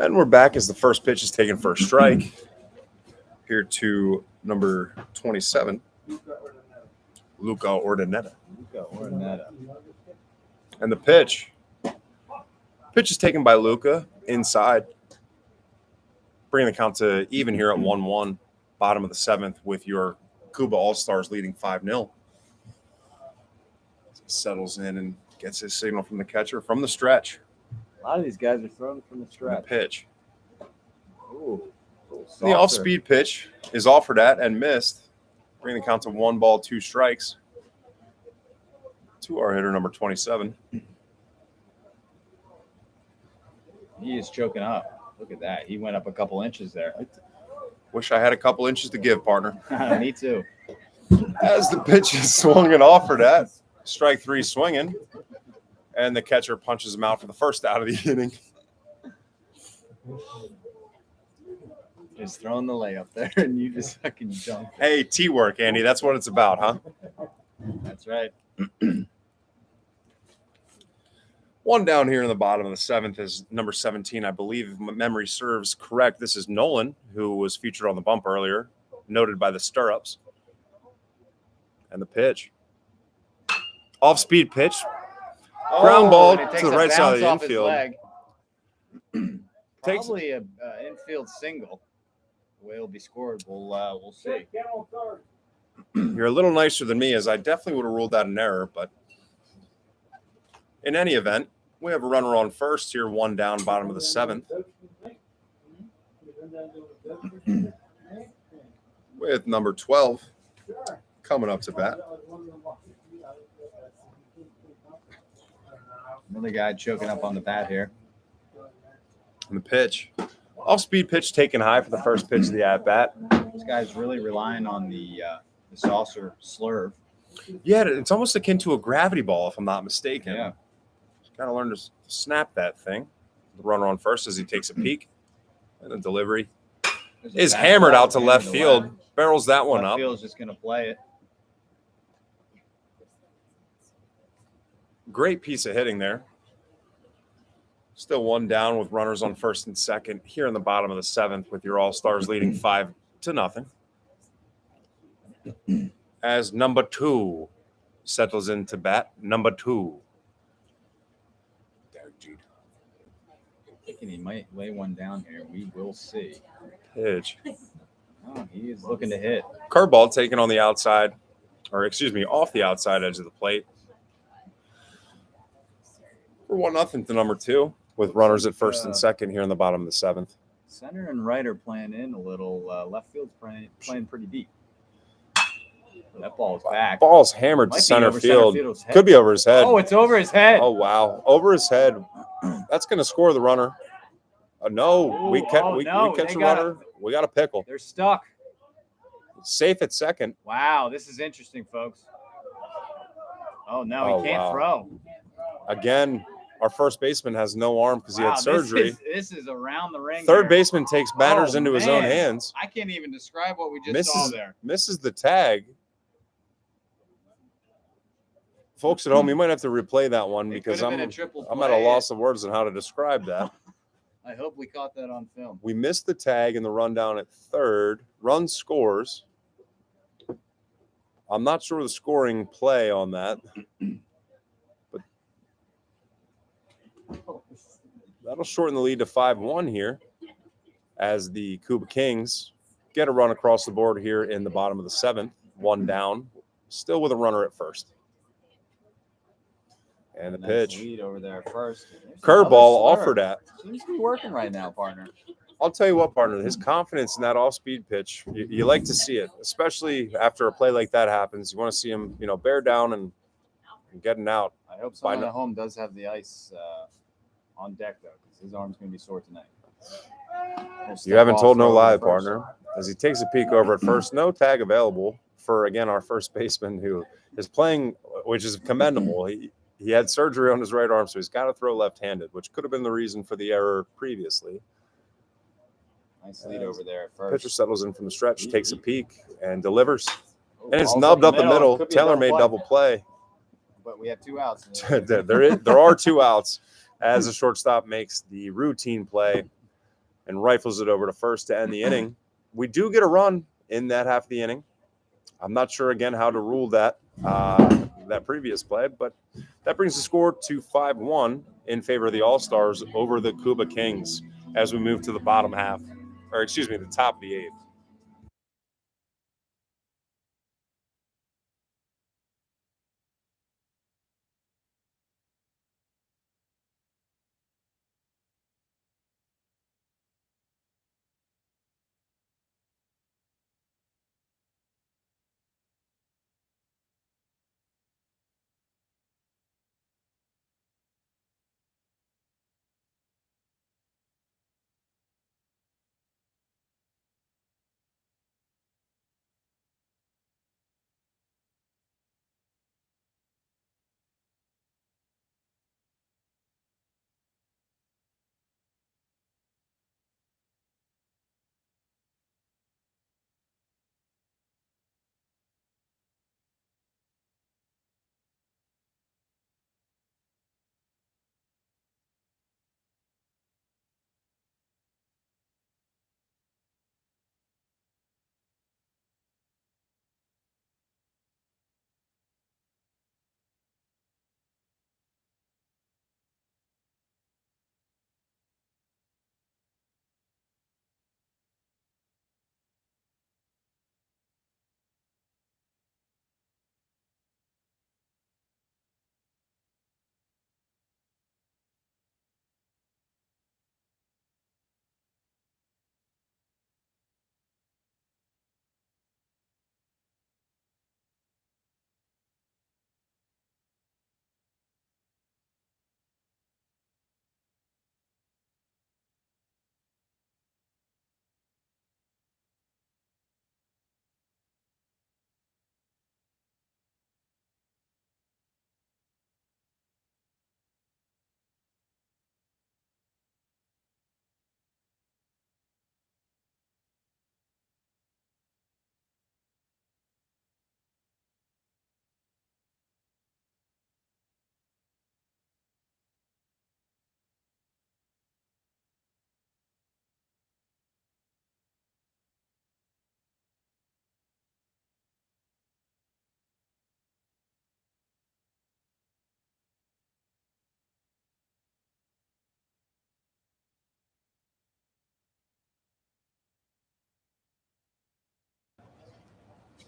And we're back as the first pitch is taken for a strike. Here to number 27, Luca Ordinetta. And the pitch. Pitch is taken by Luca inside. Bringing the count to even here at 1-1, bottom of the 7th, with your KUBA Allstars leading 5-0. Settles in and gets his signal from the catcher from the stretch. A lot of these guys are throwing from the The stretch. pitch. Ooh, The off-speed pitch is offered at and missed. Bringing the count to 1 ball, 2 strikes. To our hitter, number 27. He is choking up. Look at that. He went up a couple inches there. Wish I had a couple inches to give, partner. Me too. As the pitch is swung and offered at, strike 3 swinging, and the catcher punches him out for the first out of the inning. Just throwing the layup there, and you just fucking jump. Hey, T-work, Andy. That's what it's about, huh? That's right. One down here in the bottom of the 7th is number 17. I believe if my memory serves correct. This is Nolan, who was featured on the bump earlier, noted by the stirrups. And the pitch. Off-speed pitch. Ground ball and it to takes the a right side of bounce the off his infield. leg. Takes- Probably a infield single. The way it'll be scored, we'll see. You're a little nicer than me, as I definitely would have ruled that an error. But in any event, we have a runner on first here, 1 down, bottom of the 7th. With number 12 coming up to bat. Another guy choking up on the bat here. And the pitch. Off-speed pitch taken high for the first pitch of the at-bat. This guy's really relying on the saucer slurve. Yeah, it's almost akin to a gravity ball, if I'm not mistaken. Yeah. Got to learn to snap that thing. The runner on first as he takes a peek. And the delivery There's a is fastball hammered out to hammered left to field. left. Barrels that one Left up. field's just going to play it. Great piece of hitting there. Still 1 down with runners on first and second here in the bottom of the 7th with your All-Stars leading 5-0. As number 2 settles into bat. Number 2. Thinking he might lay one down here. We will see. Pitch. Oh, he is looking to hit. Curveball taken on the outside, or excuse me, off the outside edge of the plate. For 1-0 to number 2 with runners at first and second here in the bottom of the 7th. Center and right are playing in a little. Left field's playing pretty deep. That ball's back. Ball's hammered Might to be center over field. field's head. Could be over his head. Oh, it's over his head. Oh, wow. Over his head. That's going to score the runner. No, we Ooh, catch oh, we no, catch they a got runner. We got a pickle. They're stuck. Safe at second. Wow, this is interesting, folks. Oh, no, Oh, he can't wow. throw. Again, our first baseman has no arm because he Wow, had surgery. This is around the ring. Third here. baseman takes batters Oh, into his own man. hands. I can't even describe what we just saw there. Misses the tag. Folks at home, you might have to replay that one It because could have I'm been a triple at a play. loss of words on how to describe that. I hope we caught that on film. We missed the tag in the rundown at third. Run scores. I'm not sure the scoring play on that, but that'll shorten the lead to 5-1 here as the KUBA Kings get a run across the board here in the bottom of the 7th. 1 down, still with a runner at first. And the Nice pitch. lead over there first. There's Curveball another slurve. offered at. Seems to be working right now, partner. I'll tell you what, partner, his confidence in that off-speed pitch, you like to see it, especially after a play like that happens. You want to see him, bear down and getting out. I hope someone Why not? at home does have the ice on deck, though, because his arm's going to be sore tonight. We'll You step haven't off, told no throw lie, over first. partner. As he takes a peek over at first, no tag available for, again, our first baseman who is playing, which is commendable. He had surgery on his right arm, so he's got to throw left-handed, which could have been the reason for the error previously. Nice lead over there at Pitcher first. settles in from the stretch, takes a peak, and delivers. Oh, And it's ball's nubbed up the middle. Could be a Taylor made play. double play. But we have 2 outs. There are 2 outs as the shortstop makes the routine play and rifles it over to first to end the inning. We do get a run in that half of the inning. I'm not sure, again, how to rule that previous play, but that brings the score to 5-1 in favor of the All-Stars over the KUBA Kings as we move to the bottom half, or excuse me, the top of the eighth.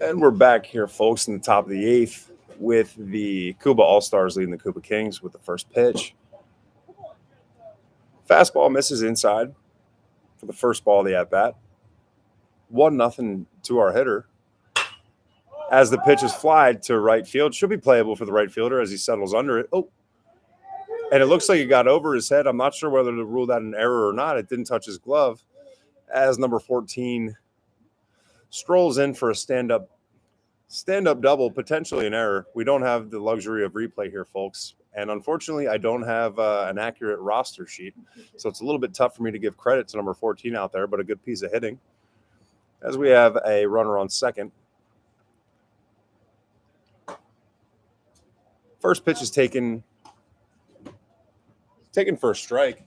And we're back here, folks, in the top of the eighth with the KUBA All-Stars leading the KUBA Kings with the first pitch. Fastball misses inside for the first ball of the at-bat. 1-0 to our hitter. As the pitch is flied to right field, should be playable for the right fielder as he settles under it. Oh, and it looks like it got over his head. I'm not sure whether to rule that an error or not. It didn't touch his glove as number 14 strolls in for a stand-up double, potentially an error. We don't have the luxury of replay here, folks. And unfortunately, I don't have an accurate roster sheet. So it's a little bit tough for me to give credit to number 14 out there, but a good piece of hitting. As we have a runner on second. First pitch is taken for a strike.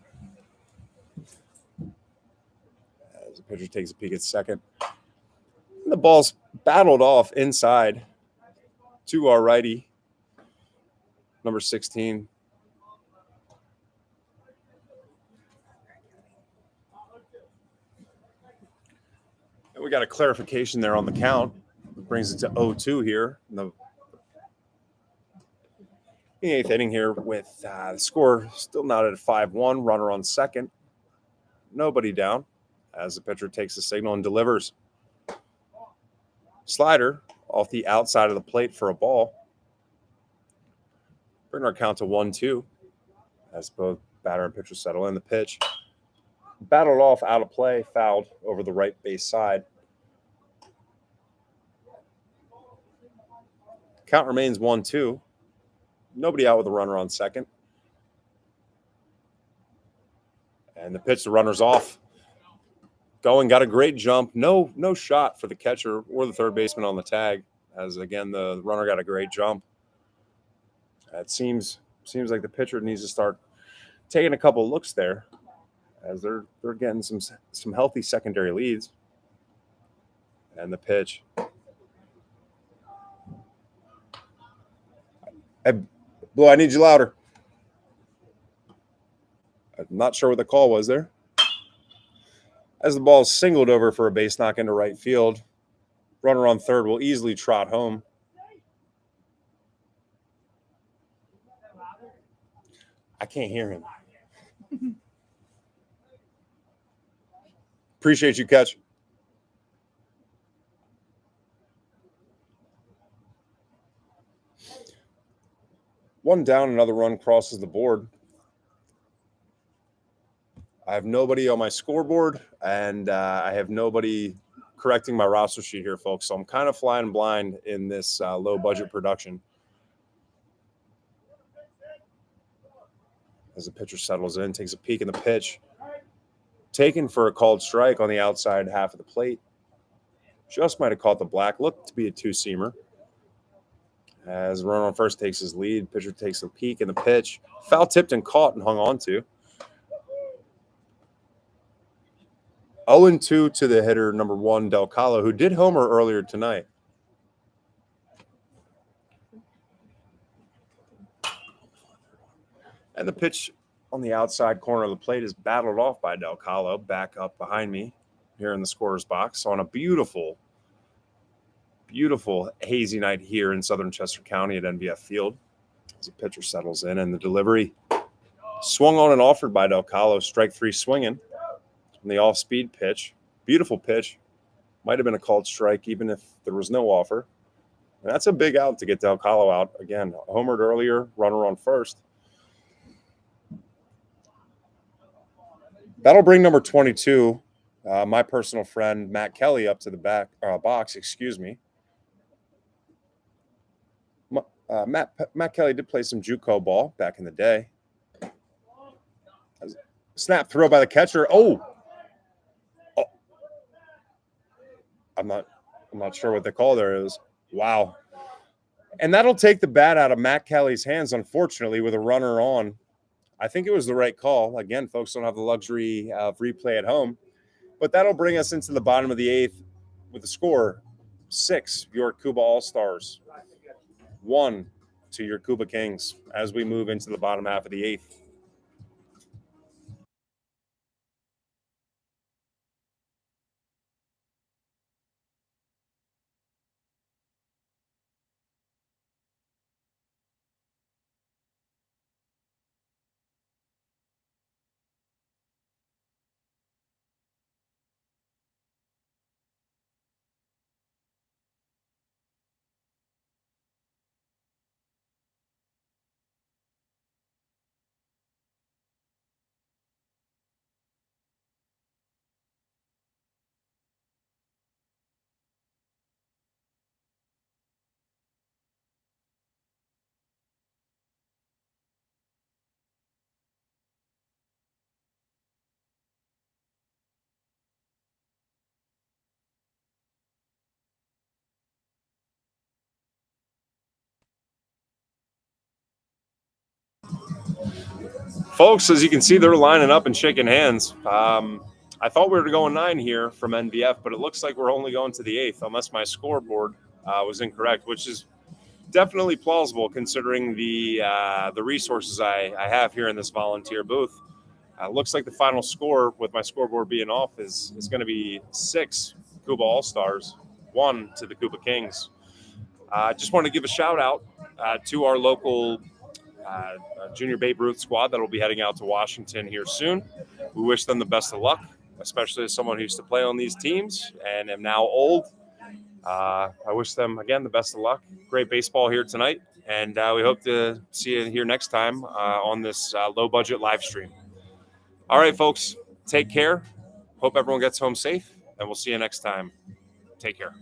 As the pitcher takes a peek at second. And the ball's battled off inside to our righty, number 16. And we got a clarification there on the count. It brings it to 0-2 here. In the eighth inning here with the score still not at 5-1. Runner on second. Nobody down as the pitcher takes the signal and delivers. Slider off the outside of the plate for a ball. Bring our count to 1-2 as both batter and pitcher settle in. The pitch battled off out of play, fouled over the right base side. Count remains 1-2. Nobody out with a runner on second. And the pitch, the runner's off. Going, got a great jump. No shot for the catcher or the third baseman on the tag. As again, the runner got a great jump. It seems like the pitcher needs to start taking a couple looks there. as they're getting some healthy secondary leads. And the pitch. Hey, Blue, I need you louder. I'm not sure what the call was there. As the ball is singled over for a base knock into right field, runner on third will easily trot home. I can't hear him. Appreciate you, Catch. One down, another run crosses the board. I have nobody on my scoreboard, and I have nobody correcting my roster sheet here, folks. So I'm kind of flying blind in this low-budget production. As the pitcher settles in, takes a peek in the pitch. Taken for a called strike on the outside half of the plate. Just might have caught the black. Looked to be a two-seamer. As the runner on first takes his lead, pitcher takes a peek in the pitch. Foul tipped and caught and hung on to. 0-2 to the hitter, number 1, Del Calo, who did homer earlier tonight. And the pitch on the outside corner of the plate is battled off by Del Calo, back up behind me here in the scorer's box on a beautiful, beautiful hazy night here in southern Chester County at NVF Field. As the pitcher settles in, and the delivery swung on and offered by Del Calo, strike 3 swinging. The off-speed pitch, beautiful pitch, might have been a called strike even if there was no offer. And that's a big out to get Del Calo out. Again, homered earlier, runner on first. That'll bring number 22, my personal friend Matt Kelly, up to the box. Excuse me. Matt Kelly did play some JUCO ball back in the day. Snap throw by the catcher. Oh. I'm not sure what the call there is. Wow. And that'll take the bat out of Matt Kelly's hands, unfortunately, with a runner on. I think it was the right call. Again, folks don't have the luxury of replay at home. But that'll bring us into the bottom of the 8th with the score 6, your KUBA Allstars. 1 to your KUBA Kings as we move into the bottom half of the 8th. Folks, as you can see, they're lining up and shaking hands. I thought we were going 9 here from NVF, but it looks like we're only going to the 8th, unless my scoreboard was incorrect, which is definitely plausible considering the resources I have here in this volunteer booth. Looks like the final score, with my scoreboard being off, is going to be 6 KUBA All-Stars, 1 to the KUBA Kings. Just want to give a shout out to our local Junior Babe Ruth squad that will be heading out to Washington here soon. We wish them the best of luck, especially as someone who used to play on these teams and am now old. I wish them, again, the best of luck. Great baseball here tonight, and we hope to see you here next time on this low-budget live stream. All right, folks, take care. Hope everyone gets home safe, and we'll see you next time. Take care.